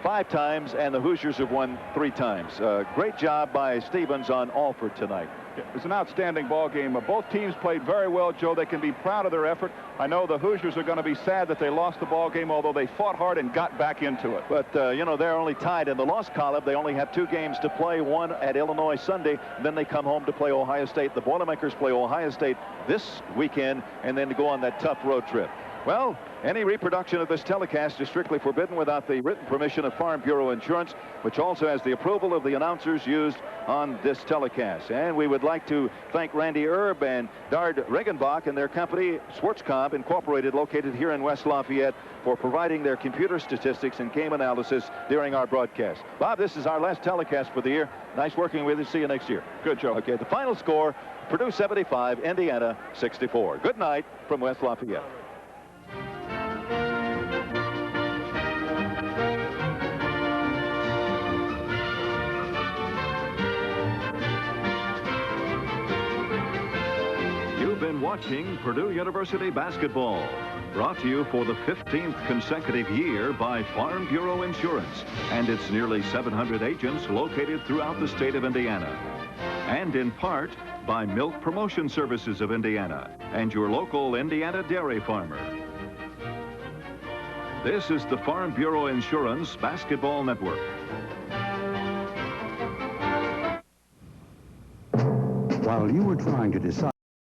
5 times, and the Hoosiers have won 3 times. Great job by Stevens on Alford tonight. It was an outstanding ball game. Both teams played very well, Joe. They can be proud of their effort. I know the Hoosiers are going to be sad that they lost the ball game, although they fought hard and got back into it. But, you know, they're only tied in the loss column. They only have 2 games to play, one at Illinois Sunday, and then they come home to play Ohio State. The Boilermakers play Ohio State this weekend and then to go on that tough road trip. Well, any reproduction of this telecast is strictly forbidden without the written permission of Farm Bureau Insurance, which also has the approval of the announcers used on this telecast. And we would like to thank Randy Erb and Dard Regenbach and their company, Schwartzcomp Incorporated, located here in West Lafayette, for providing their computer statistics and game analysis during our broadcast. Bob, this is our last telecast for the year. Nice working with you. See you next year. Good, Joe. Okay, the final score, Purdue 75, Indiana 64. Good night from West Lafayette. You've been watching Purdue University basketball, brought to you for the 15th consecutive year by Farm Bureau Insurance and its nearly 700 agents located throughout the state of Indiana, and in part by Milk Promotion Services of Indiana and your local Indiana dairy farmer. This is the Farm Bureau Insurance Basketball Network. While you were trying to decide